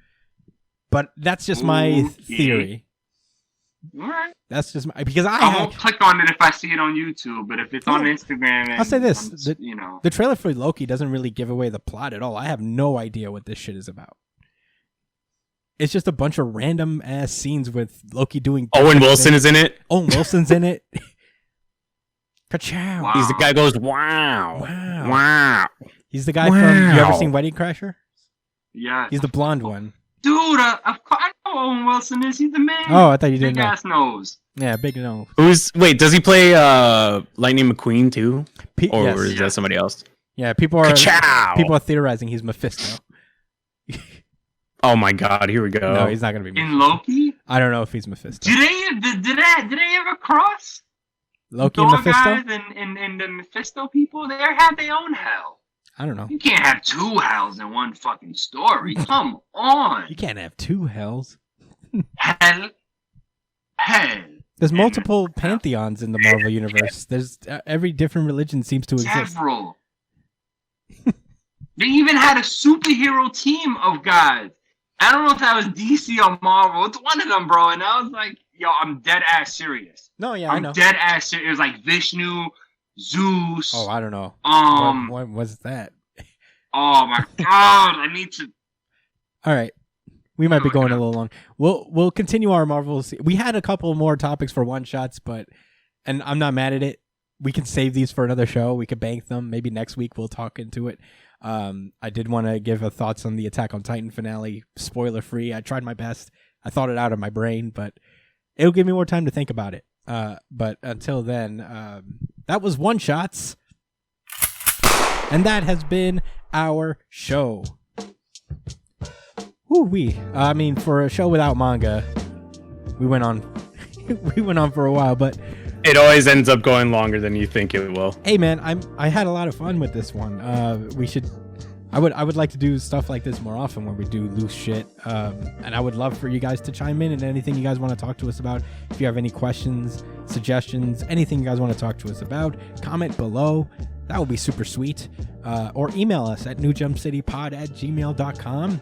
But that's just my theory. All right. That's just because I won't click on it if I see it on YouTube, but if it's on Instagram, I'll say this: the trailer for Loki doesn't really give away the plot at all. I have no idea what this shit is about. It's just a bunch of random ass scenes with Loki doing. Owen Wilson is in it. Owen Wilson's in it. Ka-chow. Wow. He's the guy who goes wow. He's the guy from. You ever seen Wedding Crasher? Yeah. He's the blonde one. Dude, of course I know Owen Wilson is. He's the man. Oh, I thought you didn't know. Big ass nose. Yeah, big nose. Wait, does he play Lightning McQueen too? Yes. Is that somebody else? Yeah, people are theorizing he's Mephisto. Oh my god, here we go. No, he's not gonna be Mephisto. In Loki? I don't know if he's Mephisto. Did they ever cross? Loki and Mephisto? Guys and the Mephisto people, they have their own hell. I don't know. You can't have two hells in one fucking story. Come on. You can't have two hells. Hell. There's multiple pantheons in the Marvel universe. There's every different religion seems to exist. Several. They even had a superhero team of guys. I don't know if that was DC or Marvel. It's one of them, bro. And I was like, yo, I'm dead ass serious. No, yeah, I know. I'm dead ass serious. It was like Vishnu, Zeus. Oh, I don't know. What was that? Oh my god, I need to. All right, we might be going a little long. We'll continue our Marvels. We had a couple more topics for one shots, and I'm not mad at it. We can save these for another show. We could bank them. Maybe next week we'll talk into it. I did want to give thoughts on the Attack on Titan finale, spoiler free. I tried my best. I thought it out of my brain, but it'll give me more time to think about it. But until then, that was One Shots. And that has been our show. I mean, for a show without manga, we went on for a while, but it always ends up going longer than you think it will. Hey man, I had a lot of fun with this one. I would like to do stuff like this more often where we do loose shit. And I would love for you guys to chime in and anything you guys want to talk to us about. If you have any questions, suggestions, anything you guys want to talk to us about, comment below. That would be super sweet. Or email us at newjumpcitypod@gmail.com.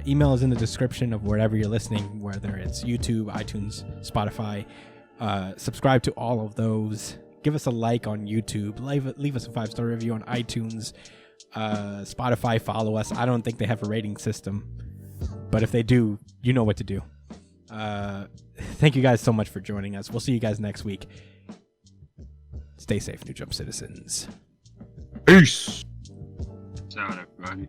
Email is in the description of wherever you're listening, whether it's YouTube, iTunes, Spotify. Subscribe to all of those. Give us a like on YouTube. Leave us a 5-star review on iTunes. Spotify, follow us. I don't think they have a rating system, but if they do, you know what to do. Thank you guys so much for joining us. We'll see you guys next week. Stay safe, New Jump citizens. Peace. Shout out, everybody.